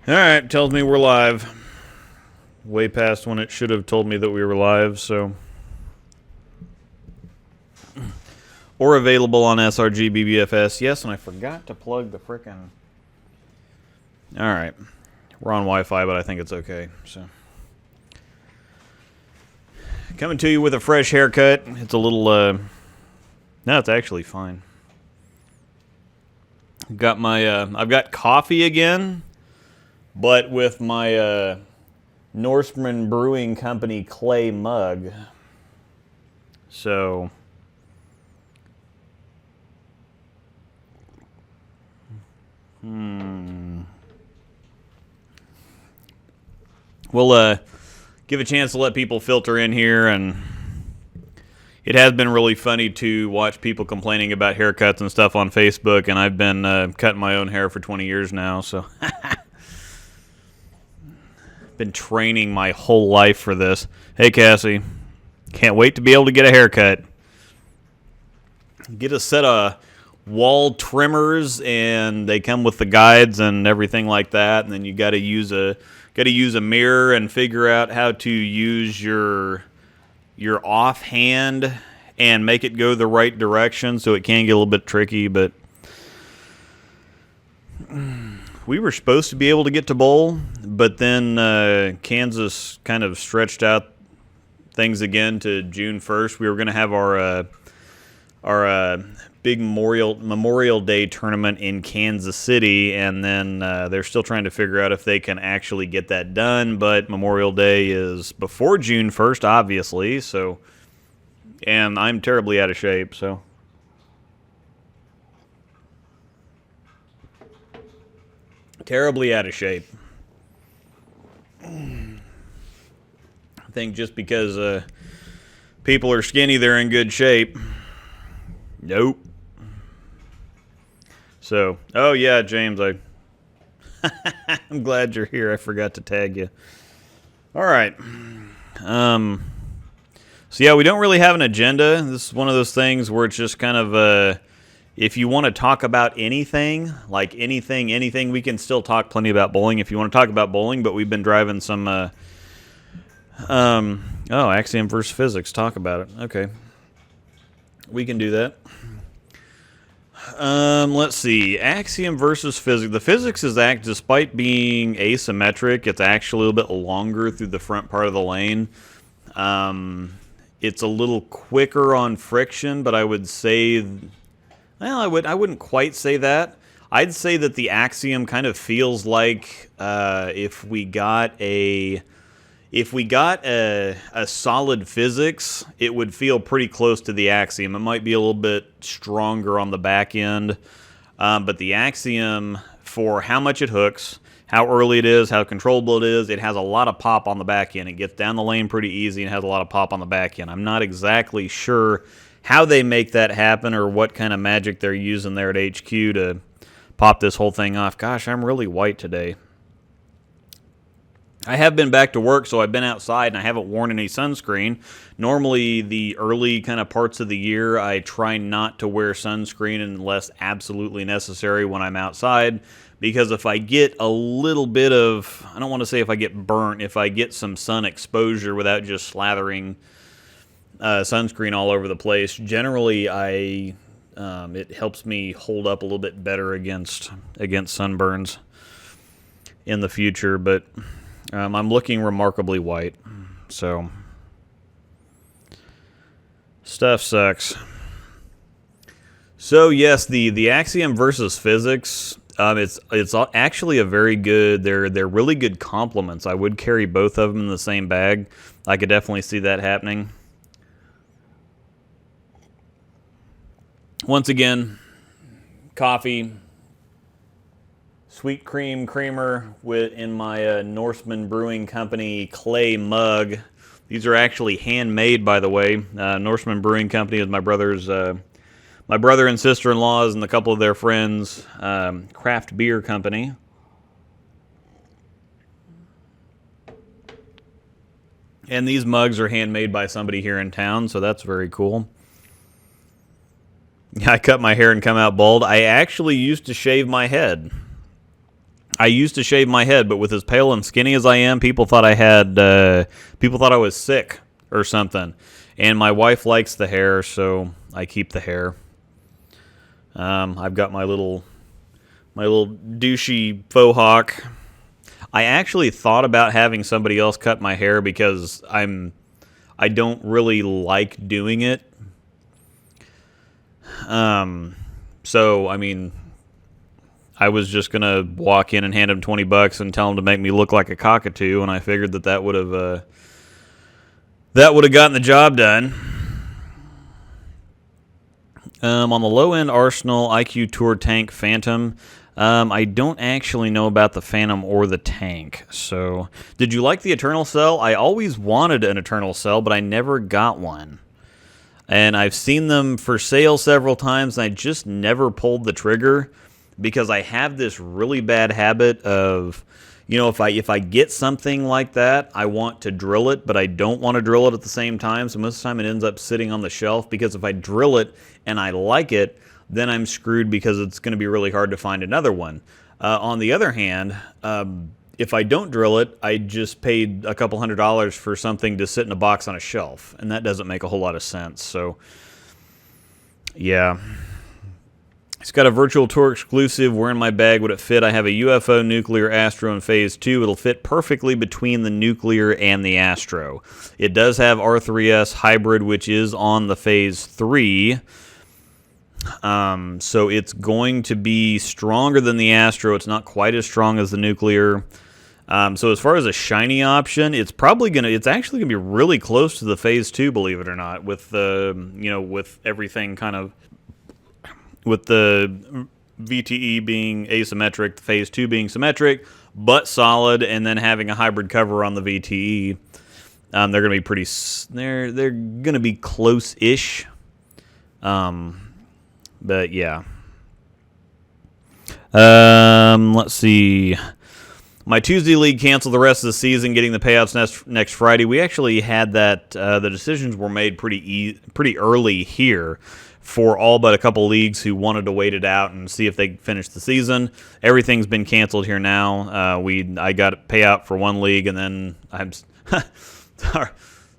Alright, tells me we're live. Way past when it should have told me that we were live, so. Or available on SRG BBFS. Yes, and I forgot to plug the frickin'. Alright. We're on Wi-Fi, but I think it's okay, so. Coming to you with a fresh haircut. It's a little, no, it's actually fine. Got my, I've got coffee again, but with my, Norseman Brewing Company clay mug. So, we'll give a chance to let people filter in here, and it has been really funny to watch people complaining about haircuts and stuff on Facebook, and I've been cutting my own hair for 20 years now, so been training my whole life for this. Hey, Cassie. Can't wait to be able to get a haircut. Get a set of wall trimmers, and they come with the guides and everything like that. And then you got to use a mirror and figure out how to use your offhand and make it go the right direction. So it can get a little bit tricky, but we were supposed to be able to get to bowl, but then Kansas kind of stretched out things again to June 1st. We were going to have our big Memorial Day tournament in Kansas City, and then they're still trying to figure out if they can actually get that done, but Memorial Day is before June 1st, obviously, so, and I'm terribly out of shape, so. Terribly out of shape. I think just because people are skinny, they're in good shape. Nope. So, oh yeah, James, I'm glad you're here. I forgot to tag you. All right. So yeah, we don't really have an agenda. This is one of those things where it's just kind of if you want to talk about anything, like anything, we can still talk plenty about bowling if you want to talk about bowling, but we've been driving some, Axiom versus physics, talk about it. Okay. We can do that. Let's see. Axiom versus physics. The physics is despite being asymmetric, it's actually a little bit longer through the front part of the lane. It's a little quicker on friction, but I would say... Well, I wouldn't quite say that. I'd say that the Axiom kind of feels like if we got a solid physics, it would feel pretty close to the Axiom. It might be a little bit stronger on the back end, but the Axiom, for how much it hooks, how early it is, how controllable it is, it has a lot of pop on the back end. It gets down the lane pretty easy and has a lot of pop on the back end. I'm not exactly sure how they make that happen or what kind of magic they're using there at HQ to pop this whole thing off. Gosh, I'm really white today. I have been back to work, so I've been outside and I haven't worn any sunscreen. Normally, the early kind of parts of the year, I try not to wear sunscreen unless absolutely necessary when I'm outside, because if I get a little bit of, I don't want to say if I get burnt, if I get some sun exposure without just slathering sunscreen all over the place, generally it helps me hold up a little bit better against sunburns in the future, but I'm looking remarkably white, so stuff sucks. So yes, the Axiom versus physics, it's actually a very good, they're really good complements. I would carry both of them in the same bag. I could definitely see that happening. Once again, coffee, sweet cream creamer in my Norseman Brewing Company clay mug. These are actually handmade, by the way. Norseman Brewing Company is my brother and sister-in-law's and a couple of their friends' craft beer company. And these mugs are handmade by somebody here in town, so that's very cool. I cut my hair and come out bald. I actually used to shave my head. But with as pale and skinny as I am, people thought I was sick or something. And my wife likes the hair, so I keep the hair. I've got my little douchey faux hawk. I actually thought about having somebody else cut my hair because I don't really like doing it. So I mean, I was just gonna walk in and hand him $20 and tell him to make me look like a cockatoo, and I figured that would have gotten the job done. On the low end Arsenal IQ Tour Tank Phantom, I don't actually know about the Phantom or the Tank. So, did you like the Eternal Cell? I always wanted an Eternal Cell, but I never got one. And I've seen them for sale several times, and I just never pulled the trigger because I have this really bad habit of, if I get something like that, I want to drill it, but I don't want to drill it at the same time. So most of the time it ends up sitting on the shelf because if I drill it and I like it, then I'm screwed because it's going to be really hard to find another one. On the other hand, if I don't drill it, I just paid a couple $100s for something to sit in a box on a shelf, and that doesn't make a whole lot of sense. So, yeah. It's got a virtual tour exclusive. Where in my bag would it fit? I have a UFO, Nuclear, Astro, and Phase 2. It'll fit perfectly between the Nuclear and the Astro. It does have R3S Hybrid, which is on the Phase 3. So it's going to be stronger than the Astro. It's not quite as strong as the Nuclear. So as far as a shiny option, it's actually gonna be really close to the Phase 2, believe it or not, with with everything kind of, with the VTE being asymmetric, the Phase 2 being symmetric, but solid, and then having a hybrid cover on the VTE. They're gonna be they're gonna be close-ish. But yeah. Let's see. My Tuesday league canceled the rest of the season, getting the payouts next Friday. We actually had that. The decisions were made pretty early here for all but a couple leagues who wanted to wait it out and see if they finished the season. Everything's been canceled here now. I got a payout for one league, and then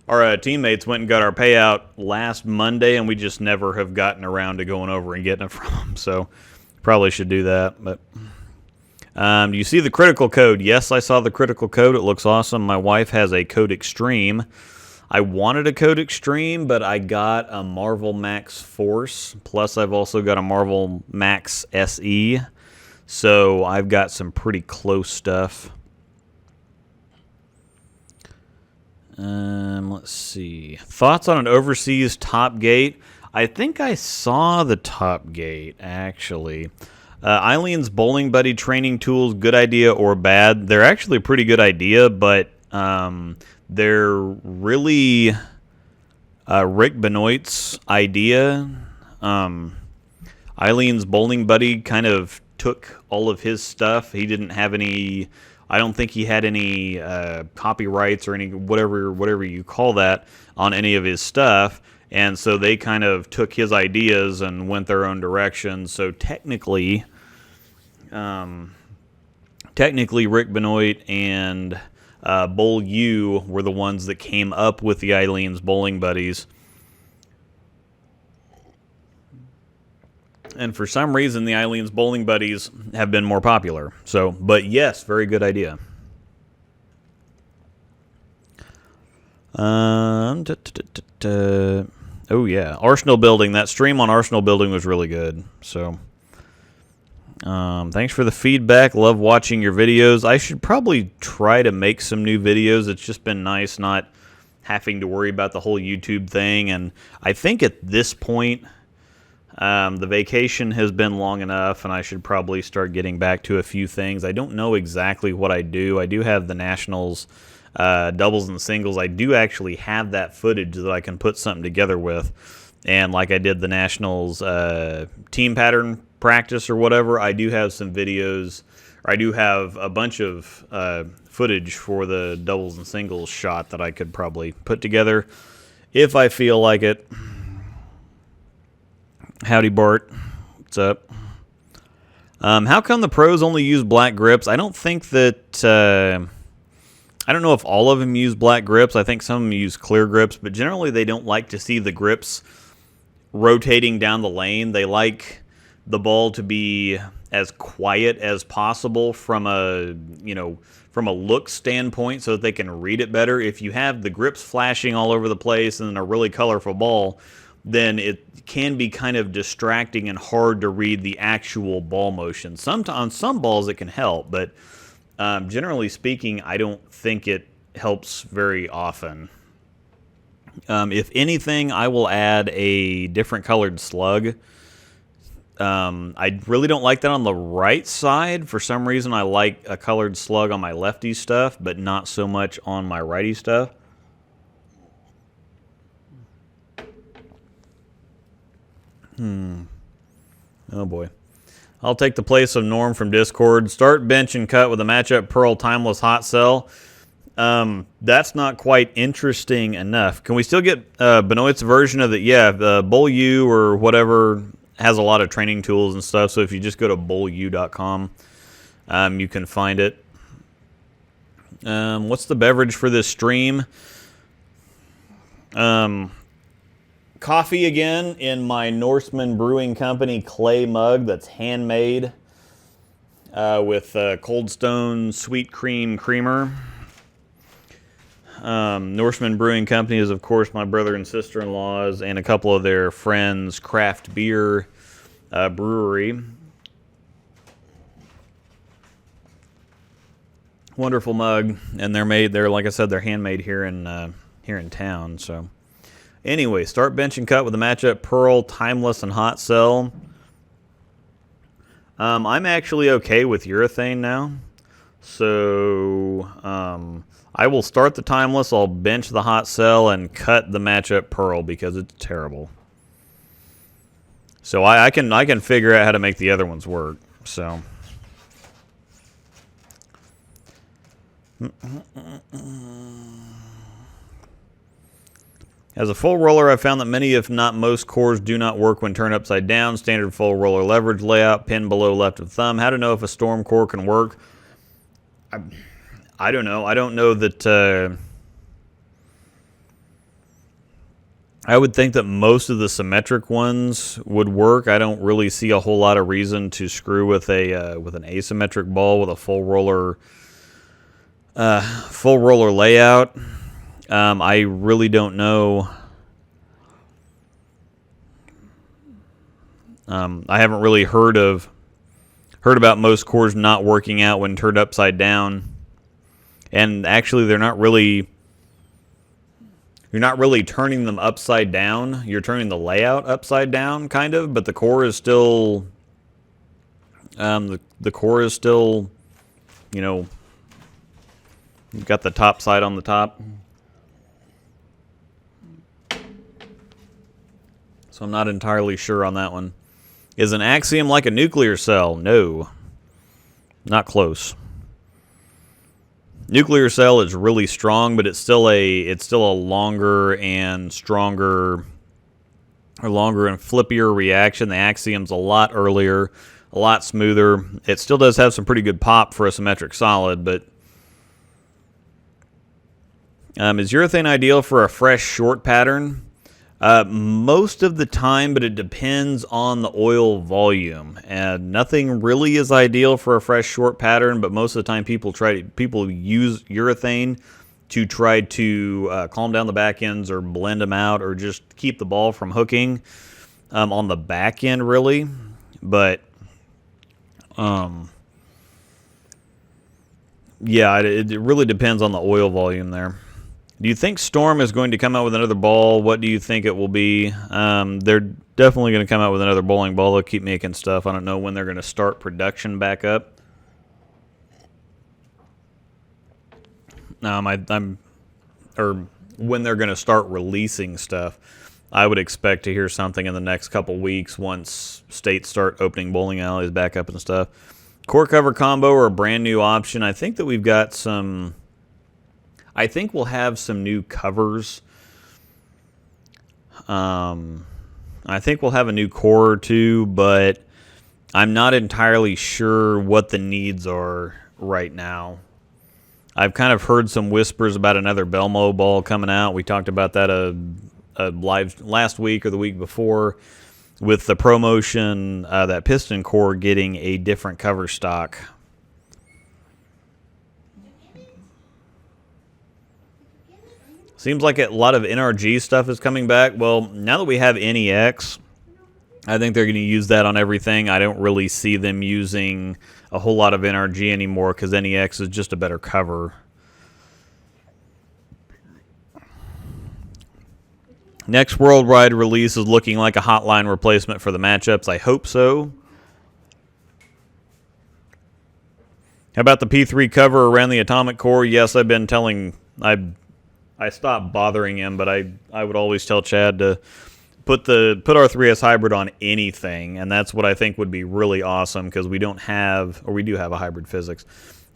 our teammates went and got our payout last Monday, and we just never have gotten around to going over and getting it from them. So probably should do that. But do you see the critical code? Yes, I saw the critical code. It looks awesome. My wife has a Code Extreme. I wanted a Code Extreme, but I got a Marvel Max Force. Plus, I've also got a Marvel Max SE. So I've got some pretty close stuff. Let's see. Thoughts on an overseas top gate? I think I saw the top gate, actually. Eileen's Bowling Buddy training tools, good idea or bad? They're actually a pretty good idea, but they're really Rick Benoit's idea. Eileen's Bowling Buddy kind of took all of his stuff. He didn't have any... I don't think he had any copyrights or any whatever you call that on any of his stuff, and so they kind of took his ideas and went their own direction. So technically, Rick Benoit and Bowl U were the ones that came up with the Eileen's Bowling Buddies. And for some reason, the Eileen's Bowling Buddies have been more popular. So, but yes, very good idea. Oh yeah, Arsenal Building. That stream on Arsenal Building was really good. So, thanks for the feedback. Love watching your videos. I should probably try to make some new videos. It's just been nice not having to worry about the whole YouTube thing. And I think at this point, the vacation has been long enough, and I should probably start getting back to a few things. I don't know exactly what I do. I do have the Nationals doubles and singles. I do actually have that footage that I can put something together with. And like I did the Nationals team pattern practice or whatever, I do have some videos, or I do have a bunch of footage for the doubles and singles shot that I could probably put together if I feel like it. Howdy, Bart. What's up? How come the pros only use black grips? I don't think that... I don't know if all of them use black grips. I think some of them use clear grips, but generally they don't like to see the grips rotating down the lane. They like the ball to be as quiet as possible from a look standpoint so that they can read it better. If you have the grips flashing all over the place and a really colorful ball, then it can be kind of distracting and hard to read the actual ball motion. Sometimes on some balls it can help, but generally speaking, I don't think it helps very often. If anything, I will add a different colored slug. I really don't like that on the right side. For some reason, I like a colored slug on my lefty stuff, but not so much on my righty stuff. Oh boy. I'll take the place of Norm from Discord. Start, bench, and cut with a matchup Pearl Timeless Hot Cell. That's not quite interesting enough. Can we still get Benoit's version of the... Yeah, the Bull U or whatever has a lot of training tools and stuff. So if you just go to bullu.com, you can find it. What's the beverage for this stream? Coffee again in my Norseman Brewing Company clay mug that's handmade with Cold Stone Sweet Cream Creamer. Norseman Brewing Company is, of course, my brother and sister-in-law's and a couple of their friends' craft beer brewery. Wonderful mug, and they're like I said, they're handmade here in town. So anyway, start, bench, and cut with the matchup Pearl, Timeless, and Hot Cell. I'm actually okay with Urethane now. So I will start the Timeless, I'll bench the Hot Cell, and cut the matchup Pearl because it's terrible. So I can figure out how to make the other ones work. So as a full roller, I found that many, if not most, cores do not work when turned upside down. Standard full roller leverage layout, pin below left of thumb. How to know if a storm core can work? I don't know. I don't know that... I would think that most of the symmetric ones would work. I don't really see a whole lot of reason to screw with an asymmetric ball with a full roller layout. I really don't know. I haven't really heard about most cores not working out when turned upside down. And actually, you're not really turning them upside down. You're turning the layout upside down, kind of, but the core is still the core is still, you've got the top side on the top. So I'm not entirely sure on that one. Is an Axiom like a nuclear cell? No. Not close. Nuclear cell is really strong, but it's still a longer and stronger, or longer and flippier reaction. The Axiom's a lot earlier, a lot smoother. It still does have some pretty good pop for a symmetric solid, but is urethane ideal for a fresh short pattern? Most of the time, but it depends on the oil volume. And nothing really is ideal for a fresh short pattern, but most of the time people use urethane to try to calm down the back ends or blend them out or just keep the ball from hooking on the back end, really. But yeah, it really depends on the oil volume there. Do you think Storm is going to come out with another ball? What do you think it will be? They're definitely going to come out with another bowling ball. They'll keep making stuff. I don't know when they're going to start production back up. Or when they're going to start releasing stuff. I would expect to hear something in the next couple weeks once states start opening bowling alleys back up and stuff. Core cover combo or a brand new option. I think that we've got some... I think we'll have some new covers I think we'll have a new core or two, but I'm not entirely sure what the needs are right now. I've kind of heard some whispers about another Belmo ball coming out. We talked about that live last week or the week before with the promotion, that piston core getting a different cover stock. Seems like a lot of NRG stuff is coming back. Well, now that we have NEX, I think they're going to use that on everything. I don't really see them using a whole lot of NRG anymore because NEX is just a better cover. Next worldwide release is looking like a hotline replacement for the matchups. I hope so. How about the P3 cover around the atomic core? Yes, I've been telling... I stopped bothering him, but I would always tell Chad to put R3S hybrid on anything, and that's what I think would be really awesome because we don't have, or we do have a hybrid physics.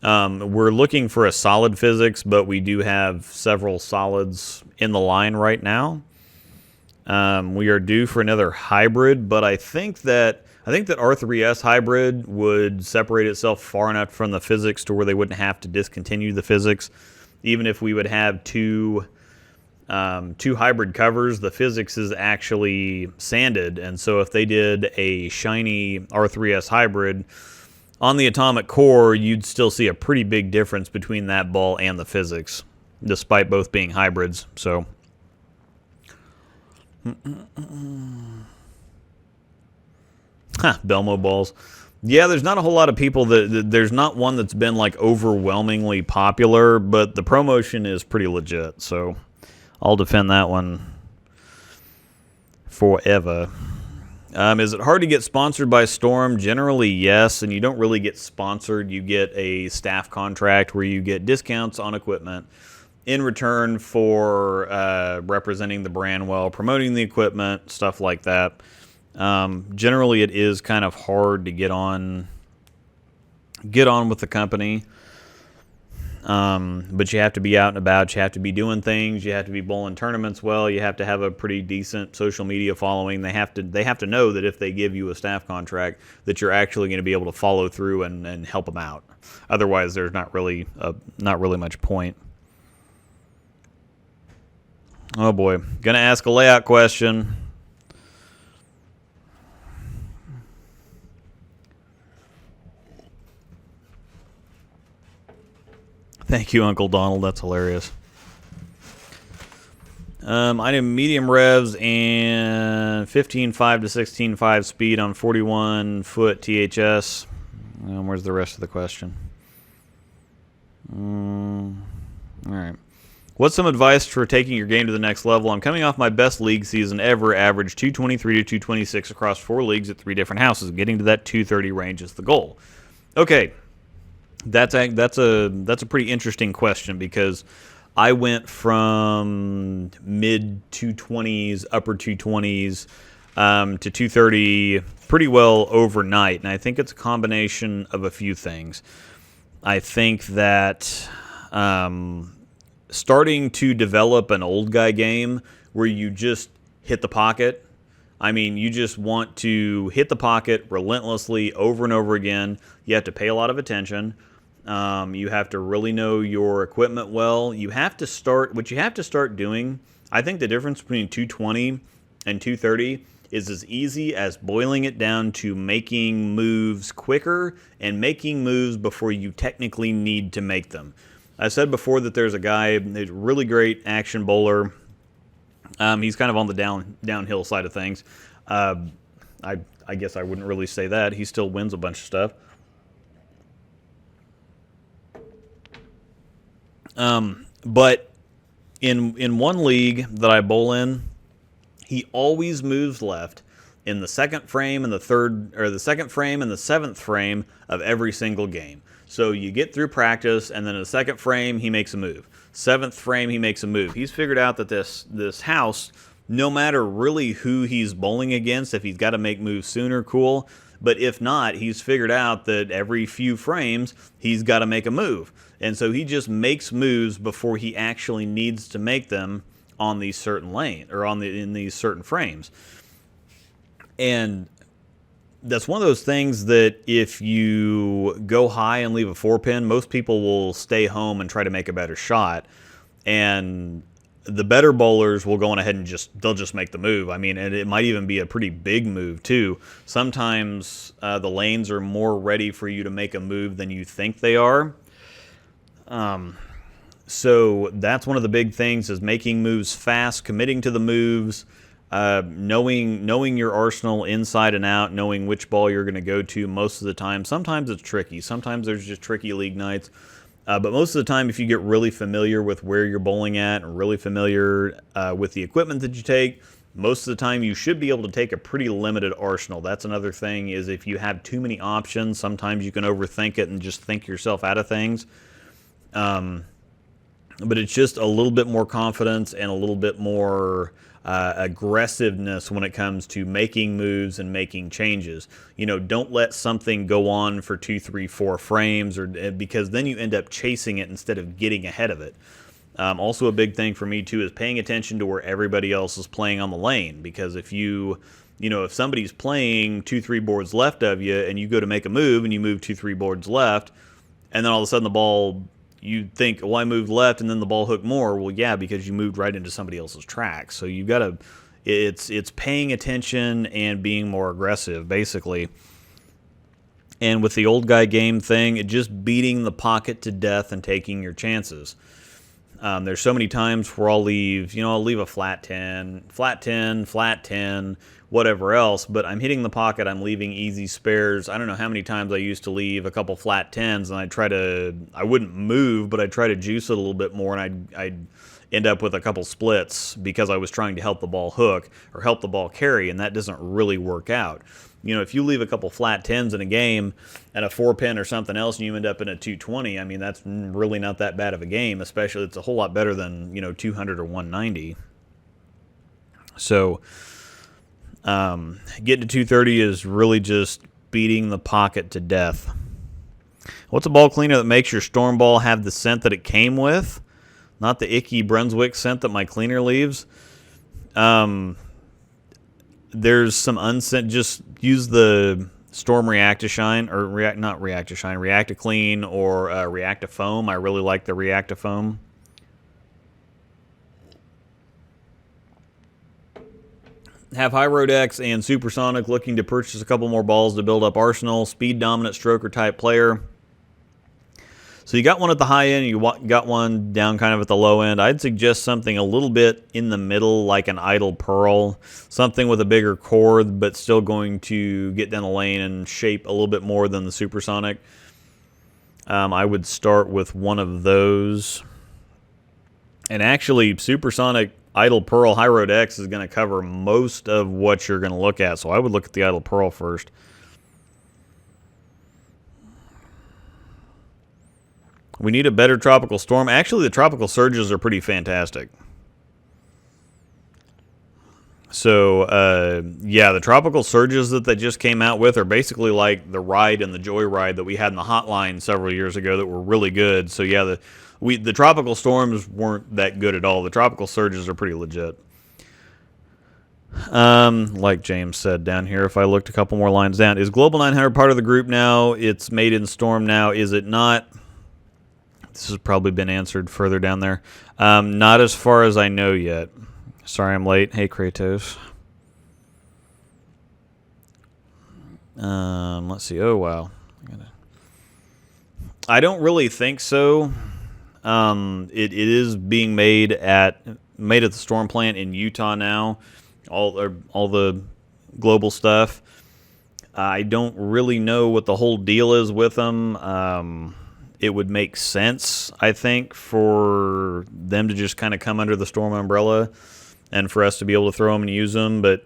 We're looking for a solid physics, but we do have several solids in the line right now. We are due for another hybrid, but I think that R3S hybrid would separate itself far enough from the physics to where they wouldn't have to discontinue the physics. Even if we would have two hybrid covers, the physics is actually sanded, and so if they did a shiny R3S hybrid on the atomic core, you'd still see a pretty big difference between that ball and the physics, despite both being hybrids. So, Belmo balls. Yeah, there's not a whole lot of people there's not one that's been like overwhelmingly popular, but the promotion is pretty legit, so I'll defend that one forever. Is it hard to get sponsored by Storm? Generally, yes, and you don't really get sponsored. You get a staff contract where you get discounts on equipment in return for representing the brand well, promoting the equipment, stuff like that. Generally, it is kind of hard to get on with the company, but you have to be out and about. You have to be doing things. You have to be bowling tournaments well. You have to have a pretty decent social media following. They have to know that if they give you a staff contract, that you're actually going to be able to follow through and help them out. Otherwise, there's not really much point. Oh boy, gonna ask a layout question. Thank you, Uncle Donald. That's hilarious. I need medium revs and 15.5 to 16.5 speed on 41-foot THS. Where's the rest of the question? All right. What's some advice for taking your game to the next level? I'm coming off my best league season ever, average 223 to 226 across 4 leagues at 3 different houses. Getting to that 230 range is the goal. Okay. That's a pretty interesting question because I went from mid 220s, upper 220s to 230 pretty well overnight, and I think it's a combination of a few things. I think that starting to develop an old guy game where you just hit the pocket. I mean, you just want to hit the pocket relentlessly over and over again. You have to pay a lot of attention. You have to really know your equipment well. What you have to start doing, I think the difference between 220 and 230 is as easy as boiling it down to making moves quicker and making moves before you technically need to make them. I said before that there's a guy, a really great action bowler. He's kind of on the downhill side of things. I guess I wouldn't really say that. He still wins a bunch of stuff. But in one league that I bowl in, he always moves left in the second frame and the second frame and the 7th frame of every single game. So you get through practice, and then in the second frame, he makes a move. 7th frame, he makes a move. He's figured out that this house, no matter really who he's bowling against, if he's got to make moves sooner, cool. But if not, he's figured out that every few frames, he's got to make a move. And so he just makes moves before he actually needs to make them on these certain in these certain frames. And that's one of those things that if you go high and leave a 4-pin, most people will stay home and try to make a better shot. And the better bowlers will go on ahead and they'll just make the move. I mean, and it might even be a pretty big move too. Sometimes the lanes are more ready for you to make a move than you think they are. So that's one of the big things, is making moves fast, committing to the moves, knowing your arsenal inside and out, knowing which ball you're going to go to most of the time. Sometimes it's tricky. Sometimes there's just tricky league nights. But most of the time, if you get really familiar with where you're bowling at and really familiar with the equipment that you take, most of the time you should be able to take a pretty limited arsenal. That's another thing, is if you have too many options, sometimes you can overthink it and just think yourself out of things. But it's just a little bit more confidence and a little bit more aggressiveness when it comes to making moves and making changes. You know, don't let something go on for 2, 3, 4 frames, because then you end up chasing it instead of getting ahead of it. Also, a big thing for me too is paying attention to where everybody else is playing on the lane, because if if somebody's playing 2, 3 boards left of you and you go to make a move and you move 2, 3 boards left, and then all of a sudden the ball, you think, well, I moved left and then the ball hooked more. Well, yeah, because you moved right into somebody else's track. So you got to, it's paying attention and being more aggressive, basically. And with the old guy game thing, it just beating the pocket to death and taking your chances. There's so many times where I'll leave a flat 10, flat 10, flat 10, whatever else, but I'm hitting the pocket, I'm leaving easy spares. I don't know how many times I used to leave a couple flat 10s, and I wouldn't move, but I'd try to juice it a little bit more, and I'd end up with a couple splits because I was trying to help the ball hook or help the ball carry, and that doesn't really work out. You know, if you leave a couple flat 10s in a game and a 4-pin or something else and you end up in a 220, I mean, that's really not that bad of a game, especially it's a whole lot better than, 200 or 190. So getting to 230 is really just beating the pocket to death. What's a ball cleaner that makes your storm ball have the scent that it came with? Not the icky Brunswick scent that my cleaner leaves. There's some unscent. Just use the Storm Reacti-Shine, or Reacti-Clean, or Reacti-Foam. I really like the Reacti-Foam. Have High Road X and Supersonic looking to purchase a couple more balls to build up arsenal. Speed dominant stroker type player. So you got one at the high end, you got one down kind of at the low end. I'd suggest something a little bit in the middle, like an Idle Pearl. Something with a bigger core, but still going to get down the lane and shape a little bit more than the Supersonic. I would start with one of those. And actually, Supersonic, Idle Pearl, High Road X is going to cover most of what you're going to look at. So I would look at the Idle Pearl first. We need a better Tropical Storm. Actually, the Tropical Surges are pretty fantastic. So, yeah, the Tropical Surges that they just came out with are basically like the Ride and the Joyride that we had in the Hotline several years ago that were really good. So, yeah, the Tropical Storms weren't that good at all. The Tropical Surges are pretty legit. Like James said down here, if I looked a couple more lines down, is Global 900 part of the group now? It's made in Storm now. Is it not? This has probably been answered further down there. Not as far as I know yet. Sorry I'm late. Hey, Kratos. Let's see. Oh, wow. I don't really think so. It is being made at the Storm plant in Utah now. All the global stuff. I don't really know what the whole deal is with them. It would make sense, I think, for them to just kind of come under the Storm umbrella and for us to be able to throw them and use them. But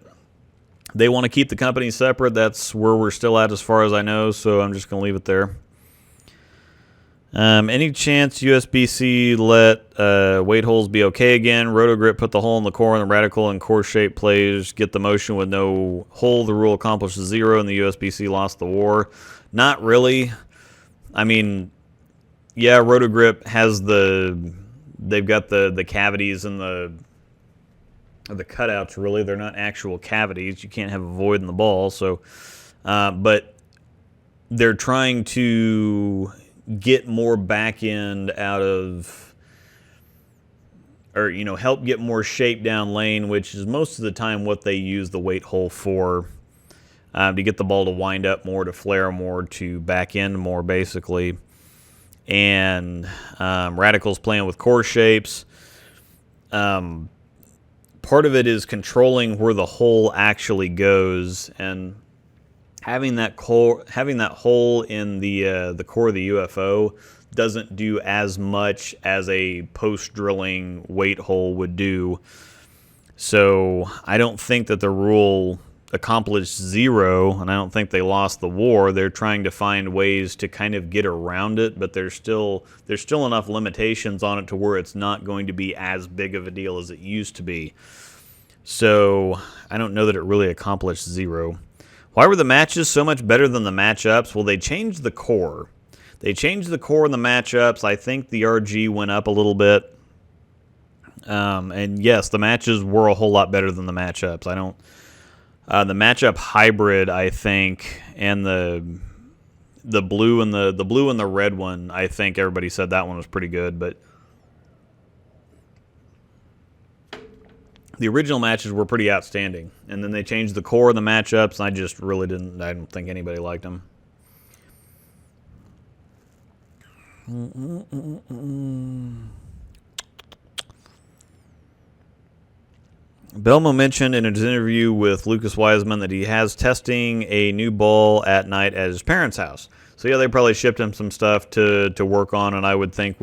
they want to keep the company separate. That's where we're still at as far as I know, so I'm just going to leave it there. Any chance USB-C let weight holes be okay again? Rotogrip put the hole in the core, and the radical and core shape plays get the motion with no hole. The rule accomplishes 0, and the USB-C lost the war. Not really. I mean, yeah, Rotogrip has they've got the cavities and the cutouts, really. They're not actual cavities. You can't have a void in the ball. So, but they're trying to get more back end out of, or, help get more shape down lane, which is most of the time what they use the weight hole for, to get the ball to wind up more, to flare more, to back end more, basically. And Radical's playing with core shapes. Part of it is controlling where the hole actually goes, and having that hole in the core of the UFO doesn't do as much as a post-drilling weight hole would do. So I don't think that the rule accomplished zero, and I don't think they lost the war. They're trying to find ways to kind of get around it, but there's still enough limitations on it to where it's not going to be as big of a deal as it used to be. So I don't know that it really accomplished zero. Why were the matches so much better than the matchups? Well, they changed the core. They changed the core in the matchups. I think the RG went up a little bit. And yes, the matches were a whole lot better than the matchups. The matchup hybrid, I think, and the blue and the red one, I think everybody said that one was pretty good, but the original matches were pretty outstanding. And then they changed the core of the matchups, and I don't think anybody liked them. Belmo mentioned in his interview with Lucas Wiseman that he has testing a new ball at night at his parents' house. So yeah, they probably shipped him some stuff to work on, and I would think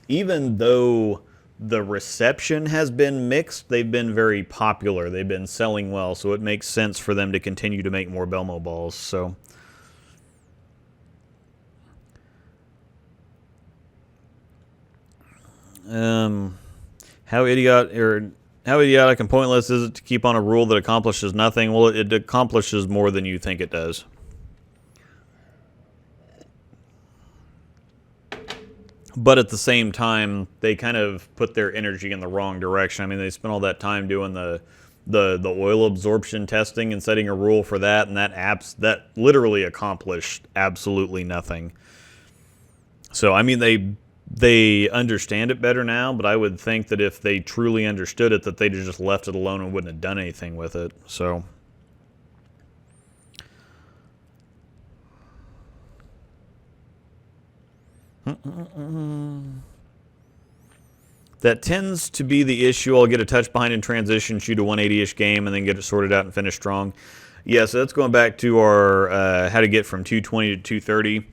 even though the reception has been mixed, they've been very popular. They've been selling well, so it makes sense for them to continue to make more Belmo balls. So how idiotic and pointless is it to keep on a rule that accomplishes nothing? Well, it accomplishes more than you think it does. But at the same time, they kind of put their energy in the wrong direction. I mean, they spent all that time doing the oil absorption testing and setting a rule for that, and that literally accomplished absolutely nothing. So, I mean, they understand it better now, but I would think that if they truly understood it, that they'd have just left it alone and wouldn't have done anything with it. So that tends to be the issue. I'll get a touch behind in transition, shoot a 180-ish game, and then get it sorted out and finish strong. Yeah, so that's going back to our how to get from 220 to 230.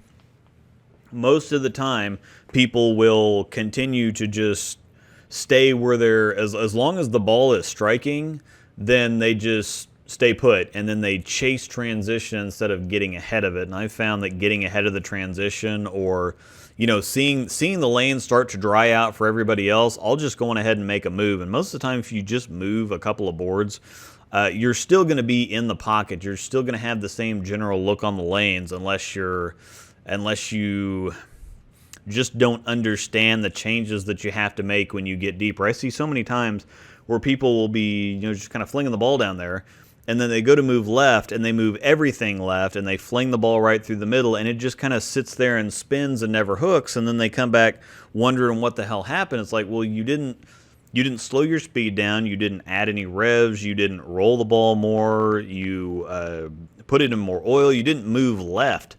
Most of the time, people will continue to just stay where they're, as long as the ball is striking, then they just stay put, and then they chase transition instead of getting ahead of it. And I found that getting ahead of the transition, or seeing the lane start to dry out for everybody else, I'll just go on ahead and make a move. And most of the time, if you just move a couple of boards, you're still going to be in the pocket. You're still going to have the same general look on the lanes, unless you just don't understand the changes that you have to make when you get deeper. I see so many times where people will be, just kind of flinging the ball down there, and then they go to move left, and they move everything left, and they fling the ball right through the middle, and it just kind of sits there and spins and never hooks, and then they come back wondering what the hell happened. It's like, well, you didn't slow your speed down, you didn't add any revs, you didn't roll the ball more, you put it in more oil, you didn't move left.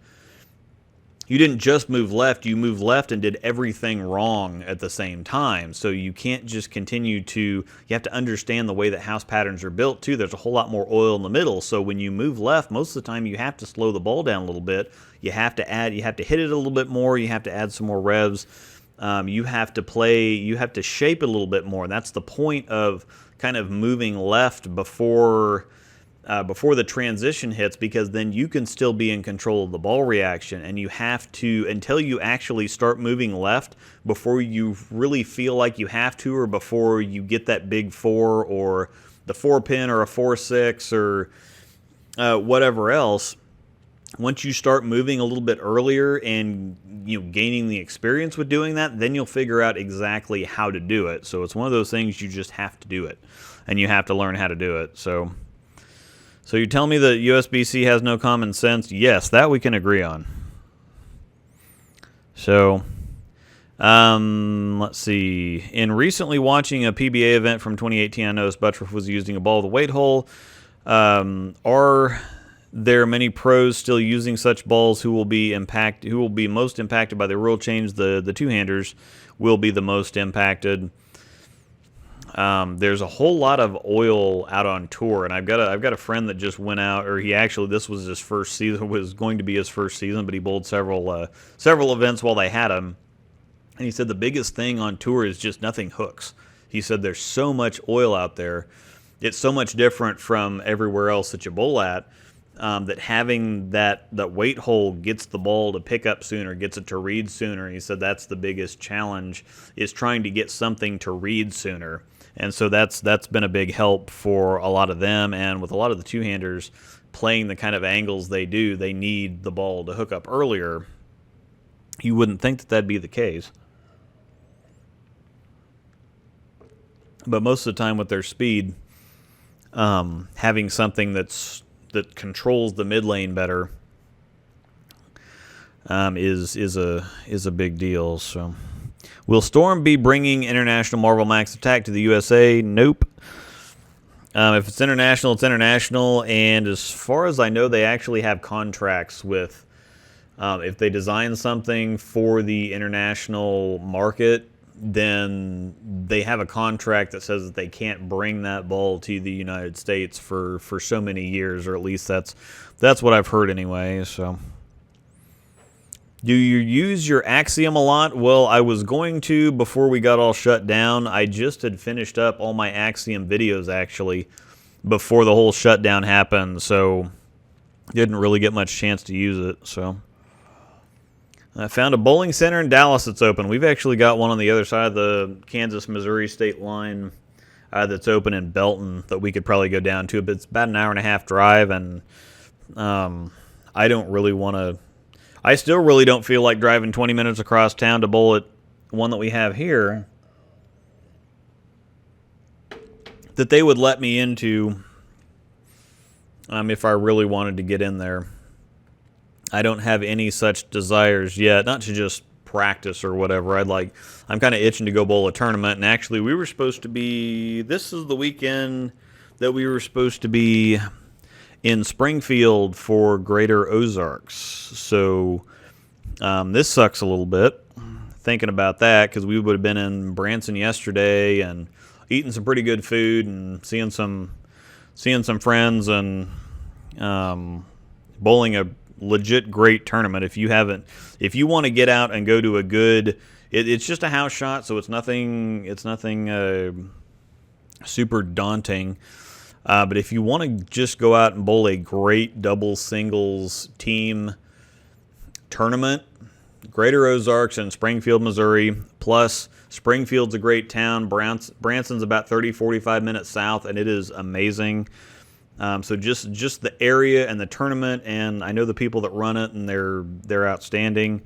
You didn't just move left, you moved left and did everything wrong at the same time. So you can't just continue you have to understand the way that house patterns are built too. There's a whole lot more oil in the middle. So when you move left, most of the time you have to slow the ball down a little bit. You have to hit it a little bit more, you have to add some more revs. You have to shape it a little bit more. That's the point of kind of moving left before the transition hits, because then you can still be in control of the ball reaction, and you have to, until you actually start moving left, before you really feel like you have to, or before you get that big 4 or the 4-pin or a 4-6 or whatever else. Once you start moving a little bit earlier and gaining the experience with doing that, then you'll figure out exactly how to do it. So it's one of those things, you just have to do it. and you have to learn how to do it. So you tell me that USBC has no common sense? Yes, that we can agree on. So, let's see. In recently watching a PBA event from 2018, I noticed Buttriff was using a ball with a weight hole. Are there many pros still using such balls who will be most impacted by the rule change? The two-handers will be the most impacted. There's a whole lot of oil out on tour, and I've got a friend that just went out, or this was his first season, was going to be his first season, but he bowled several events while they had him, and he said the biggest thing on tour is just nothing hooks. He said there's so much oil out there, it's so much different from everywhere else that you bowl at, that having that weight hole gets the ball to pick up sooner, gets it to read sooner. He said that's the biggest challenge, is trying to get something to read sooner. And so that's been a big help for a lot of them, and with a lot of the two-handers playing the kind of angles they do, they need the ball to hook up earlier. You wouldn't think that that'd be the case. But most of the time with their speed, having something that controls the mid lane better is a big deal. So, will Storm be bringing International Marvel Max Attack to the USA? Nope. If it's international, it's international. And as far as I know, they actually have contracts with. If they design something for the international market, then they have a contract that says that they can't bring that ball to the United States for so many years, or at least that's what I've heard anyway. So, do you use your Axiom a lot? Well, I was going to before we got all shut down. I just had finished up all my Axiom videos actually before the whole shutdown happened, so didn't really get much chance to use it. So, I found a bowling center in Dallas that's open. We've actually got one on the other side of the Kansas-Missouri state line that's open in Belton that we could probably go down to. But it's about an hour-and-a-half drive, and I don't really want to... I still really don't feel like driving 20 minutes across town to bowl at one that we have here that they would let me into if I really wanted to get in there. I don't have any such desires yet, not to just practice or whatever. I'm kind of itching to go bowl a tournament, and actually we were supposed to be, this is the weekend that we were supposed to be in Springfield for Greater Ozarks. So this sucks a little bit, thinking about that, because we would have been in Branson yesterday and eating some pretty good food and seeing some friends and bowling a legit great tournament. If you want to get out and go to a good, it's just a house shot, so it's nothing super daunting. But if you want to just go out and bowl a great double singles team tournament, Greater Ozarks in Springfield, Missouri. Plus, Springfield's a great town. Branson's about 30-45 minutes south, and it is amazing. So just the area and the tournament, and I know the people that run it, and they're outstanding.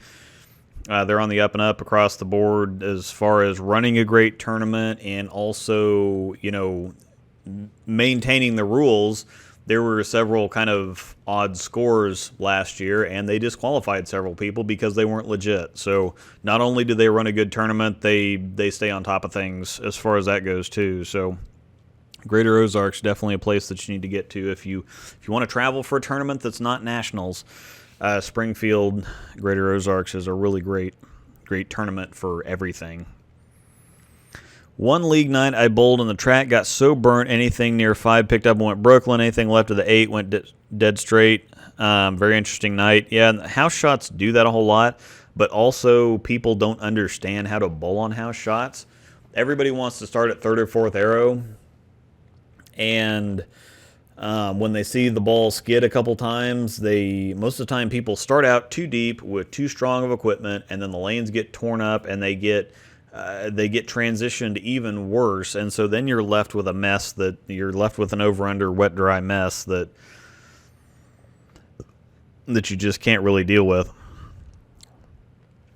They're on the up and up across the board as far as running a great tournament, and also, maintaining the rules. There were several kind of odd scores last year, and they disqualified several people because they weren't legit. So not only do they run a good tournament, they stay on top of things as far as that goes too. So Greater Ozarks, definitely a place that you need to get to if you want to travel for a tournament that's not nationals. Springfield, Greater Ozarks is a really great tournament for everything. One league night I bowled on the track, got so burnt, anything near 5 picked up and went Brooklyn, anything left of the 8 went dead straight. Very interesting night. Yeah, house shots do that a whole lot, but also people don't understand how to bowl on house shots. Everybody wants to start at third or fourth arrow, and when they see the ball skid a couple times, most of the time people start out too deep with too strong of equipment, and then the lanes get torn up and they get transitioned even worse, and so then you're left with a mess you're left with an over-under wet dry mess that you just can't really deal with.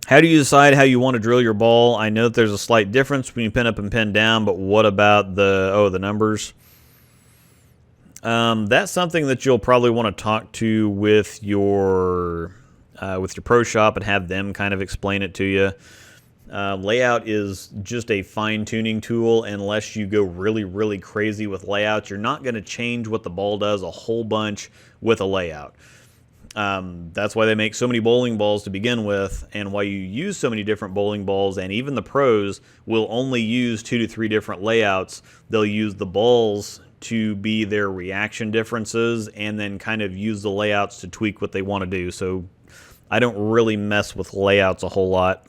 How do you decide how you want to drill your ball? I know that there's a slight difference between pin up and pin down, but what about the numbers? That's something that you'll probably want to talk to with your pro shop and have them kind of explain it to you. Layout is just a fine-tuning tool. Unless you go really, really crazy with layouts, you're not going to change what the ball does a whole bunch with a layout. That's why they make so many bowling balls to begin with, and why you use so many different bowling balls. And even the pros will only use 2 to 3 different layouts. They'll use the balls to be their reaction differences, and then kind of use the layouts to tweak what they want to do. So I don't really mess with layouts a whole lot.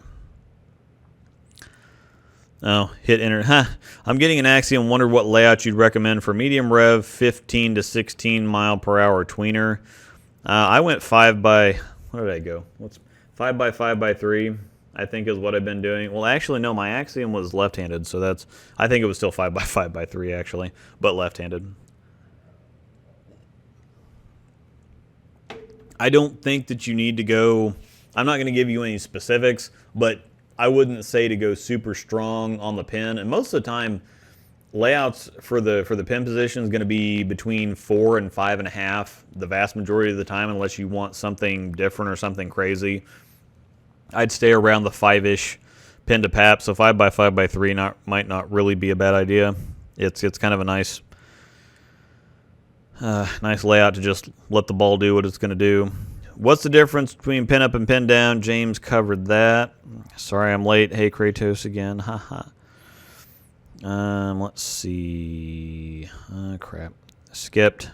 Oh, hit enter. I'm getting an Axiom. Wonder what layout you'd recommend for medium rev, 15 to 16 mile per hour tweener. I went 5 by, what did I go? 5 by 5 by 3, I think is what I've been doing. Well, actually, no, my Axiom was left-handed, so I think it was still 5 by 5 by 3, actually, but left-handed. I don't think that you need to go, I'm not going to give you any specifics, but I wouldn't say to go super strong on the pin. And most of the time, layouts for the pin position is going to be between 4 and 5.5 the vast majority of the time, unless you want something different or something crazy. I'd stay around the 5-ish pin to pap, so 5 by 5 by 3 might not really be a bad idea. It's kind of a nice layout to just let the ball do what it's going to do. What's the difference between pin up and pin down? James covered that. Sorry I'm late. Hey, Kratos again. Haha. Let's see. Crap. Skipped.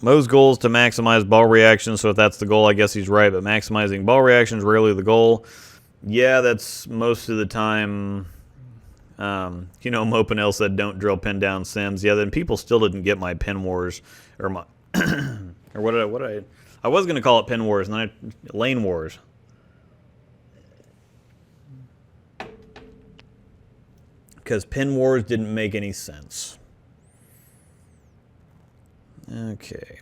Mo's goal is to maximize ball reaction, so if that's the goal, I guess he's right, but maximizing ball reaction is rarely the goal. Yeah, that's most of the time. Mopanel said don't drill pin down sims. Yeah, then people still didn't get my pin wars, or my, or what did I was going to call it pin wars, and then lane wars. Because pin wars didn't make any sense. Okay.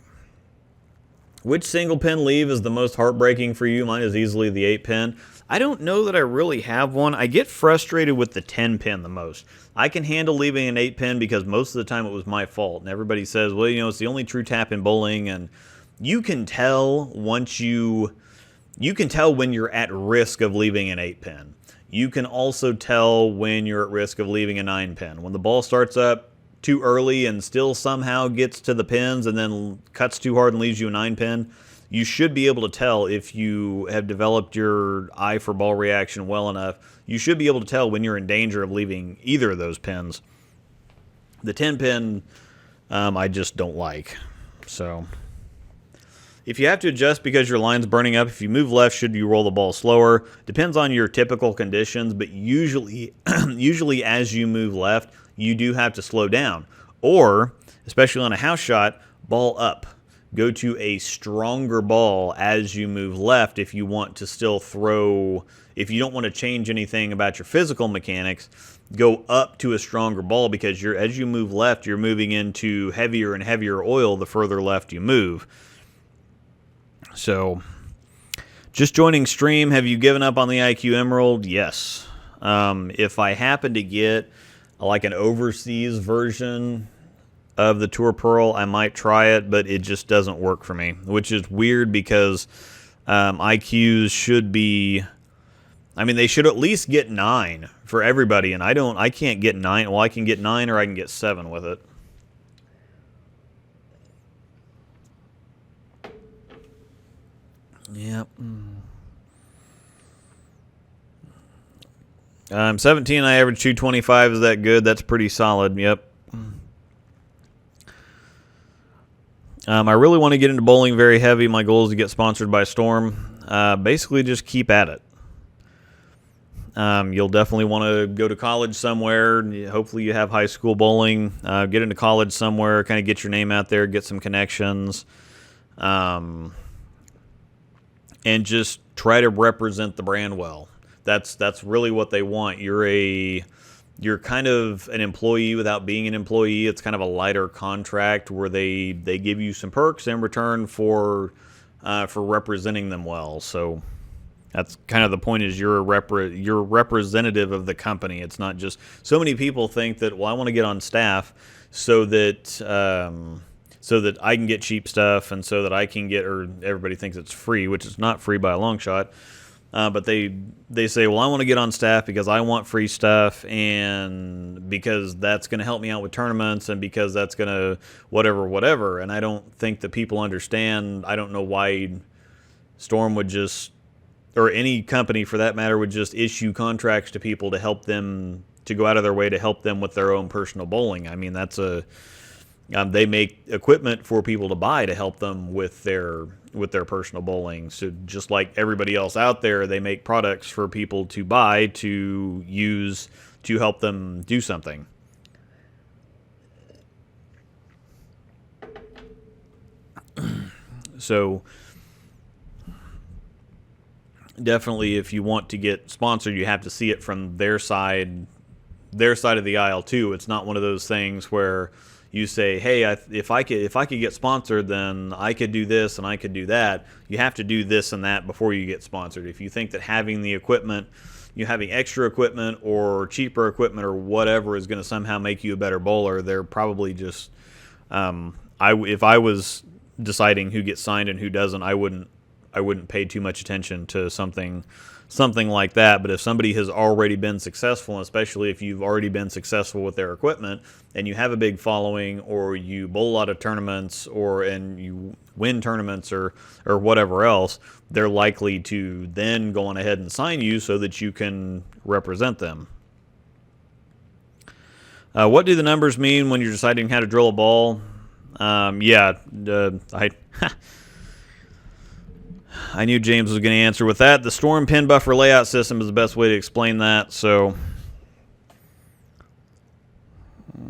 Which single pin leave is the most heartbreaking for you? Mine is easily the 8 pin. I don't know that I really have one. I get frustrated with the 10 pin the most. I can handle leaving an 8 pin because most of the time it was my fault. And everybody says, well, it's the only true tap in bowling. And you can tell when you're at risk of leaving an 8 pin. You can also tell when you're at risk of leaving a 9 pin. When the ball starts up too early and still somehow gets to the pins and then cuts too hard and leaves you a 9 pin, you should be able to tell if you have developed your eye for ball reaction well enough. You should be able to tell when you're in danger of leaving either of those pins. The 10 pin, I just don't like. So, if you have to adjust because your line's burning up, if you move left, should you roll the ball slower? Depends on your typical conditions, but usually as you move left, you do have to slow down. Or, especially on a house shot, ball up. Go to a stronger ball as you move left if you want to still throw. If you don't want to change anything about your physical mechanics, go up to a stronger ball, because as you move left, you're moving into heavier and heavier oil the further left you move. So, just joining stream, have you given up on the IQ Emerald? Yes. If I happen to get like an overseas version of the Tour Pearl, I might try it, but it just doesn't work for me, which is weird because IQs should be, they should at least get 9 for everybody, and I can't get 9. Well, I can get 9 or I can get 7 with it. Yep. 17, I average 225. Is that good? That's pretty solid. Yep. I really want to get into bowling very heavy. My goal is to get sponsored by Storm. Basically, just keep at it. You'll definitely want to go to college somewhere. Hopefully you have high school bowling. Get into college somewhere, kind of get your name out there, get some connections. And just try to represent the brand well. That's really what they want. You're kind of an employee without being an employee. It's kind of a lighter contract where they give you some perks in return for for representing them well. So that's kind of the point, is you're you're representative of the company. It's not just, so many people think that, well, I want to get on staff so that I can get cheap stuff, and so that I can get, or everybody thinks it's free, which is not free by a long shot. But they say, well, I want to get on staff because I want free stuff, and because that's going to help me out with tournaments, and because that's going to whatever. And I don't think that people understand. I don't know why Storm would just, or any company for that matter, would just issue contracts to people to help them, to go out of their way to help them with their own personal bowling. I mean, that's they make equipment for people to buy to help them with their personal bowling. So just like everybody else out there, they make products for people to buy, to use, to help them do something. So definitely, if you want to get sponsored, you have to see it from their side of the aisle too. It's not one of those things where you say, hey, if I could get sponsored, then I could do this and I could do that. You have to do this and that before you get sponsored. If you think that having the equipment, having extra equipment or cheaper equipment or whatever is going to somehow make you a better bowler, they're probably just, if I was deciding who gets signed and who doesn't, I wouldn't pay too much attention to something like that. But if somebody has already been successful, and especially if you've already been successful with their equipment, and you have a big following, or you bowl a lot of tournaments, and you win tournaments, or whatever else, they're likely to then go on ahead and sign you so that you can represent them. What do the numbers mean when you're deciding how to drill a ball? I knew James was going to answer with that. The Storm pin buffer layout system is the best way to explain that. So, do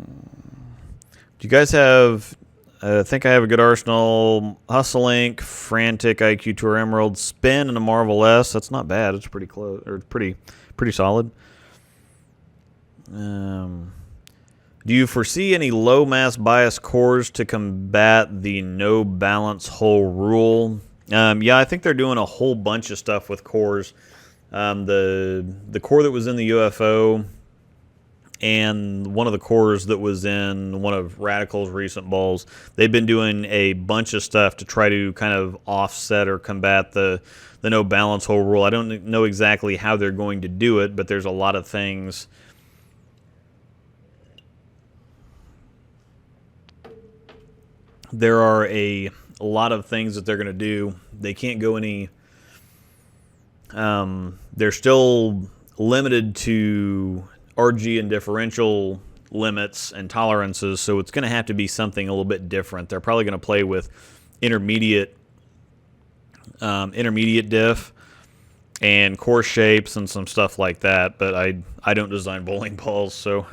you guys have? I think I have a good arsenal. Hustle Inc., Frantic, IQ Tour Emerald, Spin, and a Marvel S. That's not bad. It's pretty close, or pretty solid. Do you foresee any low mass bias cores to combat the no balance hole rule? I think they're doing a whole bunch of stuff with cores. The core that was in the UFO, and one of the cores that was in one of Radical's recent bowls, they've been doing a bunch of stuff to try to kind of offset or combat the no balance hole rule. I don't know exactly how they're going to do it, but there's a lot of things. There are a lot of things that they're going to do. They can't go any. They're still limited to RG and differential limits and tolerances, so it's going to have to be something a little bit different. They're probably going to play with intermediate diff and core shapes and some stuff like that. But I don't design bowling balls, so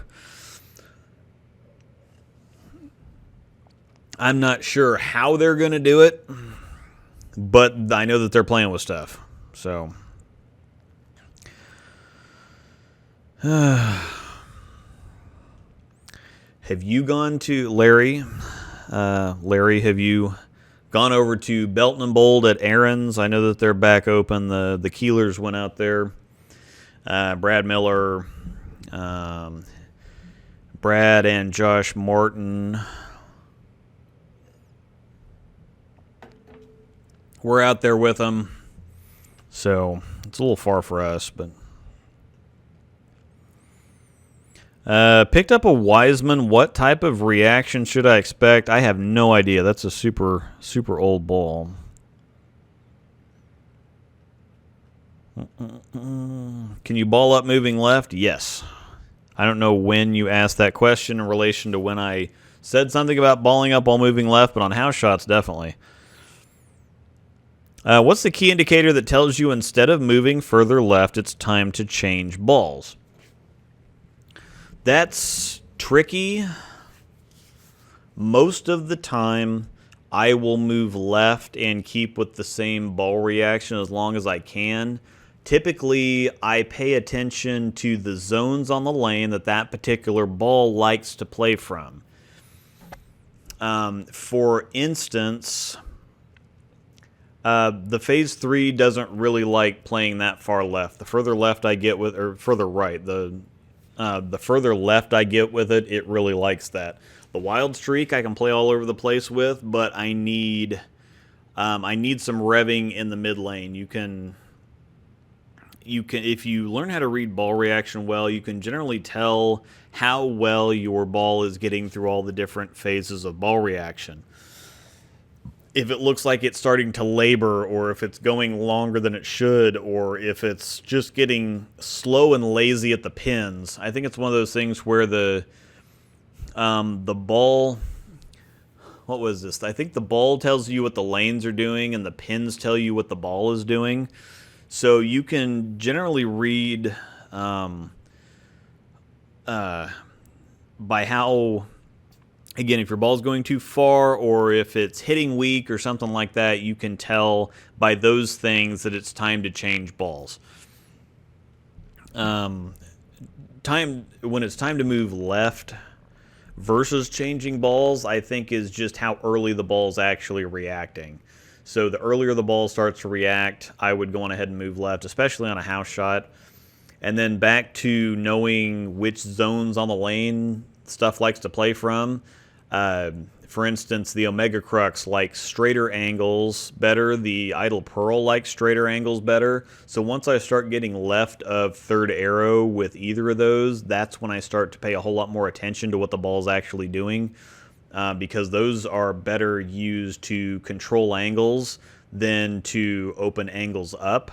I'm not sure how they're going to do it, but I know that they're playing with stuff. So, have you gone to Larry? Larry, have you gone over to Belton and Bold at Aaron's? I know that they're back open. The Keelers went out there. Brad Miller, Brad and Josh Martin. We're out there with them, so it's a little far for us. But picked up a Wiseman. What type of reaction should I expect? I have no idea. That's a super old ball. Can you ball up moving left? Yes. I don't know when you asked that question in relation to when I said something about balling up while moving left, but on house shots, definitely. What's the key indicator that tells you instead of moving further left, it's time to change balls? That's tricky. Most of the time, I will move left and keep with the same ball reaction as long as I can. Typically, I pay attention to the zones on the lane that particular ball likes to play from. For instance, The phase 3 doesn't really like playing that far left. The further left I get with, or further right, the further left I get with it, it really likes that. The wild streak I can play all over the place with, but I need some revving in the mid lane. You can if you learn how to read ball reaction well, you can generally tell how well your ball is getting through all the different phases of ball reaction. If it looks like it's starting to labor, or if it's going longer than it should, or if it's just getting slow and lazy at the pins. I think it's one of those things where the ball, what was this? I think the ball tells you what the lanes are doing and the pins tell you what the ball is doing. So you can generally read by how, again, if your ball's going too far or if it's hitting weak or something like that, you can tell by those things that it's time to change balls. When it's time to move left versus changing balls, I think is just how early the ball's actually reacting. So the earlier the ball starts to react, I would go on ahead and move left, especially on a house shot. And then back to knowing which zones on the lane stuff likes to play from. For instance, the Omega Crux likes straighter angles better. The Idle Pearl likes straighter angles better. So once I start getting left of third arrow with either of those, that's when I start to pay a whole lot more attention to what the ball's actually doing. Because those are better used to control angles than to open angles up.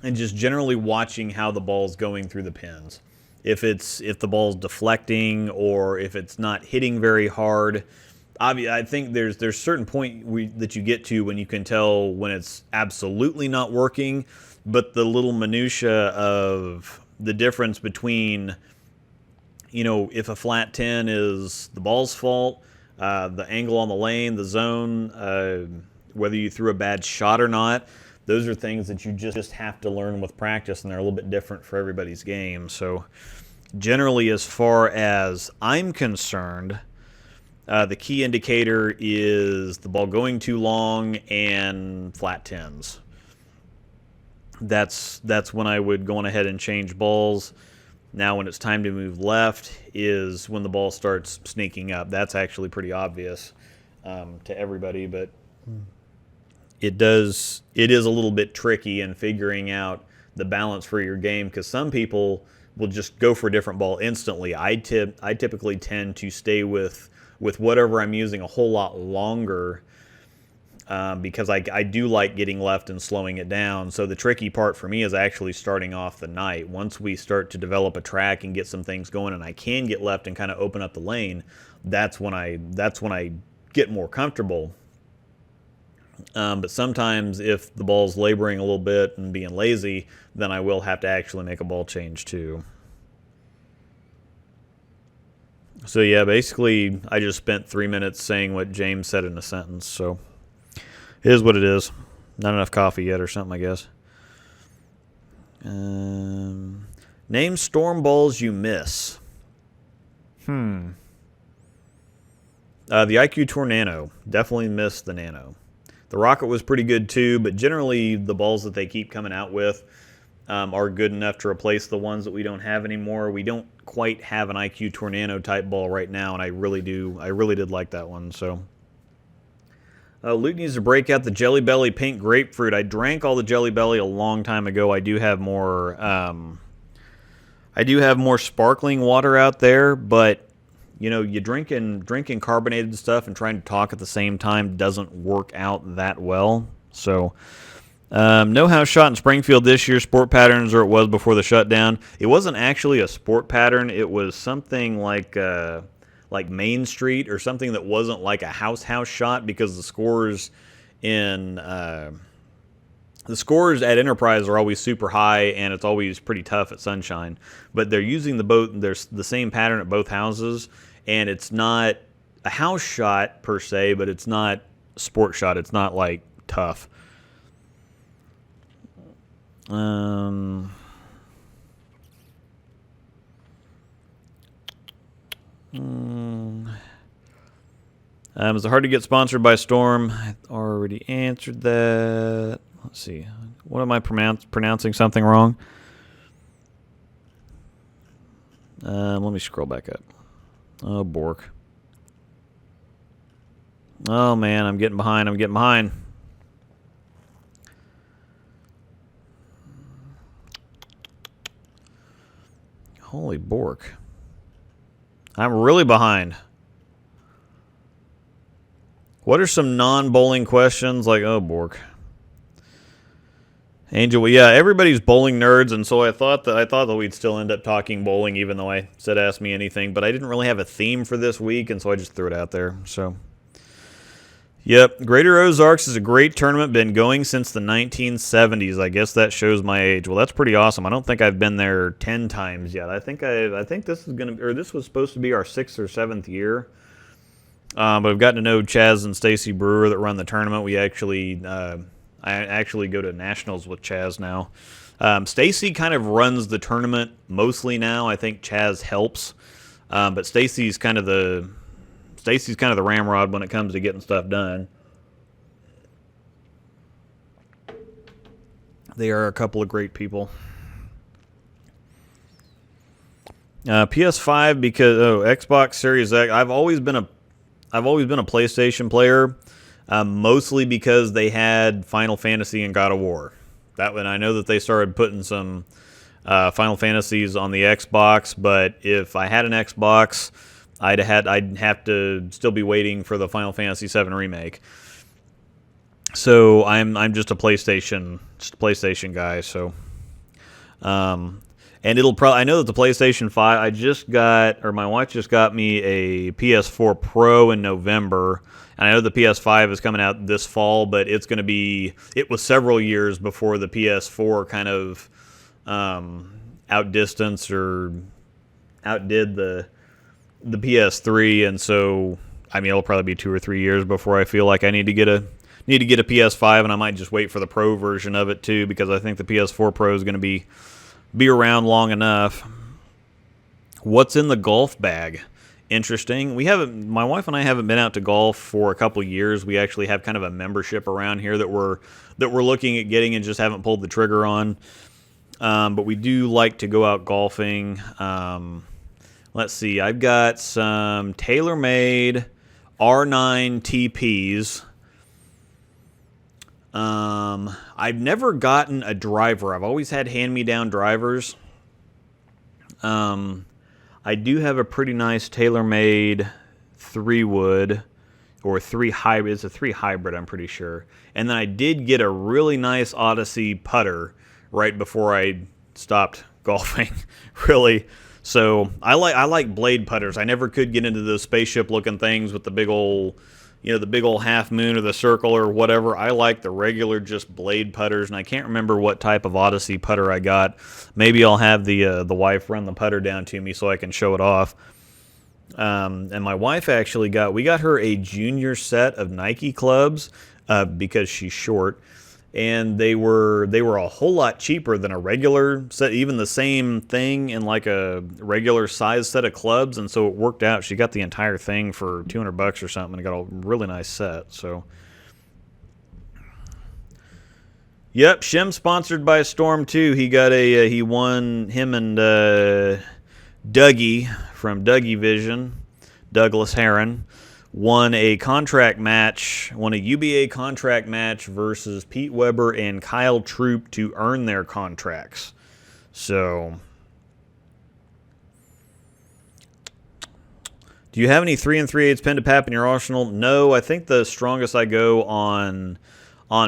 And just generally watching how the ball's going through the pins. If the ball's deflecting or if it's not hitting very hard. I think there's certain point that you get to when you can tell when it's absolutely not working, but the little minutia of the difference between, if a flat 10 is the ball's fault, the angle on the lane, the zone, whether you threw a bad shot or not. Those are things that you just have to learn with practice, and they're a little bit different for everybody's game. So generally, as far as I'm concerned, the key indicator is the ball going too long and flat 10s. That's when I would go on ahead and change balls. Now when it's time to move left is when the ball starts sneaking up. That's actually pretty obvious to everybody, but it is a little bit tricky in figuring out the balance for your game, because some people will just go for a different ball instantly. I typically tend to stay with whatever I'm using a whole lot longer, because I do like getting left and slowing it down. So the tricky part for me is actually starting off the night. Once we start to develop a track and get some things going and I can get left and kind of open up the lane, that's when I get more comfortable. But sometimes if the ball's laboring a little bit and being lazy, then I will have to actually make a ball change too. So yeah, basically I just spent 3 minutes saying what James said in a sentence, so it is what it is. Not enough coffee yet or something, I guess. Name storm balls you miss. The IQ Tour Nano. Definitely miss the Nano. The Rocket was pretty good too, but generally the balls that they keep coming out with are good enough to replace the ones that we don't have anymore. We don't quite have an IQ Tour Nano type ball right now, and I really did like that one. So Luke needs to break out the Jelly Belly pink grapefruit. I drank all the Jelly Belly a long time ago. I do have more sparkling water out there, but you drinking carbonated stuff and trying to talk at the same time doesn't work out that well. So, no house shot in Springfield this year. Sport patterns, or it was before the shutdown. It wasn't actually a sport pattern. It was something like Main Street or something that wasn't like a house shot, because the scores at Enterprise are always super high, and it's always pretty tough at Sunshine. But they're using there's the same pattern at both houses, and it's not a house shot per se, but it's not a sport shot. It's not like tough. Is it hard to get sponsored by Storm? I already answered that. Let's see. What am I pronouncing something wrong? Let me scroll back up. Oh, Bork. Oh, man, I'm getting behind. Holy Bork. I'm really behind. What are some non-bowling questions? Like, oh, Bork. Angel, well, yeah, everybody's bowling nerds, and so I thought that we'd still end up talking bowling, even though I said ask me anything. But I didn't really have a theme for this week, and so I just threw it out there. So, yep, Greater Ozarks is a great tournament. Been going since the 1970s. I guess that shows my age. Well, that's pretty awesome. I don't think I've been there 10 times yet. I think this is this was supposed to be our 6th or 7th year. But I've gotten to know Chaz and Stacy Brewer that run the tournament. I actually go to nationals with Chaz now. Stacy kind of runs the tournament mostly now. I think Chaz helps, but Stacy's kind of the ramrod when it comes to getting stuff done. They are a couple of great people. PS5 because Xbox Series X. I've always been a PlayStation player. Mostly because they had Final Fantasy and God of War. And I know that they started putting some Final Fantasies on the Xbox, but if I had an Xbox, I'd have to still be waiting for the Final Fantasy VII remake. So I'm just a PlayStation guy. So, and it'll probably, I know that the PlayStation 5, my wife just got me a PS4 Pro in November. And I know the PS5 is coming out this fall, but it was several years before the PS4 kind of outdistanced or outdid the PS3. And so, I mean, it'll probably be 2 or 3 years before I feel like I need to get a PS5, and I might just wait for the Pro version of it too, because I think the PS4 Pro is going to be around long enough. What's in the golf bag? Interesting. My wife and I haven't been out to golf for a couple years. We actually have kind of a membership around here that we're looking at getting and just haven't pulled the trigger on. But we do like to go out golfing. Let's see. I've got some TaylorMade R9 TPs. I've never gotten a driver. I've always had hand-me-down drivers. I do have a pretty nice TaylorMade 3-wood or 3 hybrid. It's a 3 hybrid, I'm pretty sure. And then I did get a really nice Odyssey putter right before I stopped golfing, really. So I like blade putters. I never could get into those spaceship-looking things with the big old half moon or the circle or whatever. I like the regular just blade putters, and I can't remember what type of Odyssey putter I got. Maybe I'll have the wife run the putter down to me so I can show it off. And my wife actually we got her a junior set of Nike clubs because she's short, and they were a whole lot cheaper than a regular set, even the same thing in like a regular size set of clubs, and so it worked out. She got the entire thing for $200 or something and got a really nice set. So, yep, Shim sponsored by Storm too. He won, him and Dougie from Dougie Vision, Douglas Heron, won a UBA contract match versus Pete Weber and Kyle Troop to earn their contracts. So, do you have any 3 3/8 pin to pap in your arsenal? No, I think the strongest I go on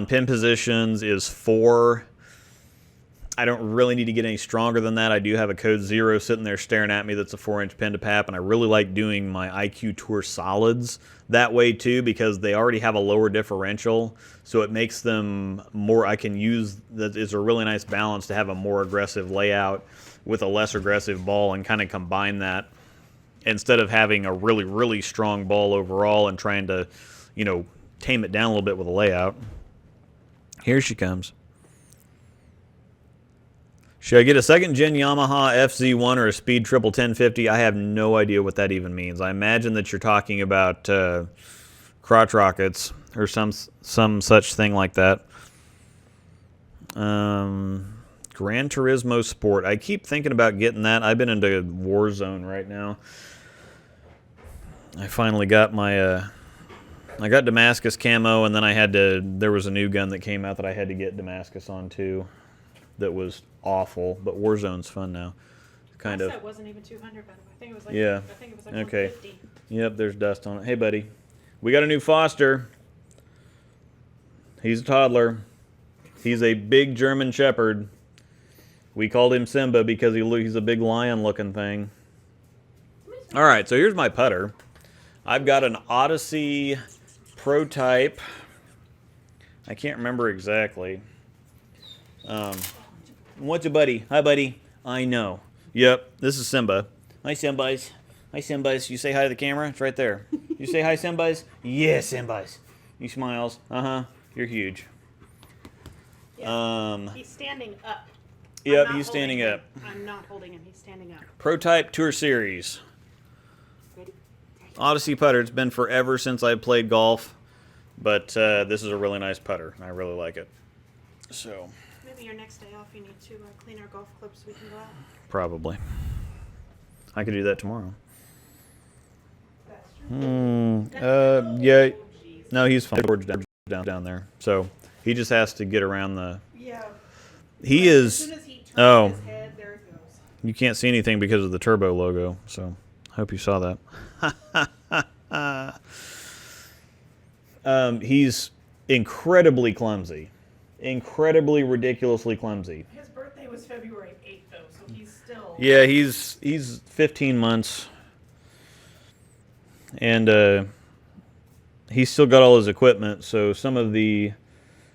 pin positions is 4. I don't really need to get any stronger than that. I do have a Code 0 sitting there staring at me that's a 4-inch pin to pap, and I really like doing my IQ Tour solids that way too, because they already have a lower differential, so it makes them more, I can use, that is a really nice balance to have a more aggressive layout with a less aggressive ball and kind of combine that instead of having a really, really strong ball overall and trying to, tame it down a little bit with a layout. Here she comes. Should I get a 2nd gen Yamaha FZ1 or a Speed Triple 1050? I have no idea what that even means. I imagine that you're talking about crotch rockets or some such thing like that. Gran Turismo Sport. I keep thinking about getting that. I've been into Warzone right now. I finally got my I got Damascus camo, and then there was a new gun that came out that I had to get Damascus on too. That was awful, but Warzone's fun now. Kind of. It wasn't even 200, but I think it was like yeah. I think it was like Okay. 150. Yep, there's dust on it. Hey, buddy, we got a new foster. He's a toddler. He's a big German Shepherd. We called him Simba because he's a big lion-looking thing. All right, so here's my putter. I've got an Odyssey Pro-Type. I can't remember exactly. What's your buddy? Hi, buddy. I know. Yep, this is Simba. Hi, Simbas. Hi, Simbas. You say hi to the camera? It's right there. You say hi, Simbas? Yes, Simbas. He smiles. Uh-huh. You're huge. Yeah. He's standing up. Yep, he's standing up. I'm not holding him. He's standing up. Pro-Type Tour Series. Ready? Odyssey putter. It's been forever since I played golf, but this is a really nice putter. I really like it. So maybe your next day off, you need to clean our golf clubs so we can go out. probably. I could do that tomorrow. That's true. Yeah. No, he's fine. George down there. So he just has to get around the. Yeah. He is. As soon as he turns his head, there it goes. You can't see anything because of the turbo logo. So I hope you saw that. He's incredibly clumsy. Incredibly ridiculously clumsy. His birthday was February 8th, though, so he's still... Yeah, he's 15 months. And he's still got all his equipment, so some of the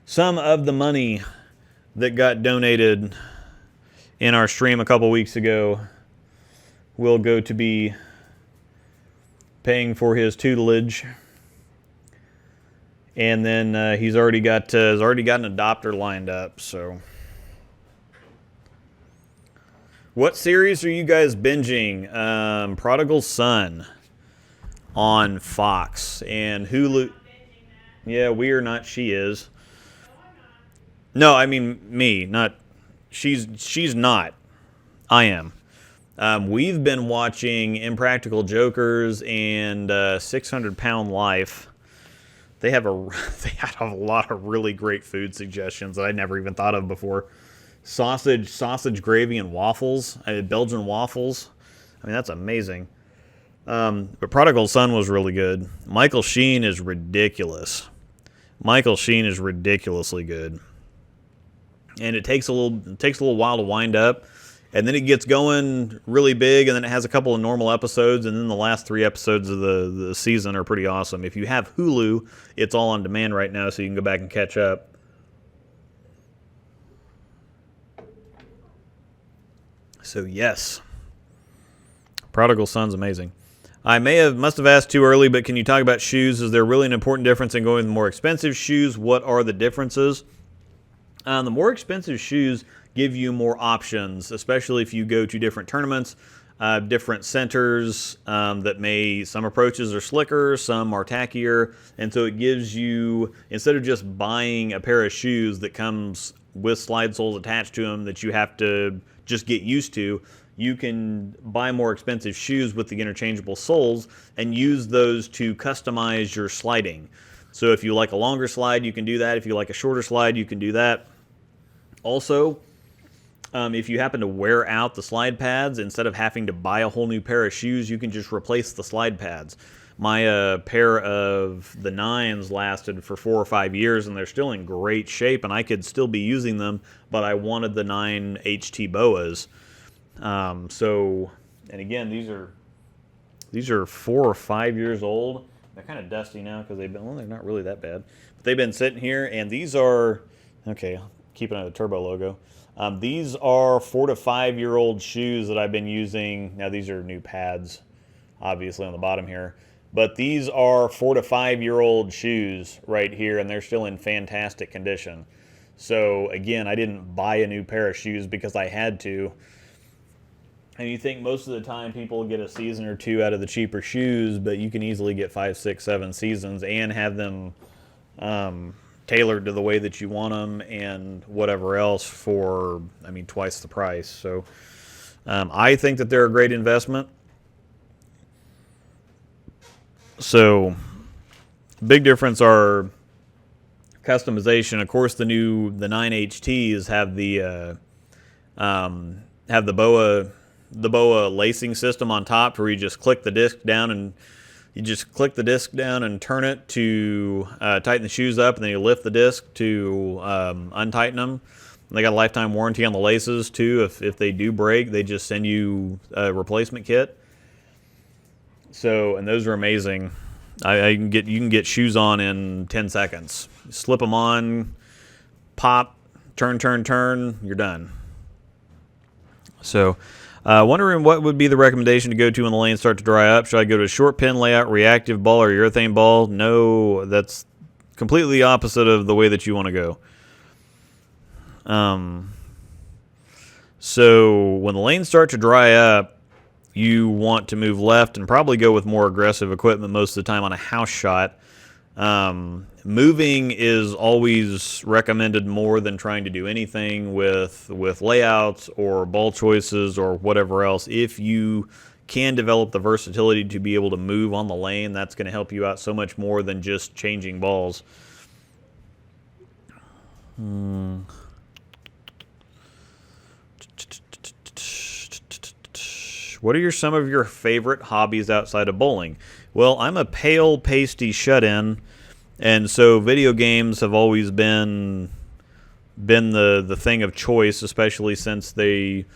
money that got donated in our stream a couple weeks ago will go to be paying for his tutelage. And then he's already got an adopter lined up. So, what series are you guys binging? Prodigal Son on Fox and Hulu. Yeah, we are not. She is. No, I mean me. Not. She's not. I am. We've been watching Impractical Jokers and 600 Pound Life. They had a lot of really great food suggestions that I never even thought of before. Sausage gravy and waffles. Belgian waffles. I mean, that's amazing. But Prodigal Son was really good. Michael Sheen is ridiculous. Michael Sheen is ridiculously good. And it takes a little while to wind up. And then it gets going really big, and then it has a couple of normal episodes, and then the last 3 episodes of the season are pretty awesome. If you have Hulu, it's all on demand right now, so you can go back and catch up. So yes, Prodigal Son's amazing. I must have asked too early, but can you talk about shoes? Is there really an important difference in going with more expensive shoes? What are the differences? The more expensive shoes give you more options, especially if you go to different tournaments, different centers some approaches are slicker, some are tackier, and so it gives you, instead of just buying a pair of shoes that comes with slide soles attached to them that you have to just get used to, you can buy more expensive shoes with the interchangeable soles and use those to customize your sliding. So if you like a longer slide, you can do that. If you like a shorter slide, you can do that. Also, if you happen to wear out the slide pads, instead of having to buy a whole new pair of shoes, you can just replace the slide pads. My pair of the 9s lasted for 4 or 5 years, and they're still in great shape, and I could still be using them, but I wanted the 9 HT Boas. And again, these are 4 or 5 years old. They're kind of dusty now because they're not really that bad. But they've been sitting here, and these are, okay, keeping on the Turbo logo. These are 4 to 5 year old shoes that I've been using. Now these are new pads, obviously on the bottom here, but these are 4 to 5 year old shoes right here, and they're still in fantastic condition. So again, I didn't buy a new pair of shoes because I had to. And you think most of the time people get a season or two out of the cheaper shoes, but you can easily get 5, 6, 7 seasons and have them tailored to the way that you want them and whatever else for, I mean, twice the price. So I think that they're a great investment. So big difference are customization. Of course, the 9HTs have the BOA lacing system on top, where you just click the disc down and turn it to tighten the shoes up, and then you lift the disc to untighten them. And they got a lifetime warranty on the laces too. If they do break, they just send you a replacement kit. So, and those are amazing. You can get shoes on in 10 seconds. Slip them on, pop, turn, you're done. So, wondering what would be the recommendation to go to when the lanes start to dry up. Should I go to a short pin layout, reactive ball, or urethane ball? No, that's completely opposite of the way that you want to go. So when the lanes start to dry up, you want to move left and probably go with more aggressive equipment most of the time on a house shot. Moving is always recommended more than trying to do anything with layouts or ball choices or whatever else. If you can develop the versatility to be able to move on the lane, that's going to help you out so much more than just changing balls. What are some of your favorite hobbies outside of bowling? Well, I'm a pale, pasty shut-in, and so video games have always been the thing of choice, especially since they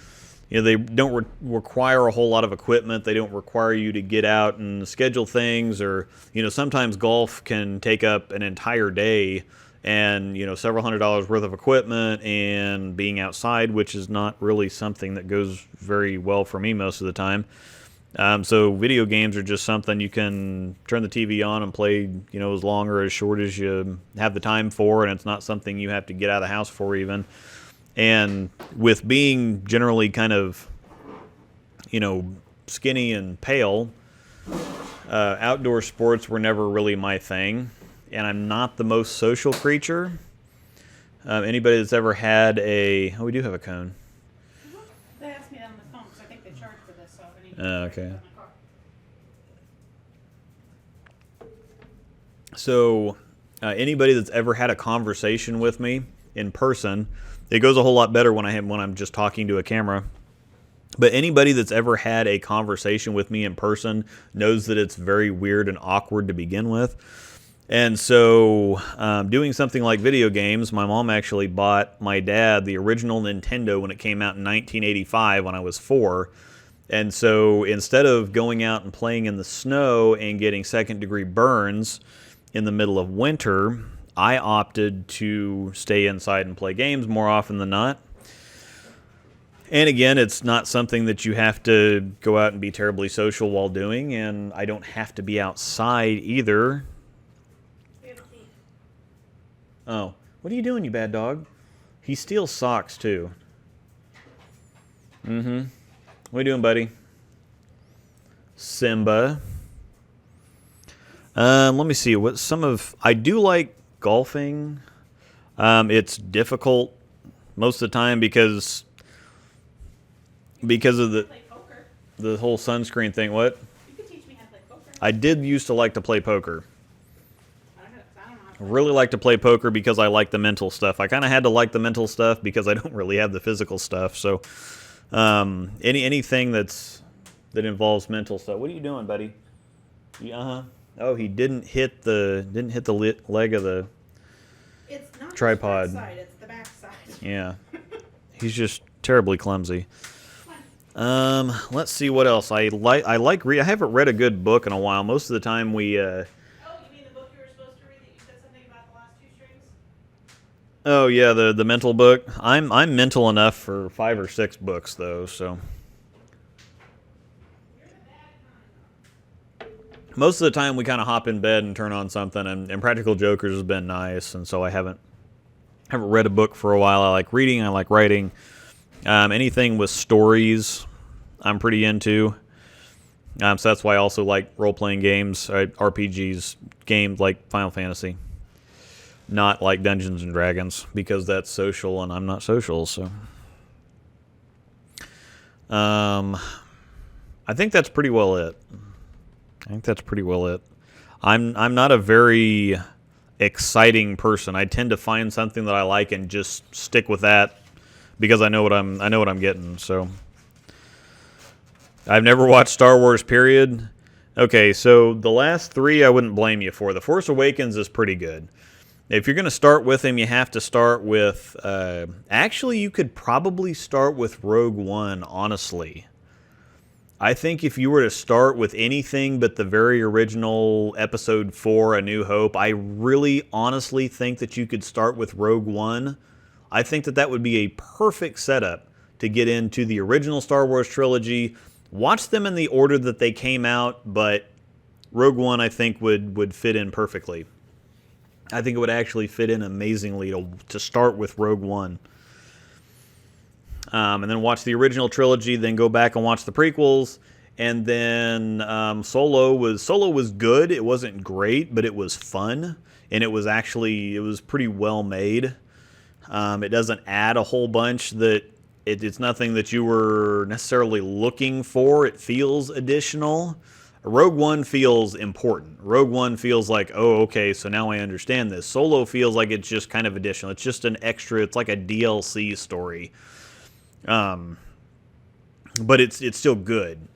don't require a whole lot of equipment. They don't require you to get out and schedule things, or sometimes golf can take up an entire day and several $100s worth of equipment and being outside, which is not really something that goes very well for me most of the time. So video games are just something you can turn the TV on and play, as long or as short as you have the time for, and it's not something you have to get out of the house for even. And with being generally kind of, skinny and pale, outdoor sports were never really my thing. And I'm not the most social creature. Anybody that's ever had we do have a cone. They asked me that on the phone, because I think they charge for this, so I need Okay. to put it in my car. So anybody that's ever had a conversation with me in person, it goes a whole lot better when I'm just talking to a camera. But anybody that's ever had a conversation with me in person knows that it's very weird and awkward to begin with. And so doing something like video games, my mom actually bought my dad the original Nintendo when it came out in 1985 when I was 4. And so instead of going out and playing in the snow and getting second-degree burns in the middle of winter, I opted to stay inside and play games more often than not. And again, it's not something that you have to go out and be terribly social while doing, and I don't have to be outside either. Oh, what are you doing, you bad dog? He steals socks, too. What are you doing, buddy? Simba. Let me see. I do like golfing. It's difficult most of the time because of the whole sunscreen thing. What? You could teach me how to play poker. I did used to like to play poker. I really like to play poker because I like the mental stuff. I kind of had to like the mental stuff because I don't really have the physical stuff. So anything that involves mental stuff. What are you doing, buddy? Oh, he didn't hit the leg of the It's not tripod. The front side, it's the back side. Yeah. He's just terribly clumsy. Let's see what else. I haven't read a good book in a while. Most of the time we Oh yeah, the mental book. I'm mental enough for 5 or 6 books though, so most of the time we kind of hop in bed and turn on something, and Practical Jokers has been nice, and so I haven't read a book for a while. I like reading, I like writing. Anything with stories I'm pretty into. So that's why I also like role-playing games, RPGs, games like Final Fantasy. Not like Dungeons and Dragons, because that's social and I'm not social, so. I think that's pretty well it. I'm not a very exciting person. I tend to find something that I like and just stick with that because I know what I'm getting. So I've never watched Star Wars, period. Okay, so the last three I wouldn't blame you for. The Force Awakens is pretty good. If you're going to start with him, you have to start with... actually, you could probably start with Rogue One, honestly. I think if you were to start with anything but the very original Episode 4, A New Hope, I really honestly think that you could start with Rogue One. I think that would be a perfect setup to get into the original Star Wars trilogy. Watch them in the order that they came out, but Rogue One, I think, would fit in perfectly. I think it would actually fit in amazingly to start with Rogue One. And then watch the original trilogy, then go back and watch the prequels. And then Solo was good. It wasn't great, but it was fun. And it was pretty well made. It doesn't add a whole bunch it's nothing that you were necessarily looking for. It feels additional. Rogue One feels important. Rogue One feels like, oh, okay, so now I understand this. Solo feels like it's just kind of additional. It's just an extra. It's like a DLC story. But it's still good.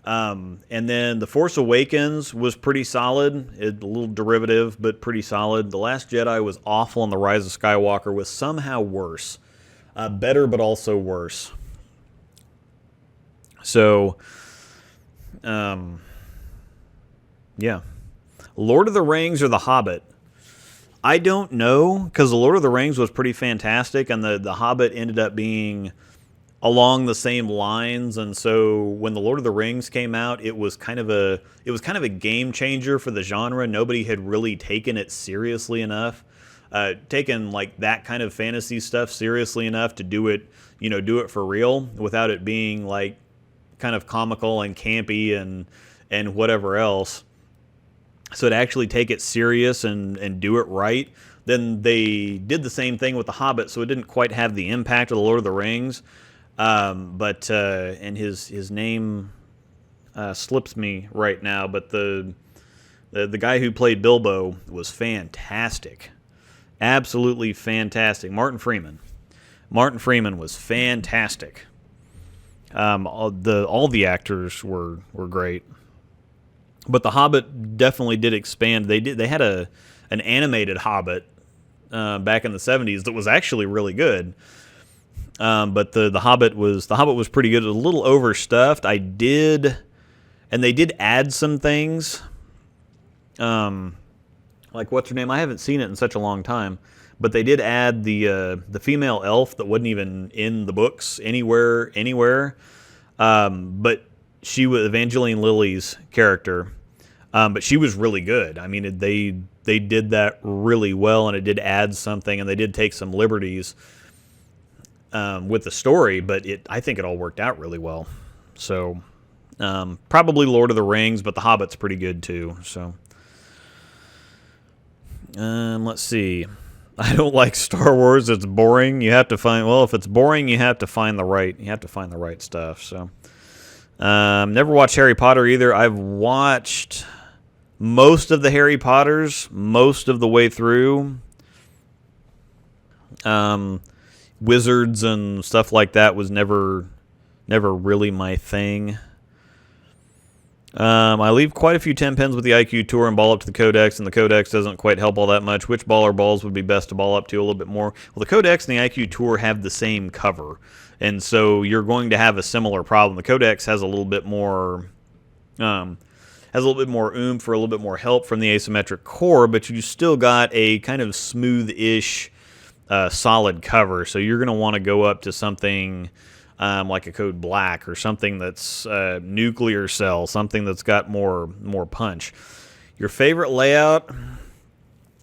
And then The Force Awakens was pretty solid. A little derivative, but pretty solid. The Last Jedi was awful, and The Rise of Skywalker was somehow worse. Better, but also worse. So... yeah. Lord of the Rings or The Hobbit? I don't know, because The Lord of the Rings was pretty fantastic, and the Hobbit ended up being along the same lines. And so when The Lord of the Rings came out, it was kind of a game changer for the genre. Nobody had really taken it seriously enough, taken like that kind of fantasy stuff seriously enough to do it for real without it being like kind of comical and campy and whatever else. So to actually take it serious and do it right. Then they did the same thing with The Hobbit, so it didn't quite have the impact of The Lord of the Rings. And his name slips me right now, but the guy who played Bilbo was fantastic. Absolutely fantastic. Martin Freeman. Martin Freeman was fantastic. All the actors were great, but The Hobbit definitely did expand. They had an animated Hobbit back in the 70s that was actually really good. But the Hobbit was pretty good. It was a little overstuffed. They did add some things. Like what's her name? I haven't seen it in such a long time. But they did add the female elf that wasn't even in the books anywhere. But she was Evangeline Lilly's character. But she was really good. I mean, they did that really well, and it did add something, and they did take some liberties with the story. But I think it all worked out really well. So probably Lord of the Rings, but The Hobbit's pretty good too. So let's see. I don't like Star Wars. It's boring. If it's boring, you have to find the right stuff. So, never watched Harry Potter either. I've watched most of the Harry Potters, most of the way through. Wizards and stuff like that was never really my thing. I leave quite a few 10 pins with the IQ Tour and ball up to the Codex, and the Codex doesn't quite help all that much. Which ball or balls would be best to ball up to a little bit more? Well, the Codex and the IQ Tour have the same cover, and so you're going to have a similar problem. The Codex has a little bit more oomph or a little bit more help from the asymmetric core, but you still got a kind of smooth-ish solid cover, so you're going to want to go up to something like a Code Black or something that's nuclear cell, something that's got more punch. Your favorite layout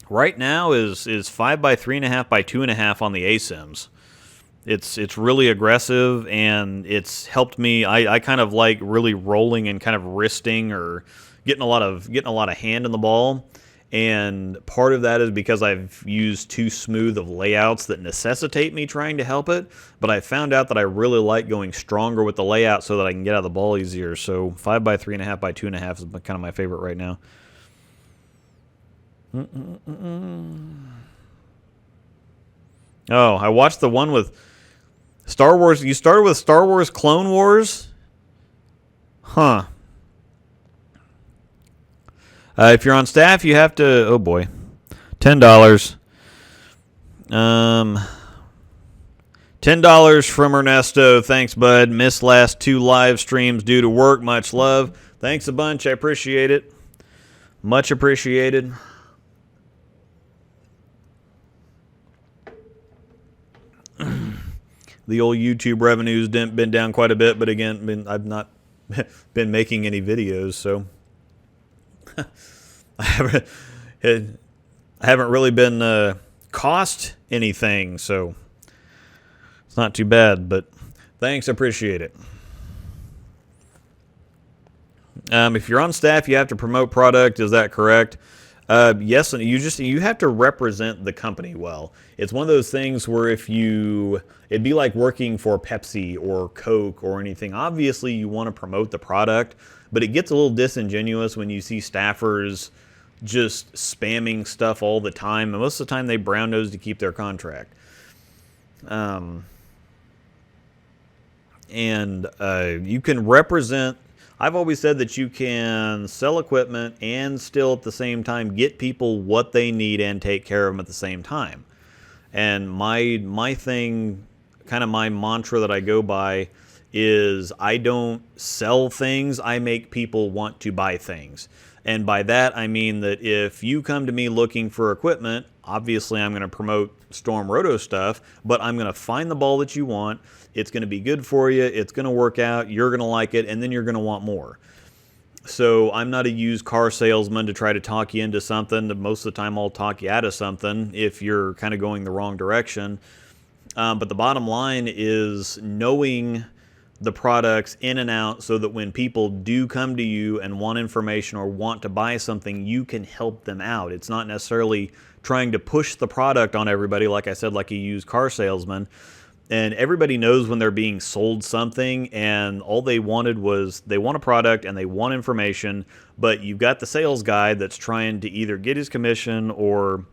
right now is 5 by 3.5 by 2.5 on the ASIMs. It's really aggressive, and it's helped me. I kind of like really rolling and kind of wristing or getting a lot of hand in the ball. And part of that is because I've used too smooth of layouts that necessitate me trying to help it. But I found out that I really like going stronger with the layout so that I can get out of the ball easier. So 5 by 3.5 by 2.5 is kind of my favorite right now. Oh, I watched the one with Star Wars. You started with Star Wars Clone Wars? Huh. If you're on staff, you have to. Oh boy, $10. $10 from Ernesto. Thanks, bud. Missed last 2 live streams due to work. Much love. Thanks a bunch. I appreciate it. Much appreciated. The old YouTube revenues been down quite a bit, but again, I've not been making any videos, so. I haven't really been cost anything, so it's not too bad. But thanks, appreciate it. If you're on staff, you have to promote product. Is that correct? Yes, and you have to represent the company well. It's one of those things where it'd be like working for Pepsi or Coke or anything. Obviously, you want to promote the product, but it gets a little disingenuous when you see staffers just spamming stuff all the time. And most of the time, they brown nose to keep their contract. You can represent. I've always said that you can sell equipment and still at the same time get people what they need and take care of them at the same time. And my thing, kind of my mantra that I go by is I don't sell things, I make people want to buy things. And by that, I mean that if you come to me looking for equipment, obviously I'm going to promote Storm Roto stuff, but I'm going to find the ball that you want. It's going to be good for you. It's going to work out. You're going to like it, and then you're going to want more. So I'm not a used car salesman to try to talk you into something. Most of the time I'll talk you out of something if you're kind of going the wrong direction. But the bottom line is knowing the products in and out so that when people do come to you and want information or want to buy something, you can help them out. It's not necessarily trying to push the product on everybody, like I said, like a used car salesman. And everybody knows when they're being sold something and all they wanted was they want a product and they want information, but you've got the sales guy that's trying to either get his commission or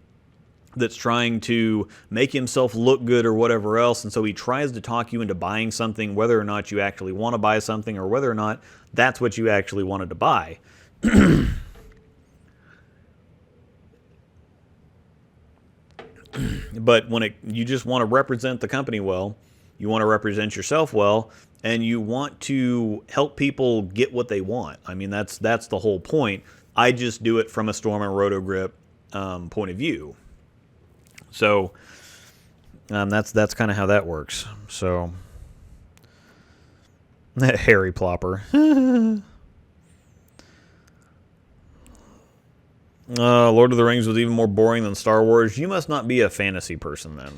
that's trying to make himself look good or whatever else. And so he tries to talk you into buying something, whether or not you actually want to buy something or whether or not that's what you actually wanted to buy. But when you just want to represent the company well, you want to represent yourself well, and you want to help people get what they want. I mean, that's the whole point. I just do it from a Storm and Roto Grip point of view. So that's kind of how that works. So Harry Plopper. Lord of the Rings was even more boring than Star Wars. You must not be a fantasy person then.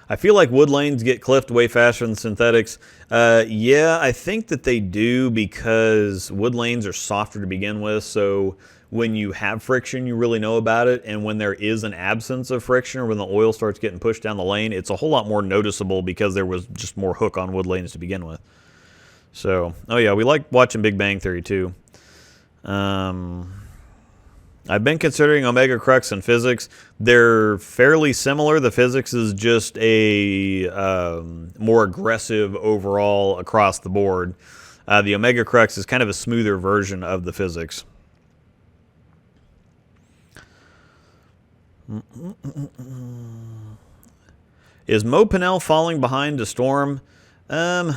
I feel like wood lanes get clipped way faster than synthetics. Yeah, I think that they do because wood lanes are softer to begin with. So when you have friction, you really know about it. And when there is an absence of friction or when the oil starts getting pushed down the lane, it's a whole lot more noticeable because there was just more hook on wood lanes to begin with. So, oh yeah, we like watching Big Bang Theory too. I've been considering Omega Crux and physics. They're fairly similar. The physics is just a more aggressive overall across the board. The Omega Crux is kind of a smoother version of the physics. Is Mo Pinnell falling behind to Storm? I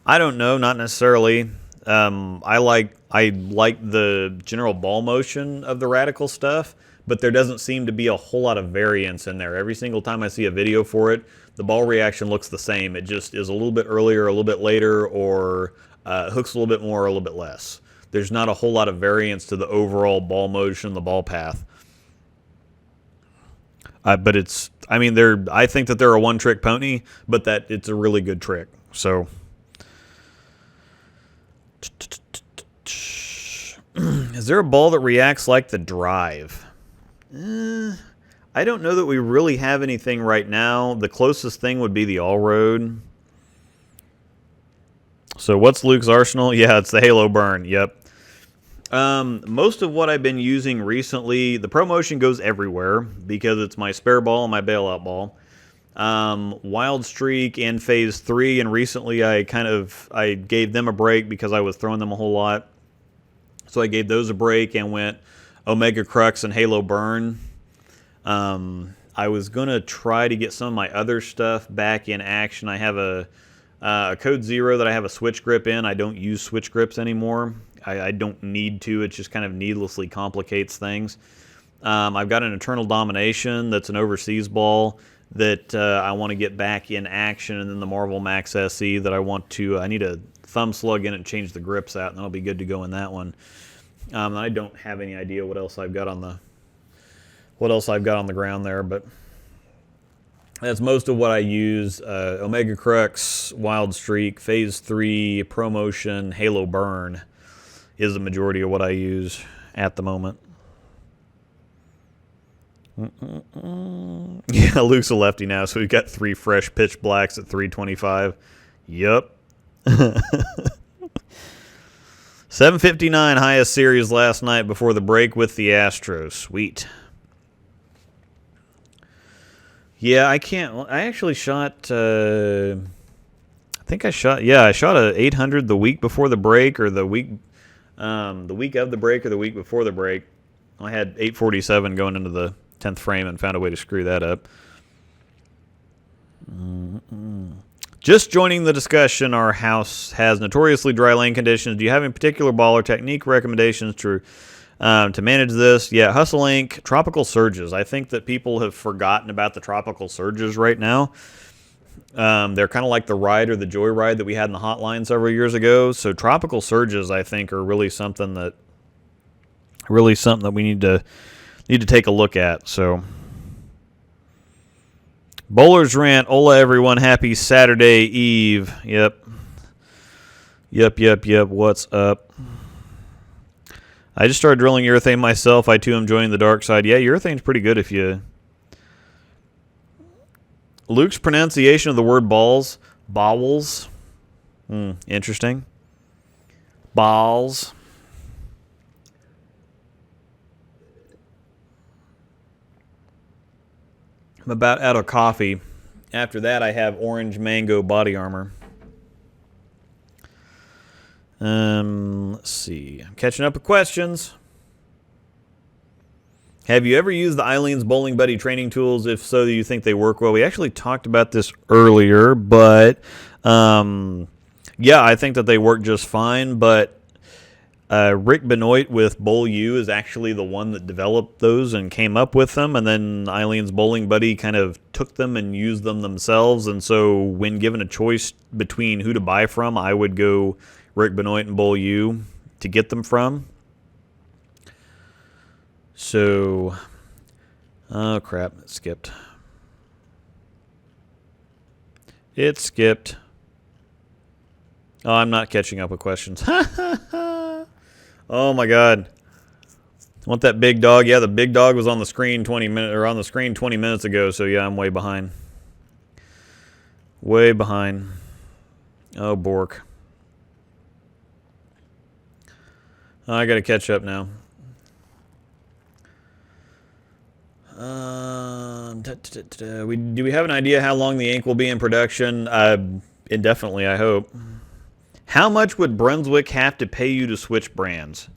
don't know, not necessarily. I like the general ball motion of the radical stuff, but there doesn't seem to be a whole lot of variance in there. Every single time I see a video for it, the ball reaction looks the same. It just is a little bit earlier, a little bit later, or hooks a little bit more, or a little bit less. There's not a whole lot of variance to the overall ball motion, the ball path. But it's, I mean, I think that they're a one-trick pony, but that it's a really good trick. So, is there a ball that reacts like the Drive? I don't know that we really have anything right now. The closest thing would be the All-Road. So what's Luke's arsenal? Yeah, it's the Halo Burn. Yep. Most of what I've been using recently, the ProMotion goes everywhere because it's my spare ball and my bailout ball. Wild Streak and Phase 3, and recently I gave them a break because I was throwing them a whole lot. So I gave those a break and went Omega Crux and Halo Burn. I was going to try to get some of my other stuff back in action. I have a Code Zero that I have a switch grip in. I don't use switch grips anymore. I don't need to. It just kind of needlessly complicates things. I've got an Eternal Domination that's an overseas ball that I want to get back in action, and then the Marvel Max SE that I need a thumb slug in it and change the grips out, and that'll be good to go in that one. I don't have any idea what else I've got on the ground there, but that's most of what I use. Omega Crux, Wild Streak, Phase 3, ProMotion, Halo Burn is the majority of what I use at the moment. Yeah, Luke's a lefty now, so we've got 3 fresh pitch blacks at 325. Yup. 759 highest series last night before the break with the Astros. Sweet. Yeah, I actually shot, I shot a 800 the week before the break, or the week of the break, or the week before the break. I had 847 going into the 10th frame and found a way to screw that up. Just joining the discussion, our house has notoriously dry lane conditions. Do you have any particular ball or technique recommendations to manage this? Yeah, Hustle Inc. Tropical Surges. I think that people have forgotten about the Tropical Surges right now. They're kind of like the Ride or the Joyride that we had in the hotline several years ago. So Tropical Surges, I think, are really something that we need to take a look at. So, Bowler's Rant. Hola, everyone. Happy Saturday Eve. Yep. What's up? I just started drilling urethane myself. I, too, am joining the dark side. Yeah, urethane's pretty good if you... Luke's pronunciation of the word balls. Bowels. Interesting. Balls. I'm about out of coffee. After that, I have orange mango body armor. Let's see. I'm catching up with questions. Have you ever used the Eileen's Bowling Buddy training tools? If so, do you think they work well? We actually talked about this earlier, but yeah, I think that they work just fine. But Rick Benoit with Bowl U is actually the one that developed those and came up with them, and then Eileen's Bowling Buddy kind of took them and used them themselves. And so when given a choice between who to buy from, I would go Rick Benoit and Bowl U to get them from. So, oh crap, it skipped. It skipped. Oh, I'm not catching up with questions. Oh my God. Want that big dog? Yeah, the big dog was on the screen 20 minutes ago, so yeah, I'm way behind. Way behind. Oh, Bork. Oh, I got to catch up now. Do we have an idea how long the ink will be in production? Indefinitely, I hope. How much would Brunswick have to pay you to switch brands?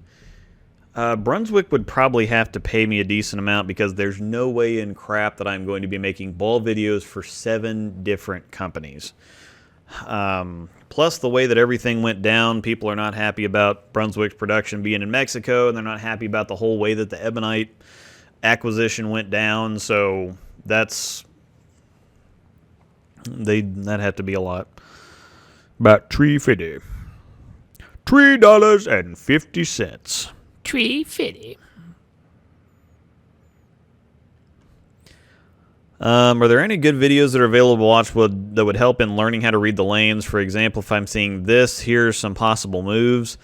Brunswick would probably have to pay me a decent amount because there's no way in crap that I'm going to be making ball videos for 7 different companies. Plus, the way that everything went down, people are not happy about Brunswick's production being in Mexico, and they're not happy about the whole way that the Ebonite acquisition went down. So that'd have to be a lot. About $3.50. $3.50. $3.50. Are there any good videos that are available to watch that would help in learning how to read the lanes? For example, if I'm seeing this, here's some possible moves.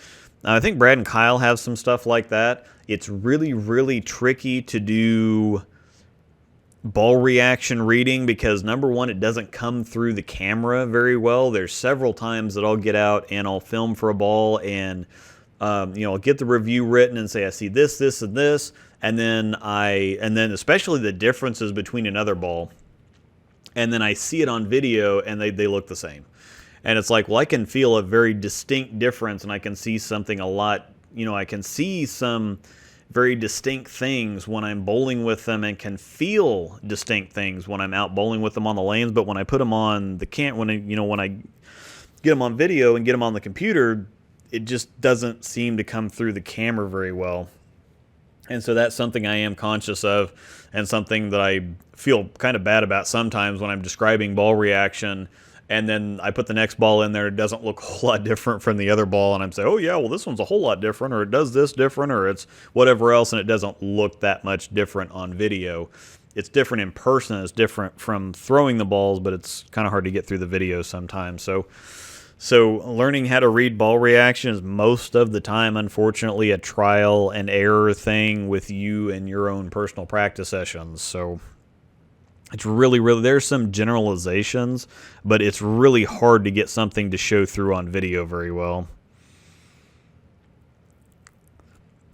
I think Brad and Kyle have some stuff like that. It's really, really tricky to do ball reaction reading because, number one, it doesn't come through the camera very well. There's several times that I'll get out and I'll film for a ball and I'll get the review written and say I see this, this, and this, and then especially the differences between another ball, and then I see it on video and they look the same, and it's like, well, I can feel a very distinct difference, and I can see something a lot, I can see some very distinct things when I'm bowling with them, and can feel distinct things when I'm out bowling with them on the lanes. But when I put them on the when I get them on video and get them on the computer, it just doesn't seem to come through the camera very well. And so that's something I am conscious of, and something that I feel kind of bad about sometimes when I'm describing ball reaction, and then I put the next ball in there, it doesn't look a whole lot different from the other ball, and I'm saying, oh yeah, well this one's a whole lot different, or it does this different, or it's whatever else, and it doesn't look that much different on video. It's different in person, it's different from throwing the balls, but it's kind of hard to get through the video sometimes. So learning how to read ball reaction is most of the time, unfortunately, a trial and error thing with you and your own personal practice sessions. So it's really, there's some generalizations, but it's really hard to get something to show through on video very well.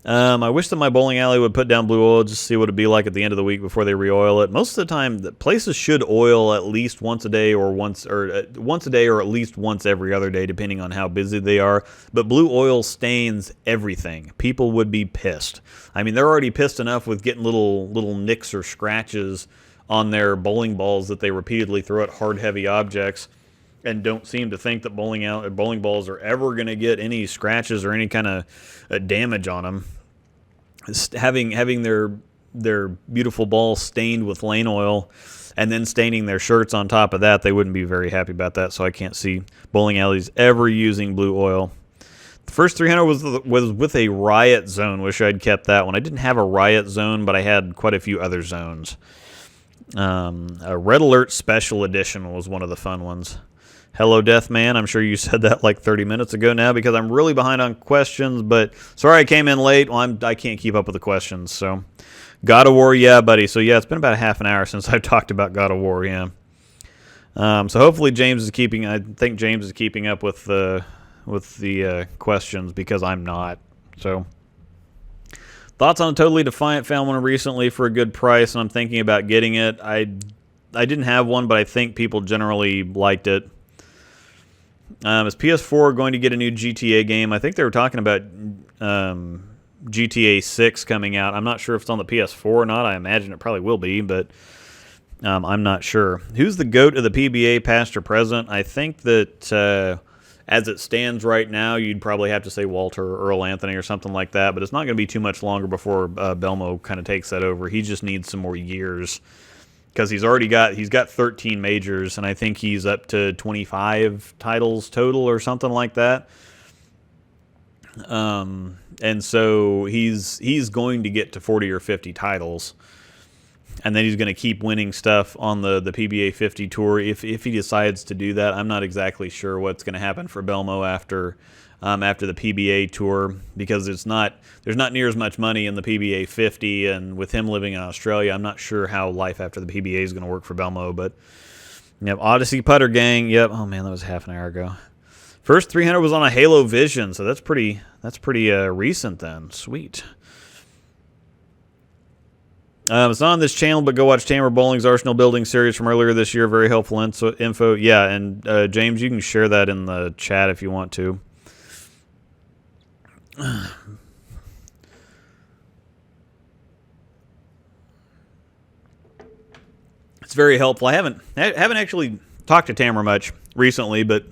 I wish that my bowling alley would put down blue oil just to see what it'd be like at the end of the week before they re-oil it. Most of the time, the places should oil at least once a day, or once a day, or at least once every other day, depending on how busy they are. But blue oil stains everything. People would be pissed. I mean, they're already pissed enough with getting little nicks or scratches on their bowling balls that they repeatedly throw at hard, heavy objects, and don't seem to think that bowling balls are ever going to get any scratches or any kind of damage on them. Having their beautiful balls stained with lane oil, and then staining their shirts on top of that, they wouldn't be very happy about that. So I can't see bowling alleys ever using blue oil. The first 300 was with a riot zone. Wish I'd kept that one. I didn't have a riot zone, but I had quite a few other zones. A Red Alert Special Edition was one of the fun ones. Hello, Deathman. I'm sure you said that like 30 minutes ago now, because I'm really behind on questions, but sorry I came in late. Well, I can't keep up with the questions. So, God of War, yeah, buddy. So, yeah, it's been about a half an hour since I've talked about God of War, yeah. So, hopefully I think James is keeping up with the questions, because I'm not. So, thoughts on Totally Defiant? Found one recently for a good price, and I'm thinking about getting it. I didn't have one, but I think people generally liked it. Is PS4 going to get a new GTA game? I think they were talking about GTA 6 coming out. I'm not sure if it's on the PS4 or not. I imagine it probably will be, but I'm not sure. Who's the GOAT of the PBA, past or present? I think that as it stands right now, you'd probably have to say Walter or Earl Anthony or something like that, but it's not going to be too much longer before Belmo kind of takes that over. He just needs some more years, because he's got 13 majors, and I think he's up to 25 titles total or something like that. And so he's going to get to 40 or 50 titles, and then he's going to keep winning stuff on the PBA 50 tour if he decides to do that. I'm not exactly sure what's going to happen for Belmo after the PBA tour, because there's not near as much money in the PBA 50, and with him living in Australia, I'm not sure how life after the PBA is going to work for Belmo. But yep, Odyssey Putter Gang. Yep. Oh man, that was half an hour ago. First 300 was on a Halo Vision, so that's pretty recent then. Sweet. It's not on this channel, but go watch Tamer Bowling's Arsenal Building series from earlier this year. Very helpful info. Yeah, and James, you can share that in the chat if you want to. It's very helpful. I haven't actually talked to Tamer much recently, but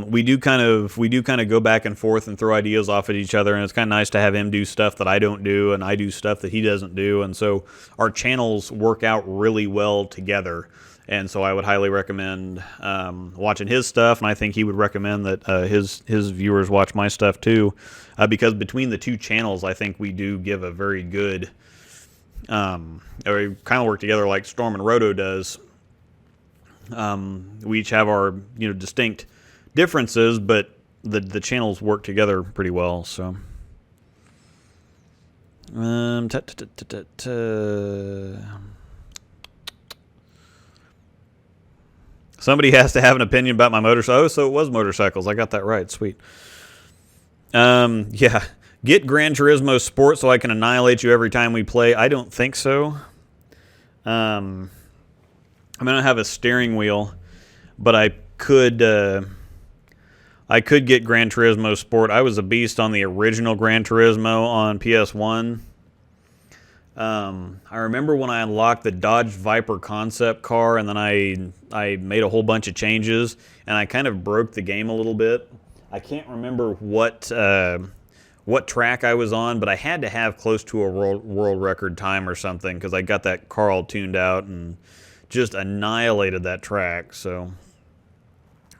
we do kind of go back and forth and throw ideas off at each other, and it's kind of nice to have him do stuff that I don't do, and I do stuff that he doesn't do, and so our channels work out really well together. And so I would highly recommend watching his stuff, and I think he would recommend that his viewers watch my stuff too, because between the two channels, I think we do give a very good We kind of work together like Storm and Roto does. We each have our distinct differences, but the channels work together pretty well. So, somebody has to have an opinion about my motorcycle. Oh, so it was motorcycles. I got that right. Sweet. Yeah. Get Gran Turismo Sport so I can annihilate you every time we play. I don't think so. I mean, I don't have a steering wheel, but I could get Gran Turismo Sport. I was a beast on the original Gran Turismo on PS1. I remember when I unlocked the Dodge Viper concept car, and then I made a whole bunch of changes, and I kind of broke the game a little bit. I can't remember what track I was on, but I had to have close to a world record time or something because I got that car all tuned out and just annihilated that track. So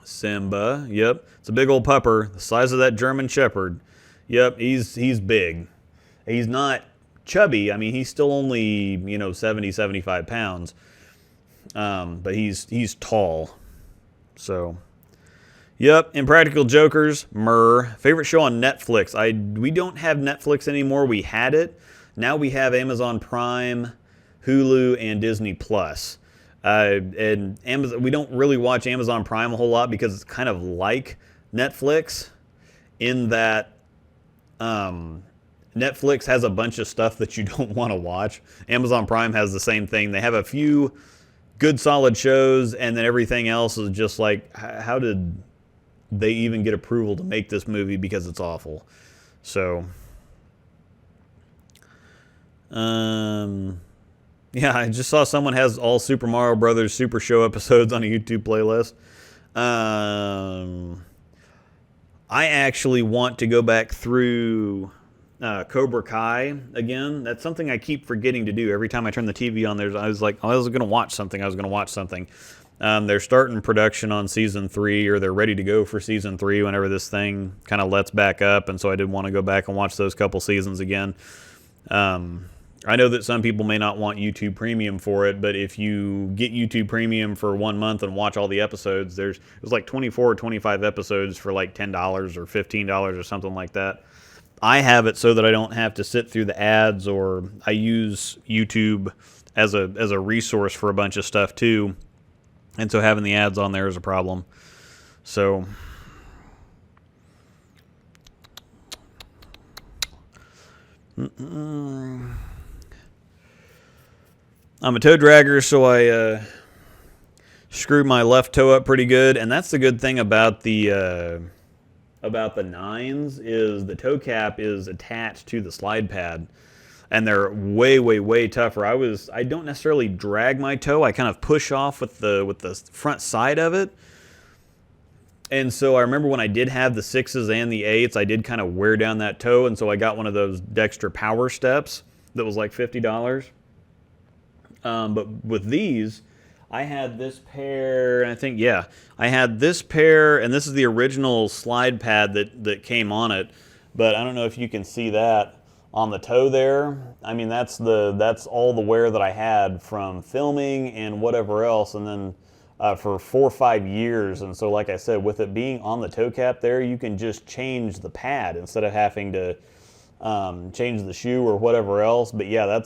Simba, yep, it's a big old pupper, the size of that German Shepherd. Yep, he's big. He's not chubby. I mean, he's still only 70, 75 pounds, but he's tall. So. Yep, Impractical Jokers, favorite show on Netflix. We don't have Netflix anymore. We had it. Now we have Amazon Prime, Hulu, and Disney Plus. And Amazon, we don't really watch Amazon Prime a whole lot because it's kind of like Netflix in that Netflix has a bunch of stuff that you don't want to watch. Amazon Prime has the same thing. They have a few good solid shows, and then everything else is just like, how did they even get approval to make this movie because it's awful. So, yeah, I just saw someone has all Super Mario Brothers Super Show episodes on a YouTube playlist. I actually want to go back through Cobra Kai again. That's something I keep forgetting to do. Every time I turn the TV on, I was like, I was going to watch something. They're starting production on season 3, or they're ready to go for season 3 whenever this thing kind of lets back up, and so I did want to go back and watch those couple seasons again. I know that some people may not want YouTube Premium for it, but if you get YouTube Premium for 1 month and watch all the episodes, it was like 24 or 25 episodes for like $10 or $15 or something like that. I have it so that I don't have to sit through the ads, or I use YouTube as a resource for a bunch of stuff too. And so having the ads on there is a problem. So, I'm a toe dragger, so I screwed my left toe up pretty good. And that's the good thing about the nines is the toe cap is attached to the slide pad. And they're way, way, way tougher. I don't necessarily drag my toe. I kind of push off with the front side of it. And so I remember when I did have the 6s and the 8s, I did kind of wear down that toe. And so I got one of those Dexter Power Steps that was like $50. But with these, I had this pair, and I had this pair, and this is the original slide pad that came on it. But I don't know if you can see that on the toe there. I mean, that's all the wear that I had from filming and whatever else, and then for 4 or 5 years. And so, like I said, with it being on the toe cap there, you can just change the pad instead of having to change the shoe or whatever else. But yeah,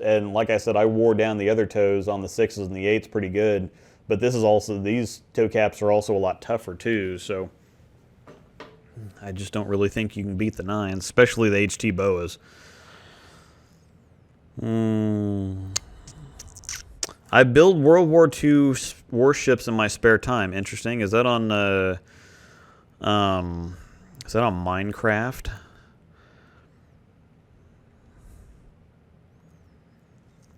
and like I said, I wore down the other toes on the 6s and the 8s pretty good. But these toe caps are also a lot tougher too. So I just don't really think you can beat the 9s, especially the HT Boas. I build World War II warships in my spare time. Interesting. Is that on Minecraft?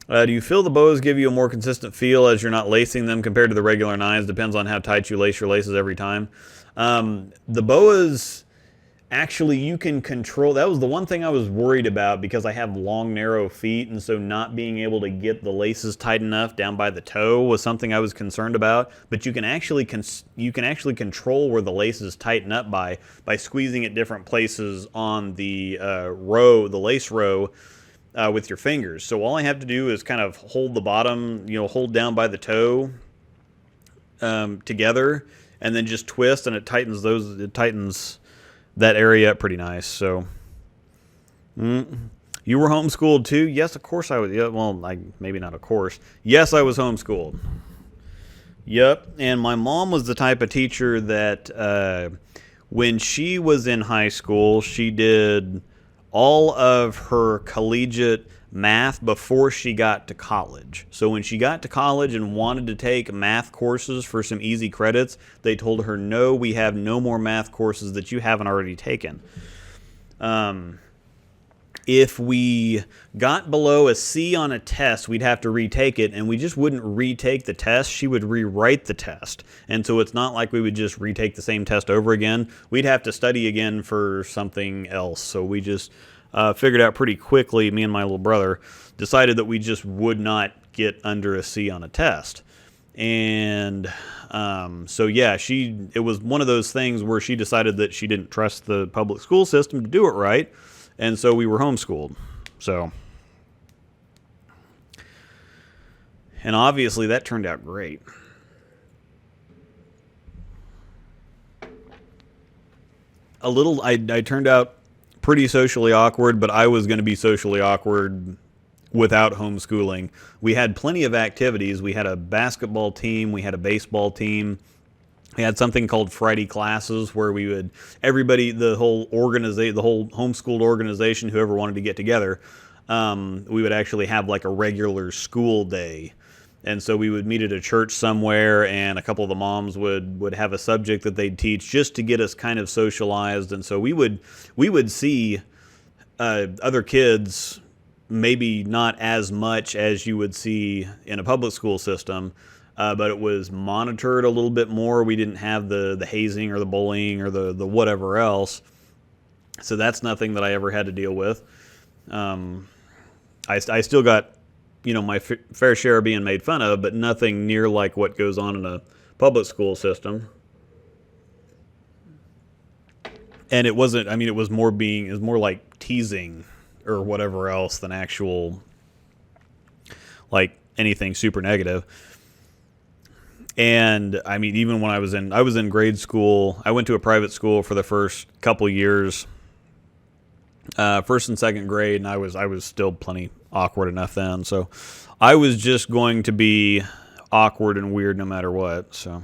Do you feel the boas give you a more consistent feel as you're not lacing them compared to the regular 9s? Depends on how tight you lace your laces every time. The boas, actually, you can control. That was the one thing I was worried about because I have long, narrow feet, and so not being able to get the laces tight enough down by the toe was something I was concerned about. But you can actually control where the laces tighten up by squeezing at different places on the lace row. with your fingers. So all I have to do is kind of hold the bottom, hold down by the toe together, and then just twist, and it tightens that area up pretty nice. So, you were homeschooled too? Yes, of course I was. Yeah, well, maybe not of course. Yes, I was homeschooled. Yep, and my mom was the type of teacher that when she was in high school, she did all of her collegiate math before she got to college. So when she got to college and wanted to take math courses for some easy credits, they told her, no, we have no more math courses that you haven't already taken. If we got below a C on a test, we'd have to retake it, and we just wouldn't retake the test. She would rewrite the test. And so it's not like we would just retake the same test over again. We'd have to study again for something else. So we just figured out pretty quickly, me and my little brother, decided that we just would not get under a C on a test. And so yeah, it was one of those things where she decided that she didn't trust the public school system to do it right. And so we were homeschooled. So, and obviously that turned out great. I turned out pretty socially awkward, but I was going to be socially awkward without homeschooling. We had plenty of activities. We had a basketball team. We had a baseball team. We had something called Friday classes where we would, the whole homeschooled organization, whoever wanted to get together, we would actually have like a regular school day. And so we would meet at a church somewhere, and a couple of the moms would have a subject that they'd teach just to get us kind of socialized. And so we would see other kids, maybe not as much as you would see in a public school system, but it was monitored a little bit more. We didn't have the hazing or the bullying or the whatever else. So that's nothing that I ever had to deal with. I still got, my fair share of being made fun of, but nothing near like what goes on in a public school system. And it wasn't, it was more like teasing or whatever else than actual, like anything super negative. And even when I was in grade school, I went to a private school for the first couple years, first and second grade, and I was still plenty awkward enough then. So I was just going to be awkward and weird no matter what. So,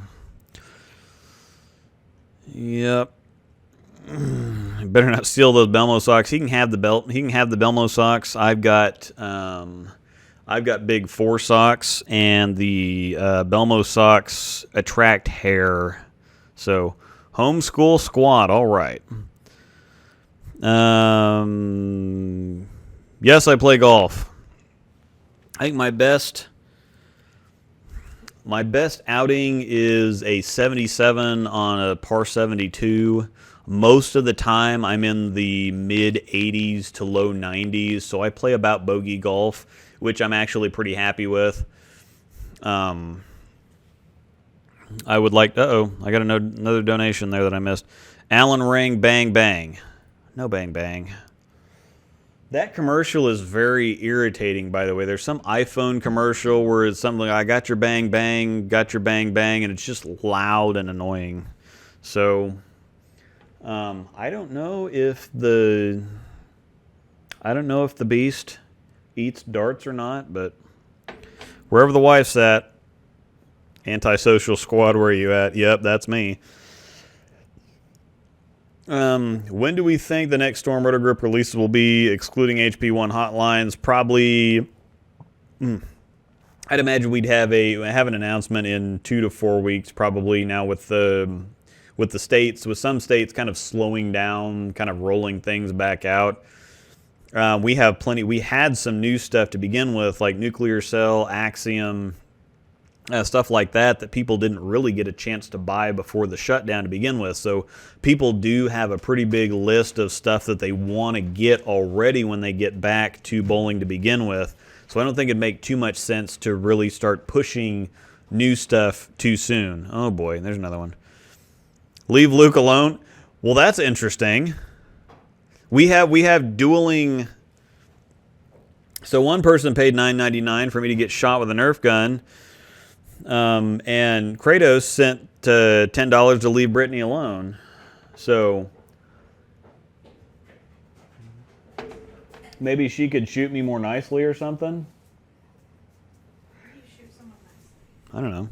yep. Better not steal those Belmo socks. He can have the Belmo socks. I've got big 4 socks, and the Belmo socks attract hair. So, homeschool squad, all right. Yes, I play golf. I think my best outing is a 77 on a par 72. Most of the time, I'm in the mid 80s to low 90s, so I play about bogey golf, which I'm actually pretty happy with. I would like... I got another donation there that I missed. Alan Ring, bang, bang. No bang, bang. That commercial is very irritating, by the way. There's some iPhone commercial where it's something like, I got your bang, bang, and it's just loud and annoying. So, I don't know if the beast eats darts or not, but wherever the wife's at, antisocial squad, where are you at? Yep, that's me. When do we think the next Storm Roto Grip releases will be, excluding HP1 hotlines? Probably, I'd imagine we'd have an announcement in 2 to 4 weeks, probably. Now with some states kind of slowing down, kind of rolling things back out. We had some new stuff to begin with, like Nuclear Cell, Axiom, stuff like that people didn't really get a chance to buy before the shutdown to begin with. So people do have a pretty big list of stuff that they want to get already when they get back to bowling to begin with. So I don't think it'd make too much sense to really start pushing new stuff too soon. Oh boy, there's another one. Leave Luke alone. Well, that's interesting. We have dueling So one person paid $9.99 for me to get shot with a Nerf gun, and Kratos sent $10 to leave Brittany alone. So maybe she could shoot me more nicely or something. How do you shoot someone nicely?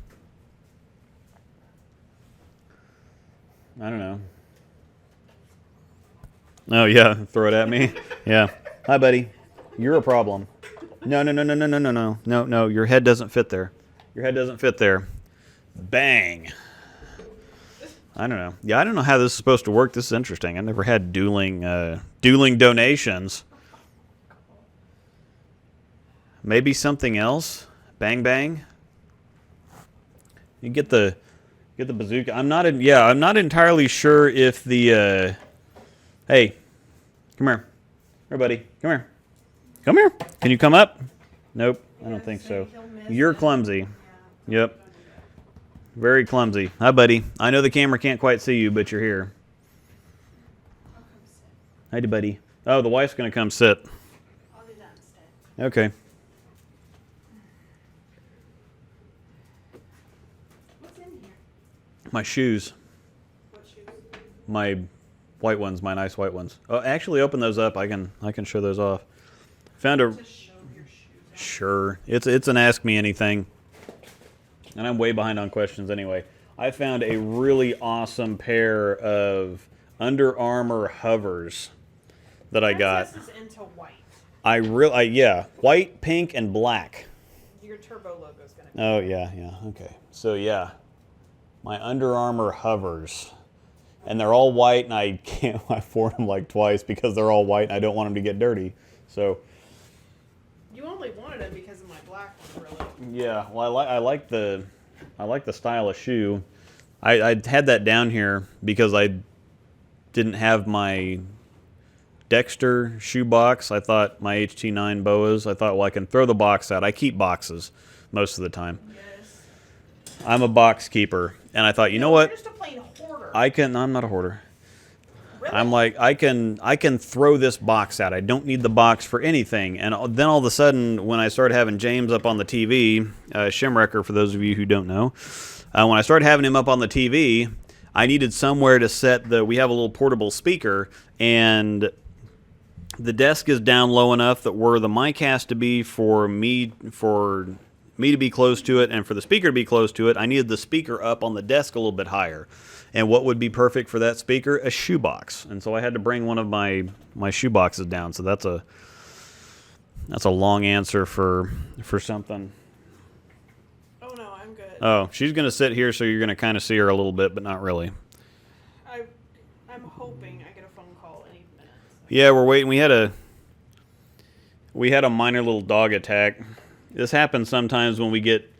I don't know. Oh, yeah. Throw it at me. Yeah. Hi, buddy. You're a problem. No. No. Your head doesn't fit there. Your head doesn't fit there. Bang. I don't know. Yeah, I don't know how this is supposed to work. This is interesting. I never had dueling donations. Maybe something else. Bang bang. You get the bazooka. I'm not entirely sure if the hey, come here. Here, buddy. Come here. Come here. Can you come up? Nope. I don't think so. You're clumsy. Yep. Very clumsy. Hi, buddy. I know the camera can't quite see you, but you're here. Hi, buddy. Oh, the wife's going to come sit. I'll do that instead. Okay. What's in here? My shoes. What shoes? My white ones, my nice white ones. Oh, actually, open those up. I can show those off. Found a. Just show your shoes off. Sure. It's an Ask Me Anything. And I'm way behind on questions anyway. I found a really awesome pair of Under Armour hovers that I got. This is into white. Yeah, white, pink, and black. Your turbo logo's gonna be. Oh yeah, okay. So yeah, my Under Armour hovers, and they're all white, and I worn them like twice because they're all white, and I don't want them to get dirty. So. You only wanted it because of my black one, really. Yeah, well, I like the stylish shoe. I had that down here because I didn't have my Dexter shoe box. I thought my HT9 boas. I thought, well, I can throw the box out. I keep boxes most of the time. Yes. I'm a box keeper, and I thought, you know what? You're just a plain hoarder. I'm not a hoarder. Really? I'm like, I can throw this box out. I don't need the box for anything. And then all of a sudden, when I started having James up on the TV, Shimwrecker, for those of you who don't know, when I started having him up on the TV, I needed somewhere to set we have a little portable speaker, and the desk is down low enough that where the mic has to be for me to be close to it and for the speaker to be close to it, I needed the speaker up on the desk a little bit higher. And what would be perfect for that speaker? A shoebox. And so I had to bring one of my shoeboxes down. So that's a long answer for something. Oh no, I'm good. Oh, she's going to sit here, so you're going to kind of see her a little bit, but not really. I'm hoping I get a phone call any minute. Yeah, we're waiting. We had a minor little dog attack. This happens sometimes when we get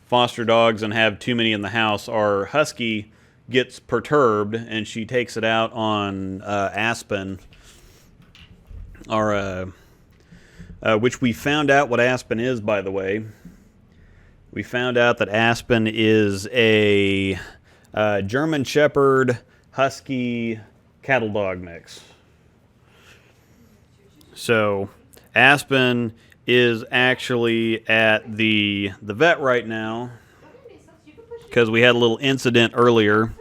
foster dogs and have too many in the house. Our husky gets perturbed, and she takes it out on Aspen, which we found out what Aspen is, by the way. We found out that Aspen is a German Shepherd Husky cattle dog mix. So Aspen is actually at the vet right now because we had a little incident earlier.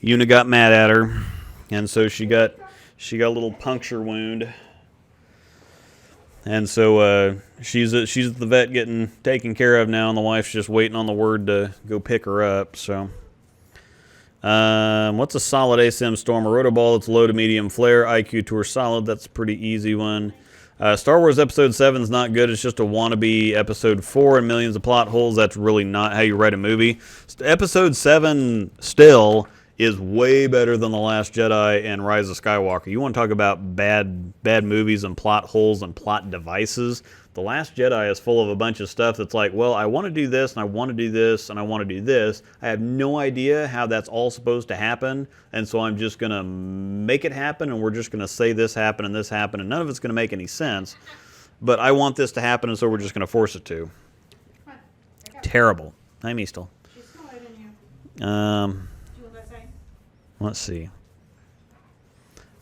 Una got mad at her, and so she got a little puncture wound. And so she's at the vet getting taken care of now, and the wife's just waiting on the word to go pick her up. So, what's a solid ASIM storm? A rotoball that's low to medium flare. IQ Tour solid. That's a pretty easy one. Star Wars Episode 7 is not good. It's just a wannabe Episode 4 and millions of plot holes. That's really not how you write a movie. Episode 7 still is way better than The Last Jedi and Rise of Skywalker. You want to talk about bad movies and plot holes and plot devices? The Last Jedi is full of a bunch of stuff that's like, well, I want to do this, and I want to do this, and I want to do this. I have no idea how that's all supposed to happen, and so I'm just going to make it happen, and we're just going to say this happened, and none of it's going to make any sense. But I want this to happen, and so we're just going to force it to. Terrible. Hi, Mistel. She's smaller than you. Um... Do you want that thing? Let's see.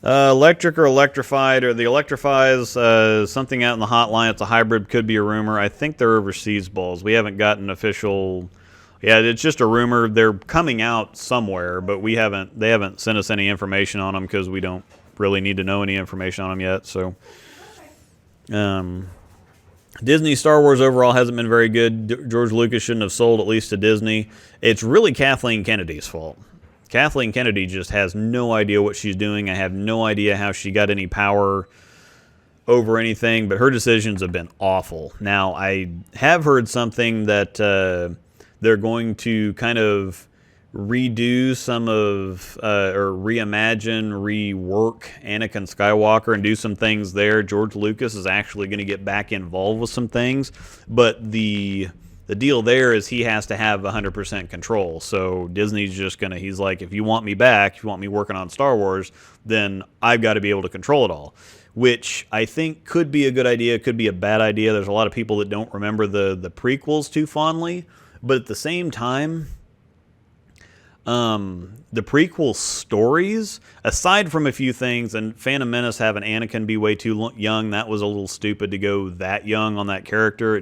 Electric or electrified, or the electrifies something out in the hotline. It's a hybrid, could be a rumor. I think they're overseas balls. We haven't gotten official. Yeah, it's just a rumor. They're coming out somewhere, but we haven't. They haven't sent us any information on them because we don't really need to know any information on them yet. So, Disney Star Wars overall hasn't been very good. George Lucas shouldn't have sold at least to Disney. It's really Kathleen Kennedy's fault. Kathleen Kennedy just has no idea what she's doing. I have no idea how she got any power over anything, but her decisions have been awful. Now, I have heard something that they're going to kind of redo some of, or reimagine, rework Anakin Skywalker and do some things there. George Lucas is actually going to get back involved with some things, but the deal there is he has to have 100% control. So Disney's just going to, he's like, if you want me back, if you want me working on Star Wars, then I've got to be able to control it all. Which I think could be a good idea, could be a bad idea. There's a lot of people that don't remember the prequels too fondly. But at the same time, the prequel stories, aside from a few things, and Phantom Menace having Anakin be way too young, that was a little stupid to go that young on that character.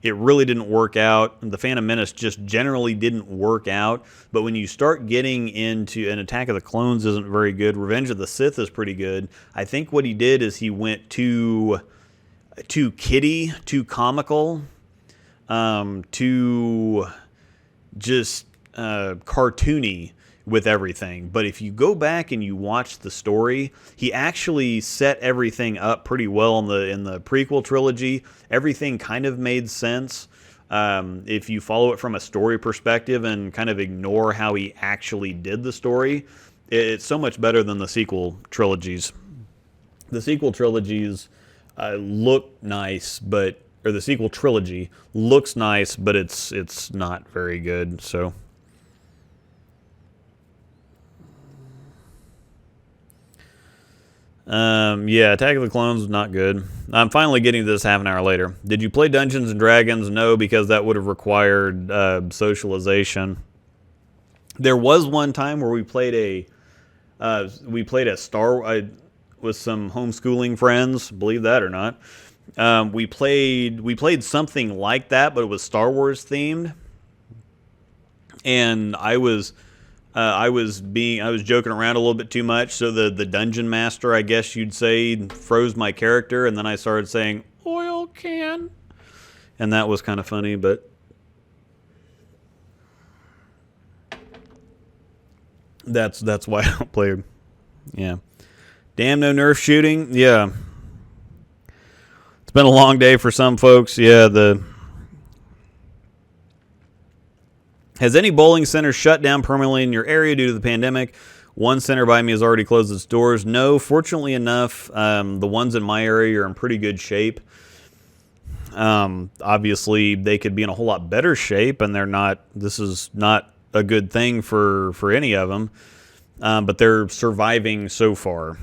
It really didn't work out. The Phantom Menace just generally didn't work out. But when you start getting into an Attack of the Clones isn't very good. Revenge of the Sith is pretty good. I think what he did is he went too kiddie, too comical, too just cartoony with everything. But if you go back and you watch the story, he actually set everything up pretty well in the prequel trilogy. Everything kind of made sense if you follow it from a story perspective and kind of ignore how he actually did the story. It's so much better than the sequel trilogies. The sequel trilogies look nice, or the sequel trilogy looks nice, but it's not very good. So. Yeah, Attack of the Clones was not good. I'm finally getting to this half an hour later. Did you play Dungeons and Dragons? No, because that would have required socialization. There was one time where we played a with some homeschooling friends. Believe that or not, we played something like that, but it was Star Wars themed, and I was joking around a little bit too much, so the dungeon master, I guess you'd say, froze my character, and then I started saying oil can, and that was kind of funny, but that's why I don't play. Yeah, damn, no Nerf shooting. Yeah, it's been a long day for some folks. Yeah, Has any bowling center shut down permanently in your area due to the pandemic? One center by me has already closed its doors. No, fortunately enough, the ones in my area are in pretty good shape. Obviously, they could be in a whole lot better shape, and they're not. This is not a good thing for any of them, but they're surviving so far.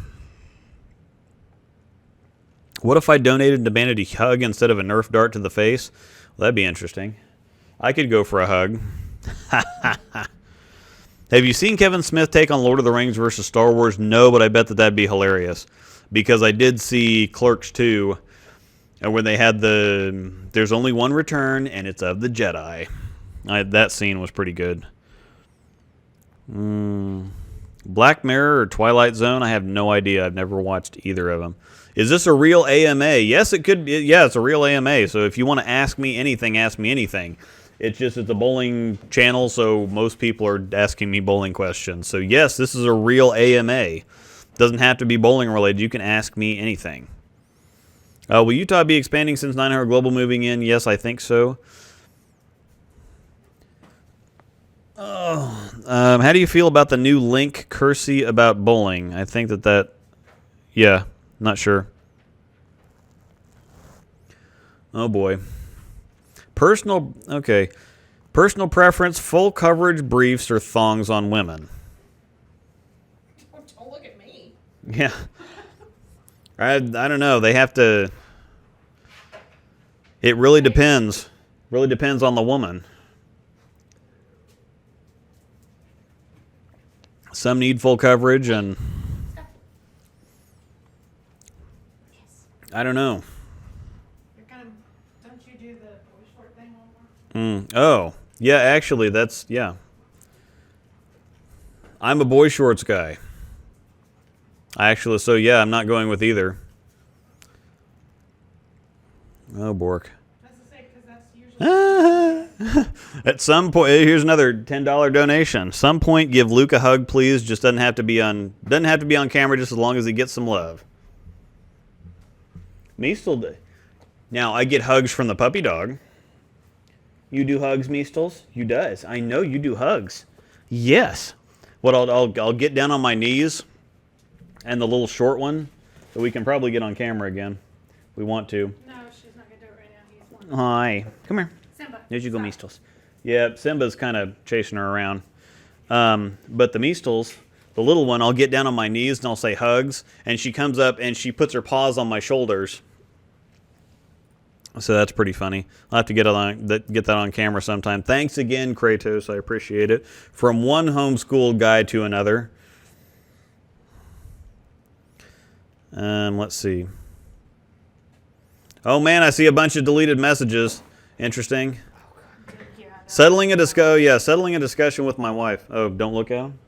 What if I donated to Vanity Hug instead of a Nerf dart to the face? Well, that'd be interesting. I could go for a hug. Have you seen Kevin Smith take on Lord of the Rings versus Star Wars? No, but I bet that'd be hilarious. Because I did see Clerks 2, and when they had there's only one return, and it's of the Jedi. That scene was pretty good. Black Mirror or Twilight Zone? I have no idea. I've never watched either of them. Is this a real AMA? Yes, it could be. Yeah, it's a real AMA. So if you want to ask me anything, ask me anything. It's a bowling channel, so most people are asking me bowling questions. So yes, this is a real AMA. Doesn't have to be bowling related. You can ask me anything. Will Utah be expanding since 900 Global moving in? Yes, I think so. How do you feel about the new Link Kersey about bowling? I think yeah, not sure. Oh boy. Personal preference, full coverage briefs or thongs on women? Don't look at me. Yeah. I don't know. They have to... It really depends. Really depends on the woman. Some need full coverage, and I don't know. You're kind of, don't you do the boy short thing one more? Oh, yeah, actually, yeah. I'm a boy shorts guy. So yeah, I'm not going with either. Oh, Bork. That's to say, because that's usually... At some point, here's another $10 donation. Some point, give Luke a hug, please. Just doesn't have to be on camera, just as long as he gets some love. Meastal, now I get hugs from the puppy dog. You do hugs, Meastles? You does. I know you do hugs. Yes. What I'll get down on my knees, and the little short one that we can probably get on camera again. We want to. No, she's not going to do it right now. He's one. Hi. Come here. Simba. There you go, stop. Meastles. Yeah, Simba's kind of chasing her around. But the Meastles, the little one, I'll get down on my knees and I'll say hugs, and she comes up and she puts her paws on my shoulders. So that's pretty funny. I'll have to get that on camera sometime. Thanks again, Kratos. I appreciate it. From one homeschooled guy to another. Let's see. Oh, man, I see a bunch of deleted messages. Interesting. Yeah, Settling a discussion with my wife. Oh, don't look at them?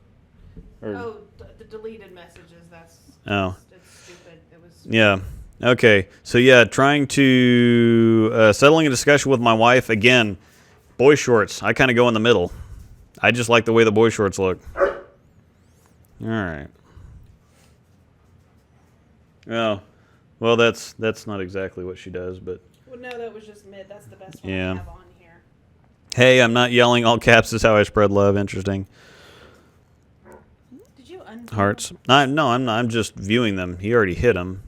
the deleted messages, that's... Oh. It's stupid. It was... Yeah. Okay. So, yeah, trying to... settling a discussion with my wife. Again, boy shorts. I kind of go in the middle. I just like the way the boy shorts look. All right. Oh. Well, that's not exactly what she does, but... Well, no, that was just mid. That's the best one Yeah. I have on here. Hey, I'm not yelling. All caps is how I spread love. Interesting. Did you undo Hearts. No, I'm not. I'm just viewing them. He already hit them.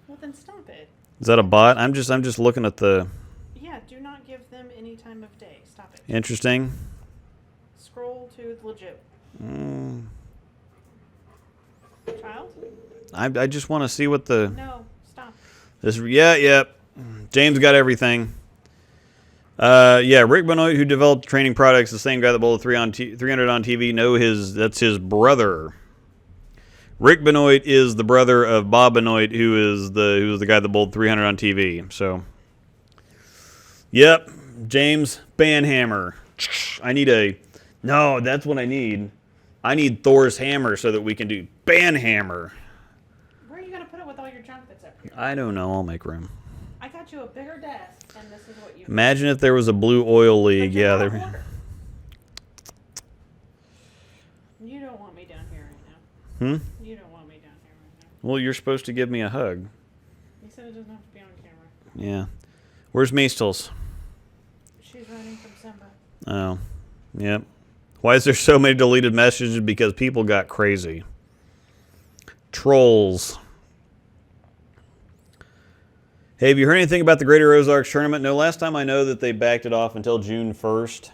Well, then stop it. Is that a bot? I'm just looking at the... Yeah, do not give them any time of day. Stop it. Interesting. Scroll to legit. Child? I just want to see what the... No, stop. Yep. James got everything. Yeah, Rick Benoit, who developed training products, the same guy that bowled 300 on TV. That's his brother. Rick Benoit is the brother of Bob Benoit, who was the guy that bowled 300 on TV. So, yep, James Banhammer. No, that's what I need. I need Thor's hammer so that we can do Banhammer. Where are you going to put it with all your junk that's up here? I don't know. I'll make room. I got you a bigger desk, and this is what you... Imagine if there was a blue oil league. But you're Yeah, out of there. order. You don't want me down here right now. You don't want me down here right now. Well, you're supposed to give me a hug. You said it doesn't have to be on camera. Yeah. Where's Meastles? She's running from Simba. Oh. Yep. Why is there so many deleted messages? Because people got crazy. Trolls. Hey, have you heard anything about the Greater Ozarks tournament? No, last time I know that they backed it off until June 1st.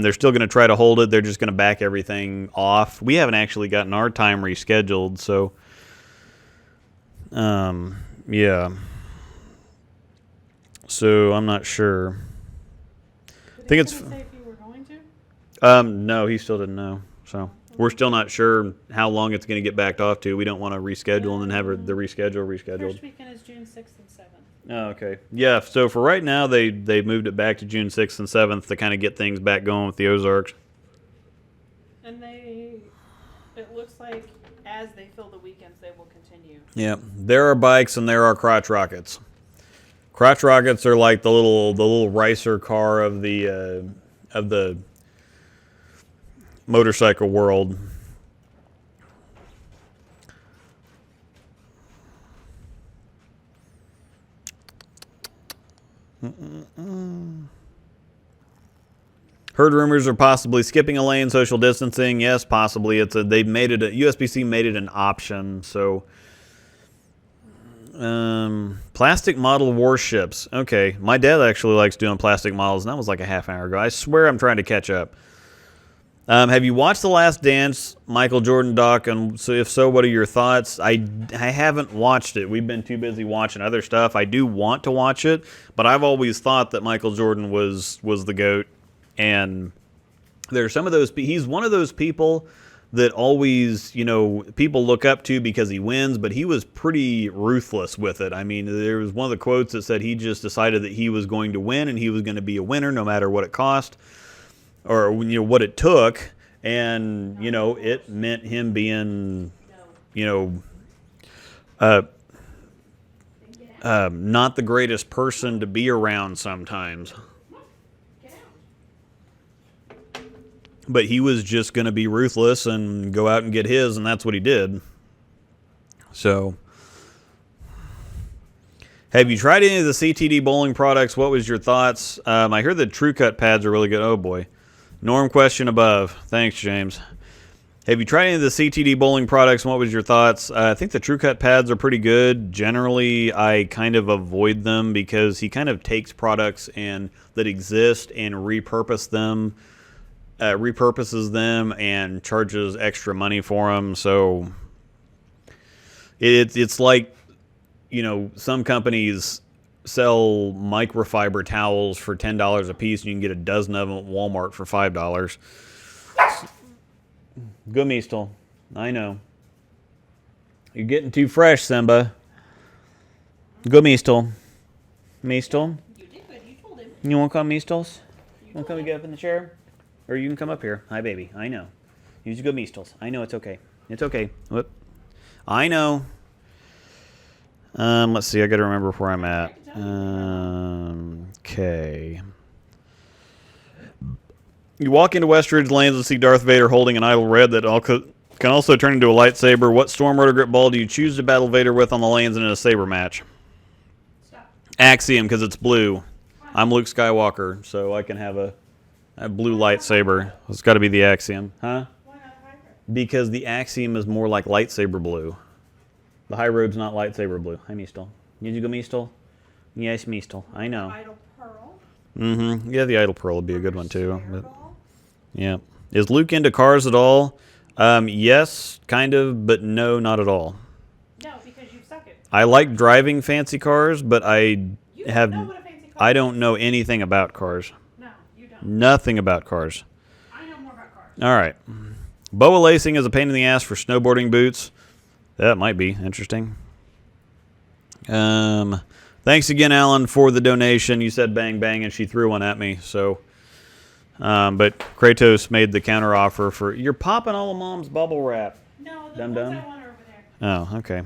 They're still going to try to hold it. They're just going to back everything off. We haven't actually gotten our time rescheduled, so... yeah. So, I'm not sure. Did think it's... say if you were going to? No, he still didn't know. So we're still not sure how long it's going to get backed off to. We don't want to reschedule and then have the rescheduled. First weekend is June 6th and 7th. Oh, okay. Yeah, so for right now, they moved it back to June 6th and 7th to kind of get things back going with the Ozarks. And it looks like as they fill the weekends, they will continue. Yeah, there are bikes and there are crotch rockets. Crotch rockets are like the little ricer car of the motorcycle world. Heard rumors of possibly skipping a lane, social distancing. Yes, possibly. USBC made it an option. So, plastic model warships. Okay, my dad actually likes doing plastic models, and that was like a half hour ago. I swear I'm trying to catch up. Have you watched The Last Dance, Michael Jordan doc? And so if so, what are your thoughts? I haven't watched it. We've been too busy watching other stuff. I do want to watch it, but I've always thought that Michael Jordan was the GOAT. And there's some of those. He's one of those people that always, people look up to because he wins, but he was pretty ruthless with it. I mean, there was one of the quotes that said he just decided that he was going to win and he was going to be a winner no matter what it cost or, what it took. And, it meant him being, not the greatest person to be around sometimes. But he was just going to be ruthless and go out and get his, and that's what he did. So, have you tried any of the CTD bowling products? What was your thoughts? I heard the True Cut pads are really good. Oh, boy. Norm question above. Thanks, James. Have you tried any of the CTD bowling products? What was your thoughts? I think the True Cut pads are pretty good. Generally, I kind of avoid them because he kind of takes products that exist and repurposes them and charges extra money for them. So it's like, some companies sell microfiber towels for $10 a piece, and you can get a dozen of them at Walmart for $5. Go Meastal. I know. You're getting too fresh, Simba. Go Meastal. Meastal? You did good. You told him. You want to come, Meastals? You want to come and get up in the chair? Or you can come up here. Hi, baby. I know. You just go Meastals. I know it's okay. It's okay. Whoop. I know. Let's see. I got to remember where I'm at. Okay. You walk into Westridge Lanes and see Darth Vader holding an idle red that can also turn into a lightsaber. What Storm Rotor Grip ball do you choose to battle Vader with on the lanes and in a saber match? Stop. Axiom, because it's blue. I'm Luke Skywalker, so I can have a blue lightsaber. It's got to be the Axiom. Huh? Why not hybrid? Because the Axiom is more like lightsaber blue. The High Road's not lightsaber blue. Hi, Meastal. Did you go Meastal? Yes, Meastal. I know. Idle Pearl. Mm-hmm. Yeah, the Idle Pearl would be a good one, too. Snare But, ball. yeah. Is Luke into cars at all? Yes, kind of, but no, not at all. No, because you suck it. I like driving fancy cars, but I You have... don't know what a fancy car I is. don't know anything about cars. No, you don't. Nothing about cars. I know more about cars. All right. Boa lacing is a pain in the ass for snowboarding boots. That might be interesting. Thanks again, Alan, for the donation. You said bang bang, and she threw one at me. So, but Kratos made the counter offer for you're popping all of Mom's bubble wrap. No, the Dum ones dum. I want are over there. Oh, okay.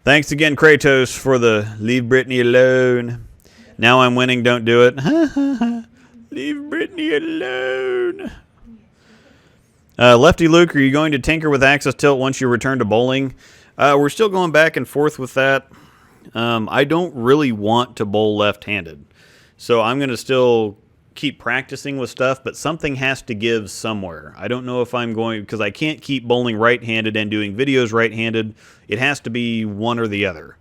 Thanks again, Kratos, for the leave Britney alone. Now I'm winning. Don't do it. Leave Britney alone. Lefty Luke, are you going to tinker with Axis Tilt once you return to bowling? We're still going back and forth with that. I don't really want to bowl left-handed. So I'm going to still keep practicing with stuff, but something has to give somewhere. I don't know if I'm going, because I can't keep bowling right-handed and doing videos right-handed. It has to be one or the other.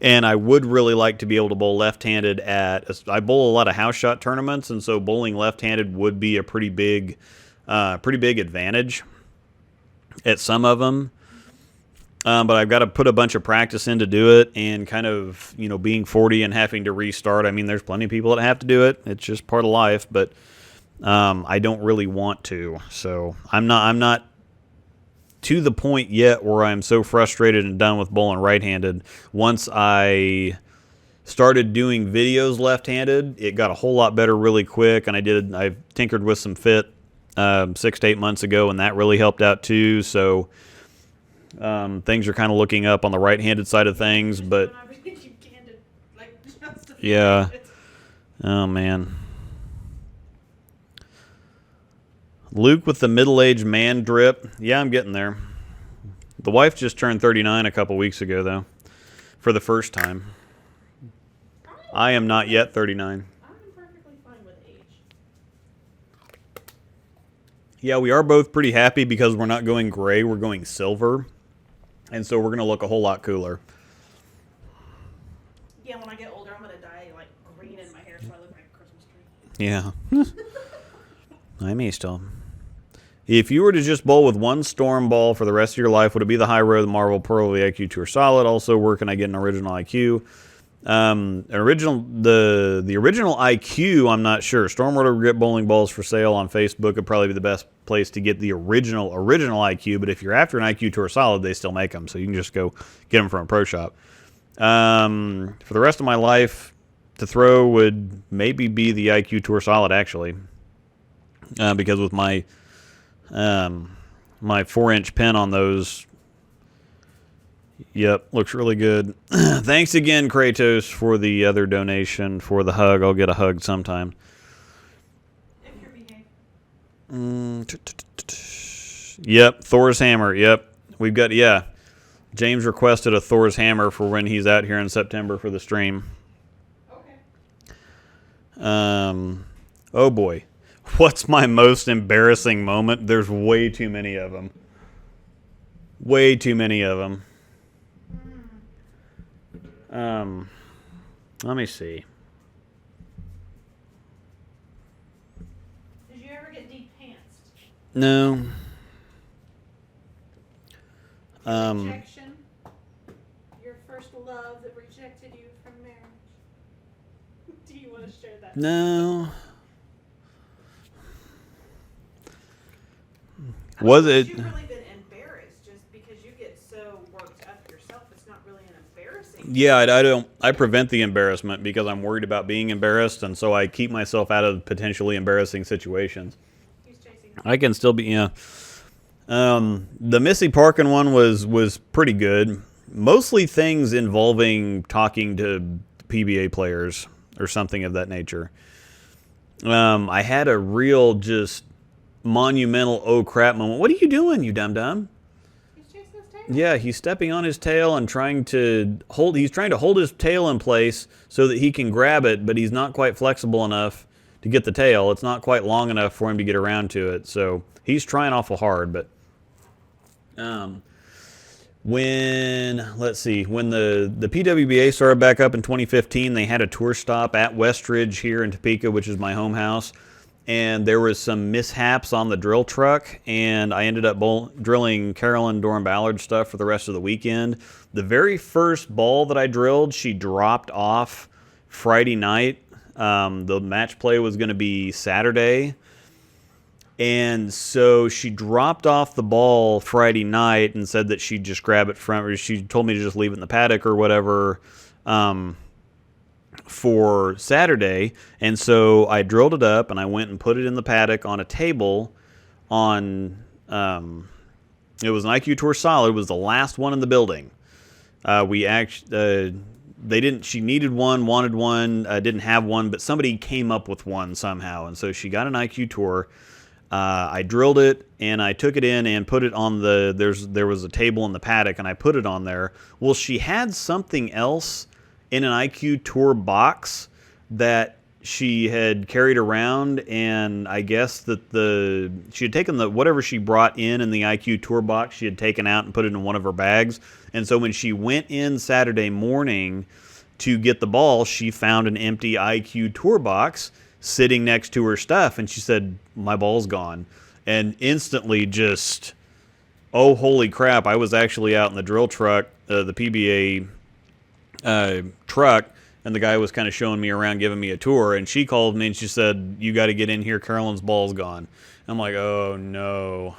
And I would really like to be able to bowl left-handed I bowl a lot of house shot tournaments, and so bowling left-handed would be a pretty big advantage at some of them. But I've got to put a bunch of practice in to do it, and kind of, being 40 and having to restart. I mean, there's plenty of people that have to do it. It's just part of life, but I don't really want to. So I'm not to the point yet where I'm so frustrated and done with bowling right-handed. Once I started doing videos left-handed, it got a whole lot better really quick, and I tinkered with some fit 6 to 8 months ago, and that really helped out too. So things are kind of looking up on the right-handed side of things, but yeah. Oh man. Luke with the middle-aged man drip. Yeah, I'm getting there. The wife just turned 39 a couple weeks ago, though, for the first time. I am not yet 39. I'm perfectly fine with age. Yeah, we are both pretty happy because we're not going gray, we're going silver. And so we're going to look a whole lot cooler. Yeah, when I get older, I'm going to dye like green in my hair so I look like a Christmas tree. Yeah. I may still. If you were to just bowl with one storm ball for the rest of your life, would it be the High Road, the Marvel Pearl, the IQ2 or Solid? Also, where can I get an original IQ? The original IQ, I'm not sure. Stormwater Grip bowling balls for sale on Facebook would probably be the best place to get the original IQ. But if you're after an IQ Tour Solid, they still make them, so you can just go get them from a pro shop. For the rest of my life, to throw would maybe be the IQ Tour Solid, actually, because with my my 4-inch pin on those. Yep, looks really good. Thanks again, Kratos, for the other donation, for the hug. I'll get a hug sometime. If you're behaving. Yep, Thor's hammer. Yep, we've got, yeah. James requested a Thor's hammer for when he's out here in September for the stream. Okay. Oh boy. What's my most embarrassing moment? There's way too many of them. Way too many of them. Let me see. Did you ever get de-pantsed? No. Rejection? Your first love that rejected you from marriage? Do you want to share that? No. Was it? You've really been embarrassed just because you get so worked up yourself. It's not really an embarrassing. Yeah, I prevent the embarrassment because I'm worried about being embarrassed, and so I keep myself out of potentially embarrassing situations. He's chasing. I can still be, yeah. The Missy Parkin one was pretty good. Mostly things involving talking to PBA players or something of that nature. I had a real just monumental oh crap moment. What are you doing, you dum-dum? He's chasing his tail. Yeah, he's stepping on his tail and trying to hold his tail in place so that he can grab it, but he's not quite flexible enough to get the tail. It's not quite long enough for him to get around to it. So he's trying awful hard, but when the PWBA started back up in 2015, they had a tour stop at Westridge here in Topeka, which is my home house. And there was some mishaps on the drill truck, and I ended up drilling Carolyn Doran Ballard stuff for the rest of the weekend. The very first ball that I drilled, she dropped off Friday night. The match play was going to be Saturday. And so she dropped off the ball Friday night and said that she'd just grab it from her. She told me to just leave it in the paddock or whatever. For Saturday, and so I drilled it up and I went and put it in the paddock on a table on it was an IQ Tour Solid. It was the last one in the building. She needed one, wanted one, didn't have one, but somebody came up with one somehow, and so she got an IQ Tour. I drilled it and I took it in and put it on there was a table in the paddock and I put it on there. Well, she had something else in an IQ Tour box that she had carried around, and I guess that she had taken whatever she brought in the IQ Tour box, she had taken out and put it in one of her bags. And so when she went in Saturday morning to get the ball, she found an empty IQ Tour box sitting next to her stuff, and she said, "My ball's gone." And instantly just, oh, holy crap, I was actually out in the drill truck, the PBA truck, and the guy was kind of showing me around, giving me a tour, and she called me and she said, "You got to get in here, Carolyn's ball's gone." I'm like, oh no.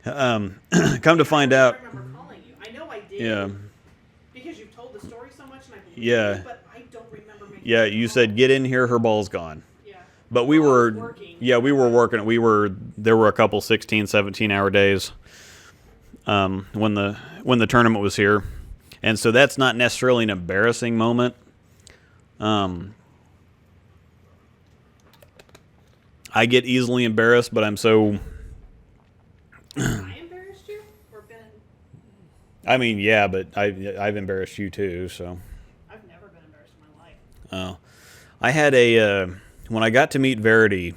Come to find out, I remember calling you. I know I did. yeah, Because you've told the story so much, and I believe Yeah. you, but I don't remember making yeah, that you call. said get in here, her ball's gone. Yeah. But we Well, I was were working. yeah, we were working. There were a couple 16, 17-hour days when the tournament was here. And so that's not necessarily an embarrassing moment. I get easily embarrassed, but I'm so... I embarrassed you? Or Ben? I mean, yeah, but I've embarrassed you too, so... I've never been embarrassed in my life. Oh. I had when I got to meet Verity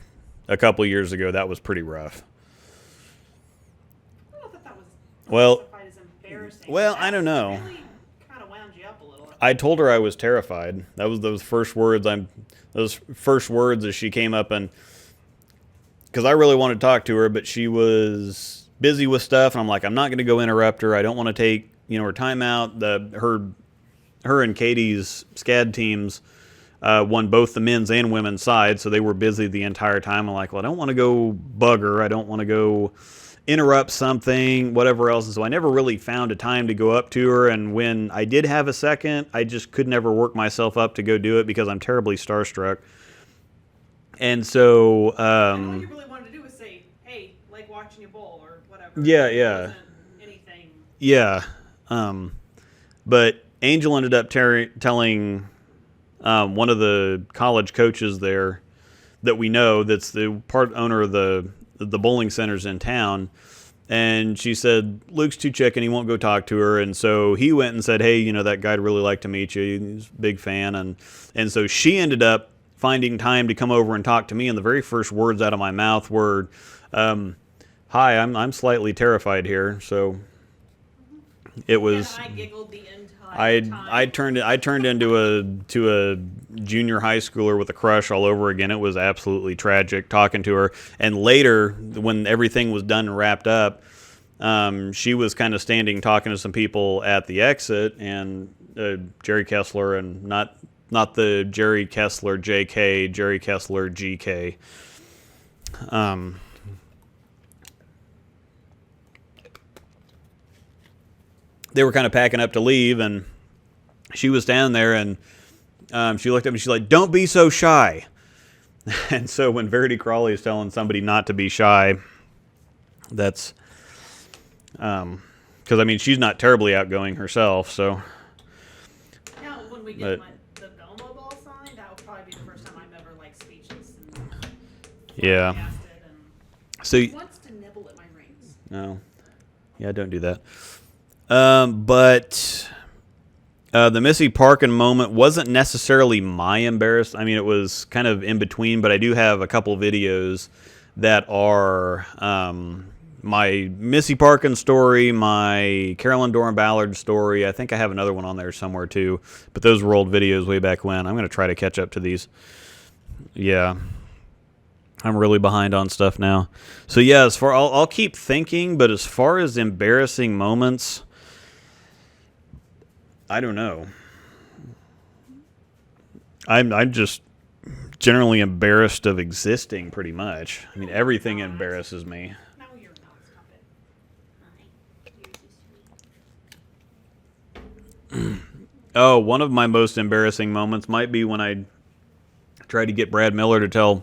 a couple years ago, that was pretty rough. I don't know if that was Well- classified as embarrassing. well, I don't know. That really kind of wound you up a little. I told her I was terrified. That was those first words as she came up, and because I really wanted to talk to her, but she was busy with stuff, and I'm like, I'm not going to go interrupt her. I don't want to take her time out. her and Katie's SCAD teams won both the men's and women's side, so they were busy the entire time. I'm like, well, I don't want to go bug her. I don't want to go interrupt something, whatever else. And so I never really found a time to go up to her. And when I did have a second, I just could never work myself up to go do it because I'm terribly starstruck. And so... and all you really wanted to do was say, hey, like watching you bowl or whatever. Yeah, it yeah. wasn't anything. Yeah. But Angel ended up telling one of the college coaches there that we know, that's the part owner of the bowling centers in town, and she said, Luke's too chicken, he won't go talk to her. And so he went and said, hey, you know, that guy'd really like to meet you, he's a big fan. And so she ended up finding time to come over and talk to me, and the very first words out of my mouth were, hi, I'm slightly terrified here. So it was... And I giggled the entire time. I turned into a junior high schooler with a crush all over again. It was absolutely tragic talking to her. And later, when everything was done and wrapped up, she was kind of standing talking to some people at the exit, and Jerry Kessler, and not the Jerry Kessler JK, Jerry Kessler GK. They were kind of packing up to leave, and she was standing there, and she looked at me, she's like, don't be so shy. And so when Verity Crawley is telling somebody not to be shy, that's, because, I mean, she's not terribly outgoing herself, so. Now, when we get the Belmo ball signed, that will probably be the first time I'm ever, like, speechless and yeah. flabbergasted and So wants to nibble at my rings. No. Yeah, don't do that. But the Missy Parkin moment wasn't necessarily my embarrassed. I mean, it was kind of in between, but I do have a couple videos that are my Missy Parkin story, my Carolyn Doran Ballard story. I think I have another one on there somewhere too, but those were old videos way back when. I'm going to try to catch up to these. Yeah. I'm really behind on stuff now. So yeah, I'll keep thinking, but as far as embarrassing moments, I don't know. I'm just generally embarrassed of existing, pretty much. I mean, everything embarrasses me. No, you're not. Stop it. You're too sweet. Oh, one of my most embarrassing moments might be when I tried to get Brad Miller to tell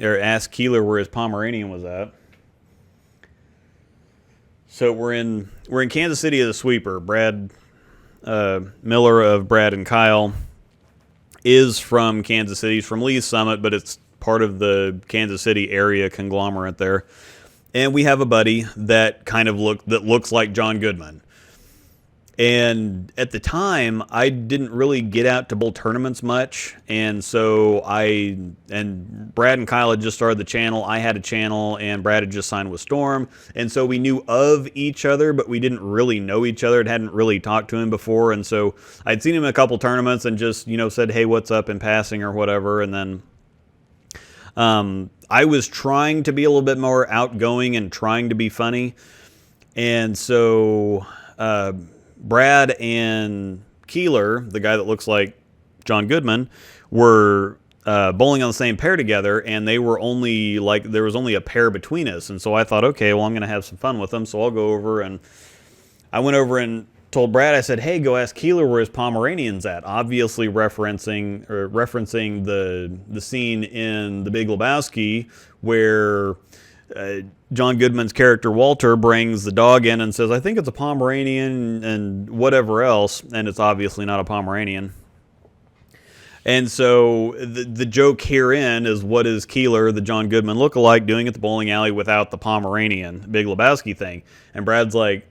or ask Keeler where his Pomeranian was at. So we're in Kansas City as a sweeper. Brad Miller of Brad and Kyle is from Kansas City. He's from Lee's Summit, but it's part of the Kansas City area conglomerate there. And we have a buddy that looks like John Goodman. And at the time, I didn't really get out to bowl tournaments much. And so Brad and Kyle had just started the channel. I had a channel, and Brad had just signed with Storm. And so we knew of each other, but we didn't really know each other. And hadn't really talked to him before. And so I'd seen him in a couple tournaments and just, said, hey, what's up in passing or whatever. And then I was trying to be a little bit more outgoing and trying to be funny. And so Brad and Keeler, the guy that looks like John Goodman, were bowling on the same pair together, and they were there was only a pair between us. And so I thought, okay, well, I'm going to have some fun with them, so I'll go over. And I went over and told Brad, I said, hey, go ask Keeler where his Pomeranian's at, obviously referencing the scene in The Big Lebowski where John Goodman's character Walter brings the dog in and says, I think it's a Pomeranian and whatever else, and it's obviously not a Pomeranian. And so the joke herein is, what is Keeler, the John Goodman lookalike, doing at the bowling alley without the Pomeranian, the Big Lebowski thing? And Brad's like,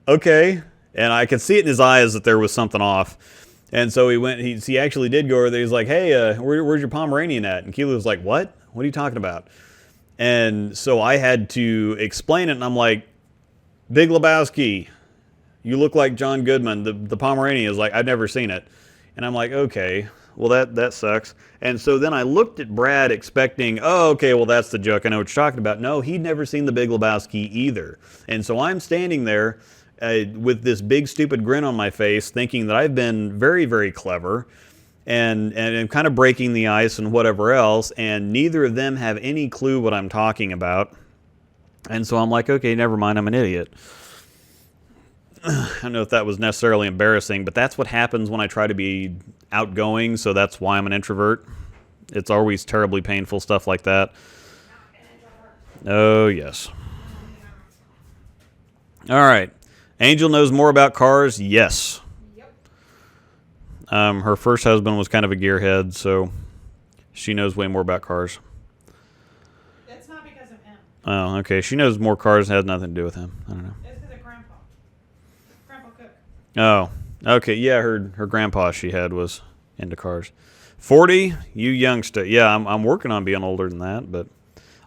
okay. And I could see it in his eyes that there was something off. And so he actually did go over there. He's like, hey, where's your Pomeranian at? And Keeler was like, what? What are you talking about? And so I had to explain it, and I'm like, Big Lebowski, you look like John Goodman. The Pomeranian is like, I've never seen it. And I'm like, okay, well, that sucks. And so then I looked at Brad expecting, oh, okay, well, that's the joke. I know what you're talking about. No, he'd never seen The Big Lebowski either. And so I'm standing there, with this big stupid grin on my face, thinking that I've been very, very clever, and I'm kind of breaking the ice and whatever else, and neither of them have any clue what I'm talking about. And so I'm like, okay, never mind, I'm an idiot. I don't know if that was necessarily embarrassing, but that's what happens when I try to be outgoing, so that's why I'm an introvert. It's always terribly painful, stuff like that. Oh, yes. All right. Angel knows more about cars? Yes. Yep. Her first husband was kind of a gearhead, so she knows way more about cars. It's not because of him. Oh, okay. She knows more cars and has nothing to do with him. I don't know. It's because of Grandpa. Grandpa Cook. Oh, okay. Yeah, her grandpa she had was into cars. 40, you youngster. Yeah, I'm working on being older than that, but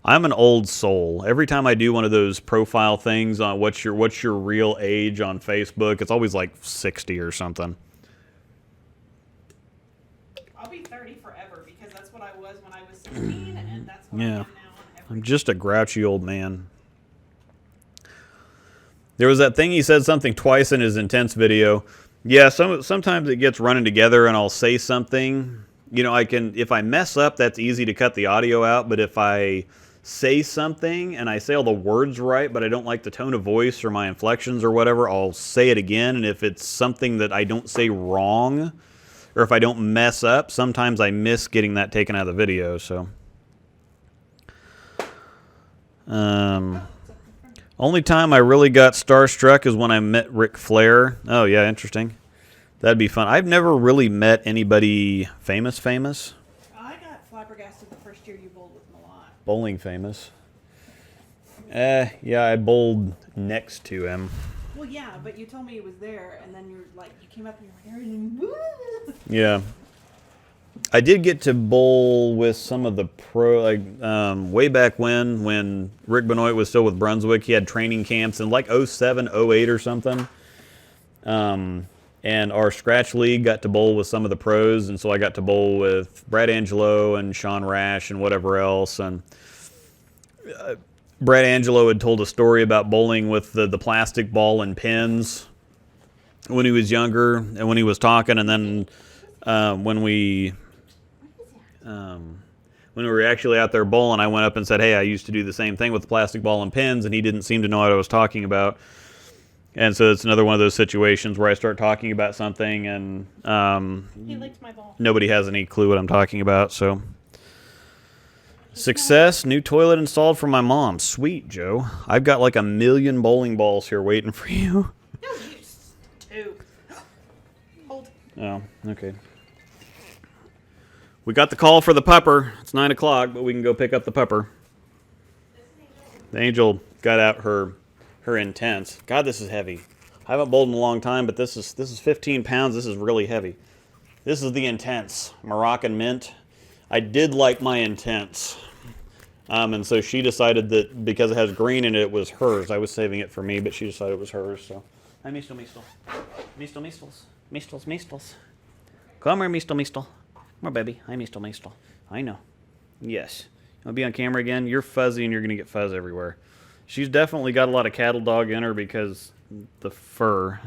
I'm an old soul. Every time I do one of those profile things on what's your real age on Facebook, it's always like 60 or something. I'll be 30 forever because that's what I was when I was 16, and that's what I Yeah. am now on every. I'm just a grouchy old man. There was that thing he said something twice in his intense video. Yeah, sometimes it gets running together and I'll say something. You know, if I mess up, that's easy to cut the audio out, but if I say something and I say all the words right, but I don't like the tone of voice or my inflections or whatever, I'll say it again, and if it's something that I don't say wrong, or if I don't mess up, sometimes I miss getting that taken out of the video, so. Only time I really got starstruck is when I met Ric Flair. Oh, yeah, interesting. That'd be fun. I've never really met anybody famous. I got flabbergasted the first year you bowled with Milan. Bowling famous. Yeah, I bowled next to him. Well, yeah, but you told me he was there, and then you came up and you were here, and woo! Yeah. I did get to bowl with some of the way back when Rick Benoit was still with Brunswick. He had training camps in like 07, 08 or something. And our scratch league got to bowl with some of the pros, and so I got to bowl with Brad Angelo and Sean Rash and whatever else. And Brad Angelo had told a story about bowling with the plastic ball and pins when he was younger and when he was talking, and then when we were actually out there bowling, I went up and said, hey, I used to do the same thing with the plastic ball and pins, and he didn't seem to know what I was talking about. And so it's another one of those situations where I start talking about something and He licked my ball. nobody has any clue what I'm talking about. So success, new toilet installed for my mom. Sweet, Joe. I've got like 1 million bowling balls here waiting for you. No, you two. Hold. Oh, okay. We got the call for the pupper. It's 9 o'clock, but we can go pick up the pupper. The Angel got out her Intense. God, this is heavy. I haven't bowled in a long time, but this is 15 pounds. This is really heavy. This is the Intense Moroccan Mint. I did like my Intense. And so she decided that because it has green in it, it was hers. I was saving it for me, but she decided it was hers. So, hi, Mistel. Mistles. Come here, Mistel. Come here, baby. Hi, Mistel. I know. Yes. You want to be on camera again? You're fuzzy and you're going to get fuzz everywhere. She's definitely got a lot of cattle dog in her because the fur.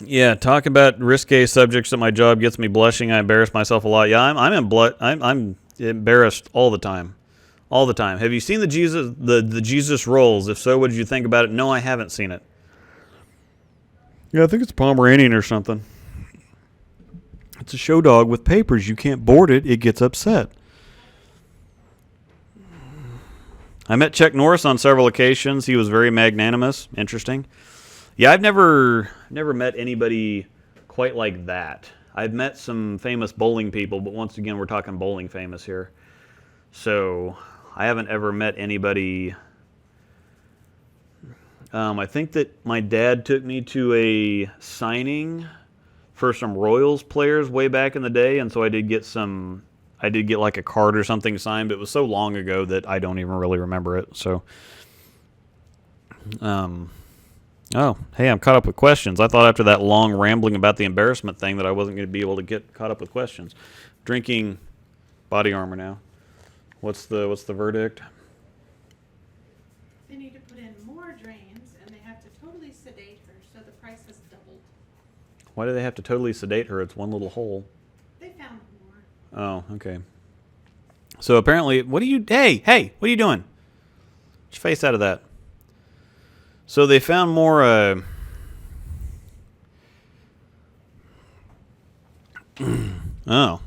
Yeah, talk about risque subjects at my job gets me blushing. I embarrass myself a lot. Yeah, I'm embarrassed all the time. All the time. Have you seen the Jesus rolls? If so, what did you think about it? No, I haven't seen it. Yeah, I think it's Pomeranian or something. It's a show dog with papers. You can't board it. It gets upset. I met Chuck Norris on several occasions. He was very magnanimous. Interesting. Yeah, I've never met anybody quite like that. I've met some famous bowling people, but once again, we're talking bowling famous here. So I haven't ever met anybody. I think that my dad took me to a signing for some Royals players way back in the day, and so I did get like a card or something signed, but it was so long ago that I don't even really remember it. So, oh, hey, I'm caught up with questions. I thought after that long rambling about the embarrassment thing that I wasn't going to be able to get caught up with questions. Drinking body armor now. What's the verdict? They need to put in more drains, and they have to totally sedate her, so the price has doubled. Why do they have to totally sedate her? It's one little hole. They found more. Oh, okay. So apparently, what are you... Hey, what are you doing? Get your face out of that. So they found more... Oh.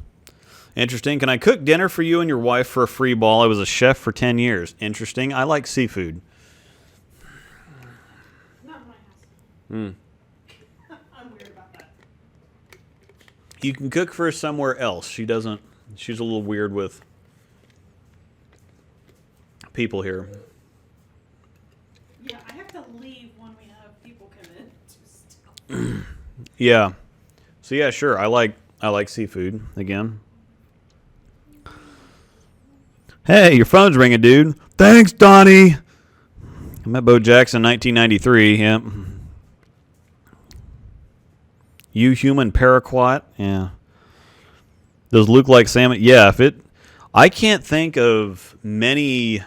Interesting. Can I cook dinner for you and your wife for a free ball? I was a chef for 10 years. Interesting. I like seafood. Not in my house. Hmm. I'm weird about that. You can cook for her somewhere else. She doesn't... She's a little weird with people here. Yeah, I have to leave when we have people come in. Just Yeah. So yeah, sure. I like seafood again. Hey, your phone's ringing, dude. Thanks, Donnie. I met Bo Jackson in 1993. Yep. You human paraquat. Yeah. Those look like salmon. Yeah. I can't think of many.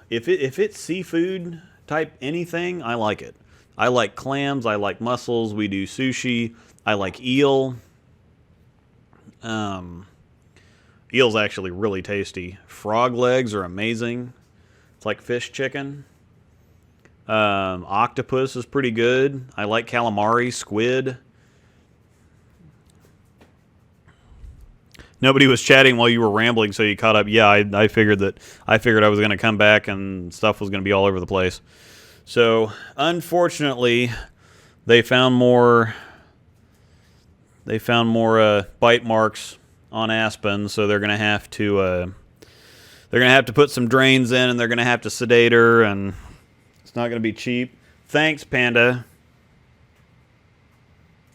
If it's seafood type anything, I like it. I like clams. I like mussels. We do sushi. I like eel. Eel's actually really tasty. Frog legs are amazing. It's like fish chicken. Octopus is pretty good. I like calamari, squid. Nobody was chatting while you were rambling, so you caught up. Yeah, I figured I was going to come back and stuff was going to be all over the place. So, unfortunately, they found more bite marks on Aspen, so they're going to have to put some drains in, and they're going to have to sedate her, and it's not going to be cheap. Thanks, Panda.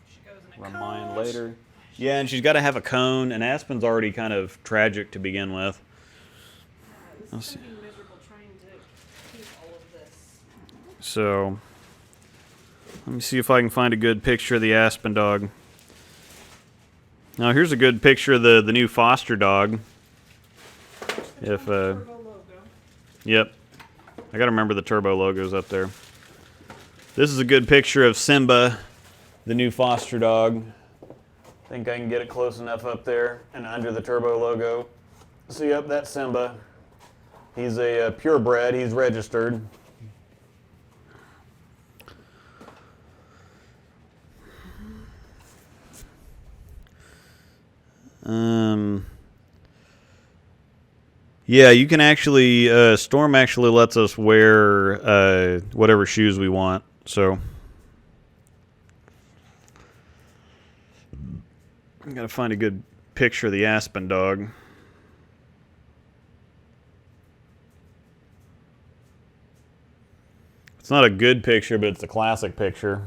she goes in a Remind coach. later. Yeah, and she's got to have a cone, and Aspen's already kind of tragic to begin with. This is going to be miserable trying to keep all of this. So, let me see if I can find a good picture of the Aspen dog. Now, here's a good picture of the new foster dog. If Turbo logo. Yep. I got to remember the turbo logo's up there. This is a good picture of Simba, the new foster dog. I think I can get it close enough up there and under the turbo logo. So, yep, that's Simba. He's a purebred. He's registered. Yeah, you can actually, Storm actually lets us wear whatever shoes we want, so. I gotta find a good picture of the Aspen dog. It's not a good picture, but it's a classic picture.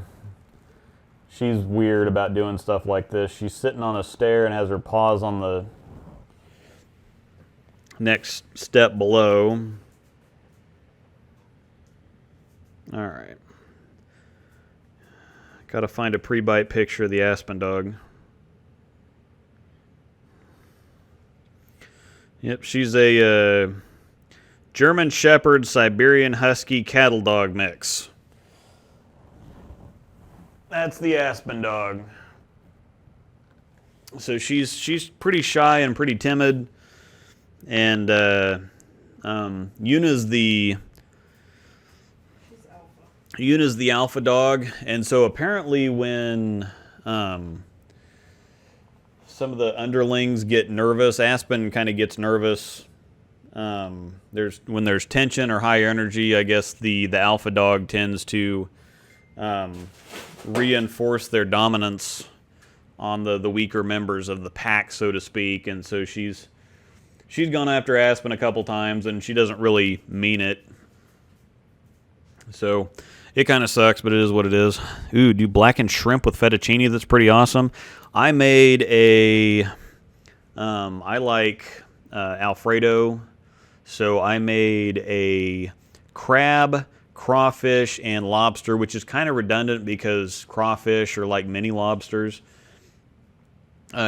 She's weird about doing stuff like this. She's sitting on a stair and has her paws on the next step below. All right. Got to find a pre-bite picture of the Aspen dog. Yep, she's a German Shepherd, Siberian Husky, cattle dog mix. That's the Aspen dog. So she's pretty shy and pretty timid, and Yuna's the alpha dog, and so apparently when some of the underlings get nervous, Aspen kind of gets nervous. When there's tension or high energy, I guess the alpha dog tends to reinforce their dominance on the weaker members of the pack, so to speak. And so she's gone after Aspen a couple times, and she doesn't really mean it. So it kind of sucks, but it is what it is. Ooh, do blackened shrimp with fettuccine. That's pretty awesome. I made I like Alfredo, so I made a crab, crawfish, and lobster, which is kind of redundant because crawfish are like mini lobsters.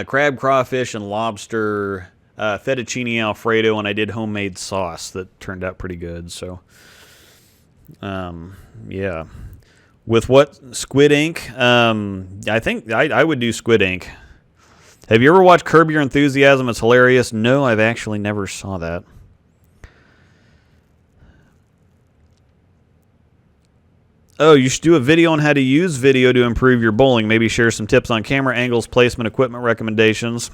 Crab, crawfish, and lobster, fettuccine Alfredo, and I did homemade sauce that turned out pretty good. So Yeah. With what? Squid ink? I think I would do squid ink. Have you ever watched Curb Your Enthusiasm? It's hilarious. No, I've actually never saw that. Oh, you should do a video on how to use video to improve your bowling. Maybe share some tips on camera angles, placement, equipment recommendations.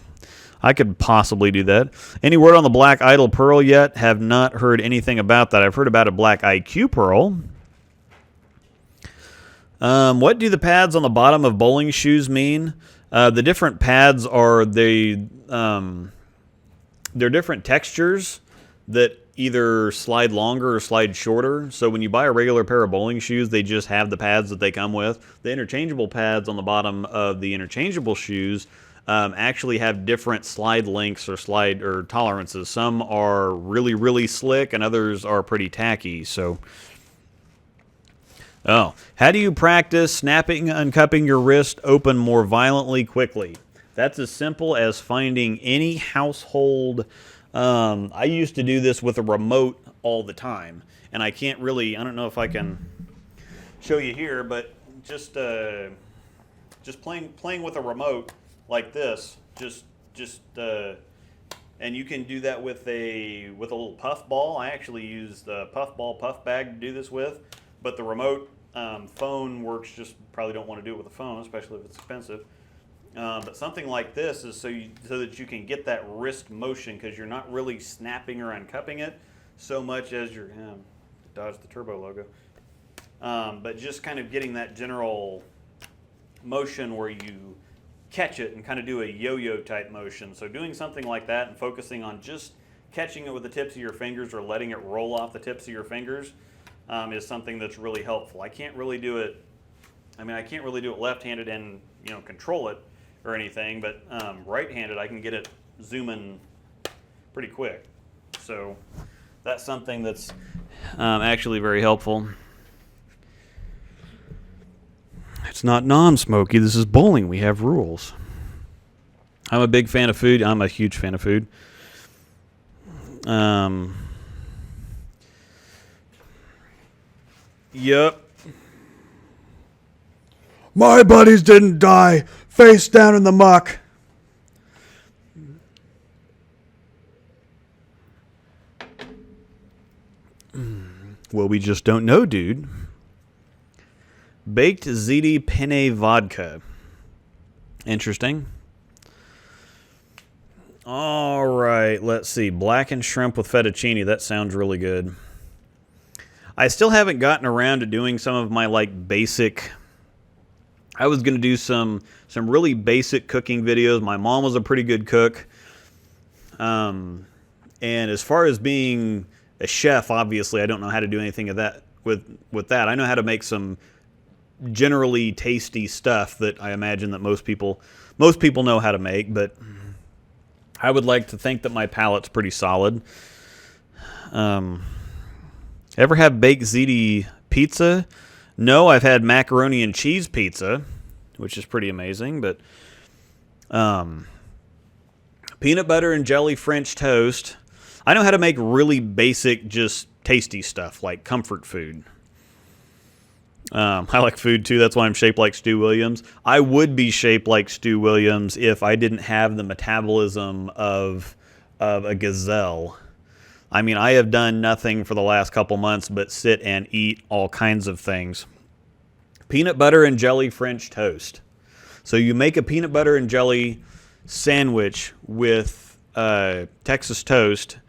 I could possibly do that. Any word on the Black Idol Pearl yet? Have not heard anything about that. I've heard about a Black IQ Pearl. What do the pads on the bottom of bowling shoes mean? The different pads are they're different textures that either slide longer or slide shorter. So when you buy a regular pair of bowling shoes, they just have the pads that they come with. The interchangeable pads on the bottom of the interchangeable shoes actually have different slide lengths or slide or tolerances. Some are really, really slick and others are pretty tacky. So, how do you practice snapping, uncupping your wrist open more violently quickly? That's as simple as finding any household. I used to do this with a remote all the time, and I can't really. I don't know if I can show you here, but just playing with a remote like this, and you can do that with a little puff ball. I actually use the puff bag to do this with, but the remote phone works. Just probably don't want to do it with a phone, especially if it's expensive. But something like this is so that you can get that wrist motion, because you're not really snapping or uncupping it so much as you're dodge the turbo logo. But just kind of getting that general motion where you catch it and kind of do a yo-yo type motion. So doing something like that and focusing on just catching it with the tips of your fingers or letting it roll off the tips of your fingers is something that's really helpful. I can't really do it. I can't really do it left-handed and control it or anything, but right-handed I can get it zooming pretty quick. So that's something that's actually very helpful. It's not non-smoky. This is bowling. We have rules. I'm a big fan of food. I'm a huge fan of food. Yep. My buddies didn't die. Face down in the muck. Well, we just don't know, dude. Baked ziti penne vodka. Interesting. All right, let's see. Blackened shrimp with fettuccine. That sounds really good. I still haven't gotten around to doing some of my basic. I was going to do some really basic cooking videos. My mom was a pretty good cook. And as far as being a chef, obviously, I don't know how to do anything of that with that. I know how to make some generally tasty stuff that I imagine that most people know how to make, but I would like to think that my palate's pretty solid. Ever have baked ziti pizza? No, I've had macaroni and cheese pizza, which is pretty amazing, but peanut butter and jelly French toast. I know how to make really basic, just tasty stuff like comfort food. I like food too. That's why I'm shaped like Stu Williams. I would be shaped like Stu Williams if I didn't have the metabolism of a gazelle. I have done nothing for the last couple months but sit and eat all kinds of things. Peanut butter and jelly French toast. So you make a peanut butter and jelly sandwich with Texas toast,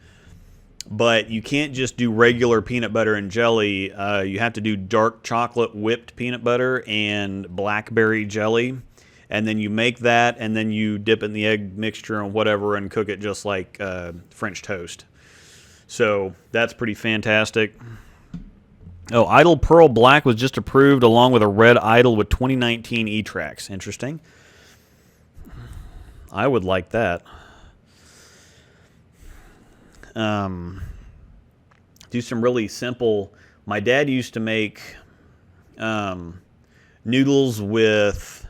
but you can't just do regular peanut butter and jelly. You have to do dark chocolate whipped peanut butter and blackberry jelly. And then you make that, and then you dip it in the egg mixture and whatever and cook it just like French toast. So that's pretty fantastic. Oh, Idol Pearl Black was just approved along with a red Idol with 2019 E-Tracks. Interesting. I would like that. Do some really simple. My dad used to make noodles with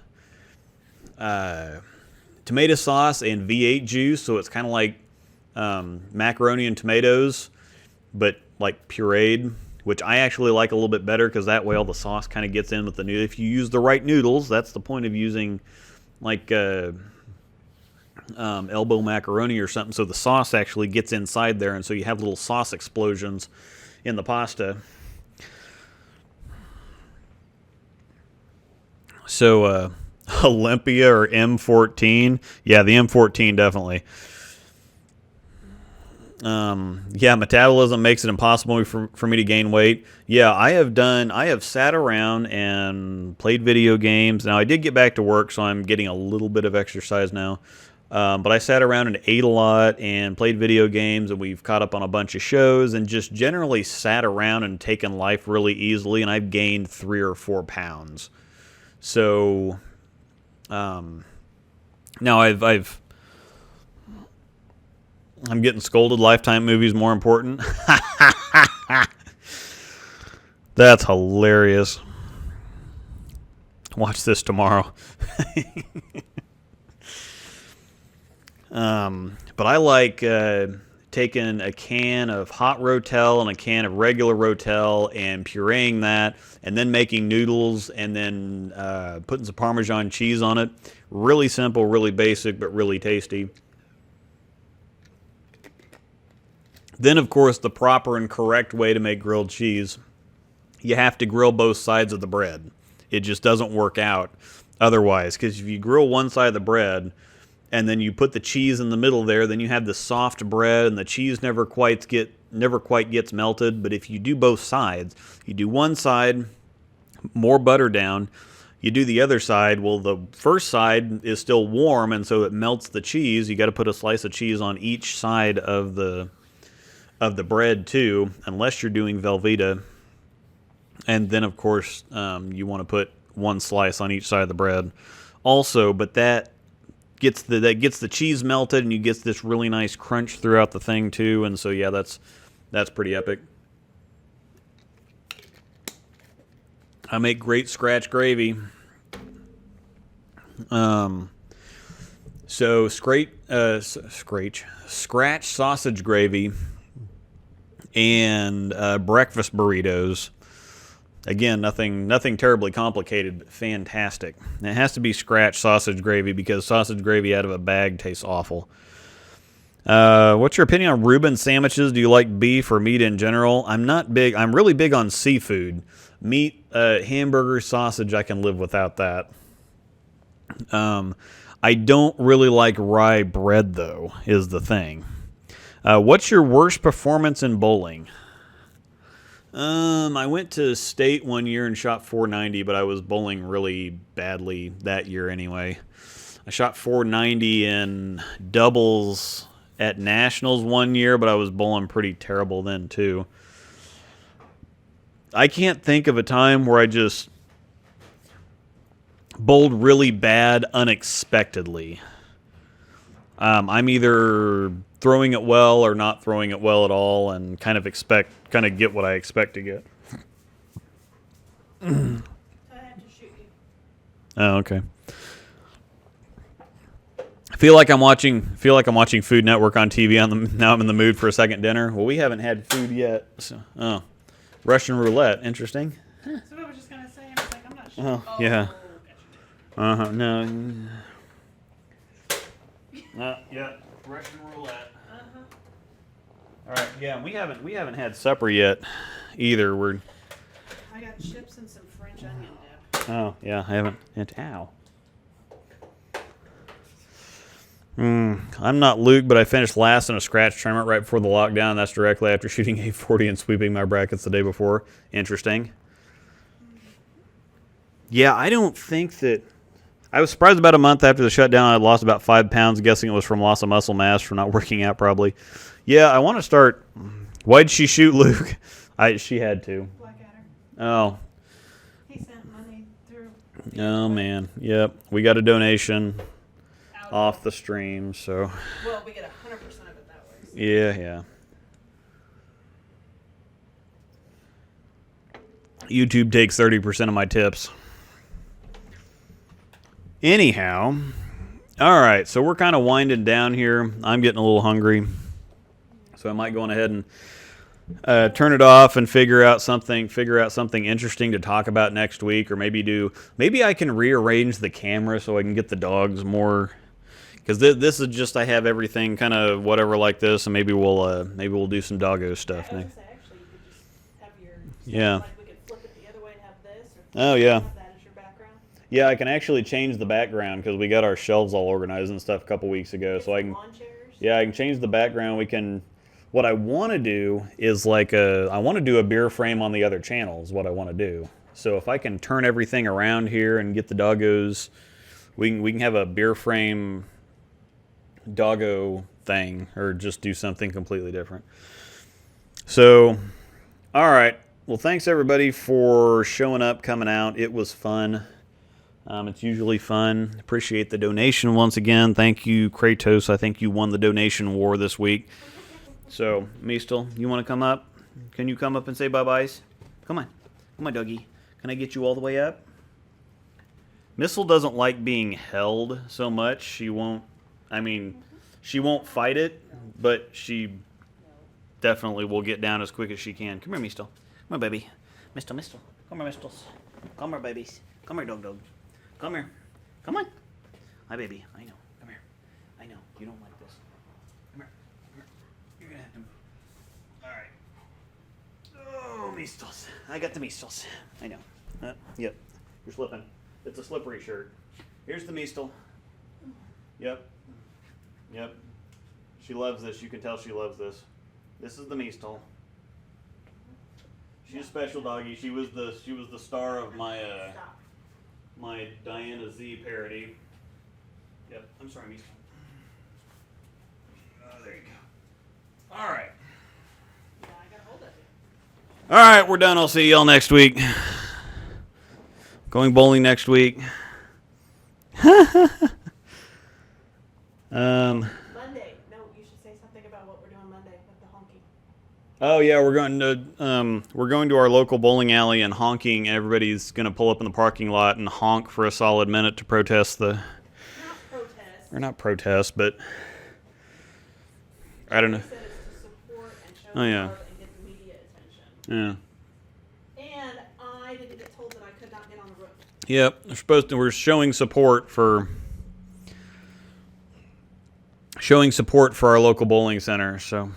tomato sauce and V8 juice, so it's kind of like macaroni and tomatoes, but like pureed which I actually like a little bit better because that way all the sauce kind of gets in with the noodle. If you use the right noodles, that's the point of using like elbow macaroni or something, so the sauce actually gets inside there, and so you have little sauce explosions in the pasta. So Olympia or M14, yeah, the M14 definitely. Yeah, metabolism makes it impossible for me to gain weight. Yeah, I have sat around and played video games. Now, I did get back to work, so I'm getting a little bit of exercise now. But I sat around and ate a lot and played video games, and we've caught up on a bunch of shows and just generally sat around and taken life really easily, and I've gained 3 or 4 pounds. So, now I'm getting scolded. Lifetime movies more important. That's hilarious. Watch this tomorrow. But I like taking a can of hot Rotel and a can of regular Rotel and pureeing that, and then making noodles, and then putting some Parmesan cheese on it. Really simple, really basic, but really tasty. Then, of course, the proper and correct way to make grilled cheese. You have to grill both sides of the bread. It just doesn't work out otherwise, because if you grill one side of the bread and then you put the cheese in the middle there, then you have the soft bread and the cheese never quite gets melted. But if you do both sides, you do one side, more butter down, you do the other side, well, the first side is still warm, and so it melts the cheese. You got to put a slice of cheese on each side of the bread too, unless you're doing Velveeta. And then, of course, you want to put one slice on each side of the bread also, but that gets the cheese melted, and you get this really nice crunch throughout the thing too. And so, yeah, that's pretty epic. I make great scratch gravy. So scratch sausage gravy and breakfast burritos. Again, nothing terribly complicated, but fantastic. And it has to be scratch sausage gravy because sausage gravy out of a bag tastes awful. What's your opinion on Reuben sandwiches? Do you like beef or meat in general? I'm not big. I'm really big on seafood. Meat, hamburger, sausage, I can live without that. I don't really like rye bread, though, is the thing. What's your worst performance in bowling? I went to state one year and shot 490, but I was bowling really badly that year anyway. I shot 490 in doubles at nationals one year, but I was bowling pretty terrible then too. I can't think of a time where I just bowled really bad unexpectedly. I'm either throwing it well or not throwing it well at all, and kind of get what I expect to get. I have to shoot you. Oh, okay. I feel like I'm watching Food Network on TV. Now I'm in the mood for a second dinner. Well, we haven't had food yet. So, Russian roulette, interesting. That's what I was just gonna say. I was like, I'm not sure. Oh, yeah. No. Yeah, Russian roulette. All right, yeah, we haven't had supper yet either. I got chips and some French onion dip. Oh, yeah, I haven't. Ow. I'm not Luke, but I finished last in a scratch tournament right before the lockdown. That's directly after shooting 840 and sweeping my brackets the day before. Interesting. Yeah, I don't think that... I was surprised about a month after the shutdown I lost about 5 pounds, guessing it was from loss of muscle mass from not working out probably. Yeah, I want to start... Why'd she shoot Luke? She had to. Blackadder. Oh. He sent money through. Oh, man. Yep. We got a donation off the stream, so... Well, we get 100% of it that way. So. Yeah. YouTube takes 30% of my tips. Anyhow, all right, so we're kind of winding down here. I'm getting a little hungry, so I might go on ahead and turn it off and figure out something interesting to talk about next week, or maybe I can rearrange the camera so I can get the dogs more, because this is just, I have everything kind of whatever like this, and maybe we'll do some doggo stuff I was next. gonna say, actually, you could just have your Yeah. like we could flip it the other way and have this, or Oh, yeah. have that as your background. Yeah, I can actually change the background because we got our shelves all organized and stuff a couple weeks ago, Get so I some can. lawn chairs. Yeah, I can change the background. We can. What I want to do is I want to do a beer frame on the other channel is what I want to do. So if I can turn everything around here and get the doggos, we can have a beer frame doggo thing, or just do something completely different. So, all right. Well, thanks everybody for showing up, coming out. It was fun. It's usually fun. Appreciate the donation once again. Thank you, Kratos. I think you won the donation war this week. So, Mistel, you want to come up? Can you come up and say bye-byes? Come on. Come on, doggy. Can I get you all the way up? Missile doesn't like being held so much. She won't fight it, but she definitely will get down as quick as she can. Come here, Mistel. Come here, baby. Mistel. Come here, Mistels. Come here, babies. Come here, dog. Come here. Come on. Hi, baby. I know. Come here. I know. You don't like this. Come here. You're going to have to move. All right. Oh, Mistels. I got the Mistels. I know. Yep. You're slipping. It's a slippery shirt. Here's the Mistel. Yep. She loves this. You can tell she loves this. This is the Mistel. She's a special doggy. She was the star of my my Diana Z parody. Yep. I'm sorry, Mistel. Oh, there you go. All right. Yeah, I got hold of it. All right, we're done. I'll see y'all next week. Going bowling next week. Monday. No, you should say something about what we're doing Monday with the honking. Oh yeah, we're going to our local bowling alley and honking. Everybody's gonna pull up in the parking lot and honk for a solid minute to protest Not protest. or not protest, but I don't know. They said it's to support and show Oh, yeah. love and get the media attention. Yeah. And I didn't get told that I could not get on the roof. Yep. We're showing support for our local bowling center. So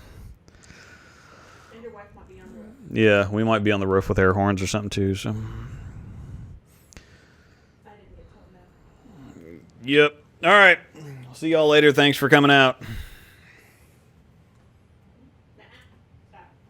And your wife might be on the roof. yeah, we might be on the roof with air horns or something too. So I didn't get told no. yep. All right. See y'all later. Thanks for coming out.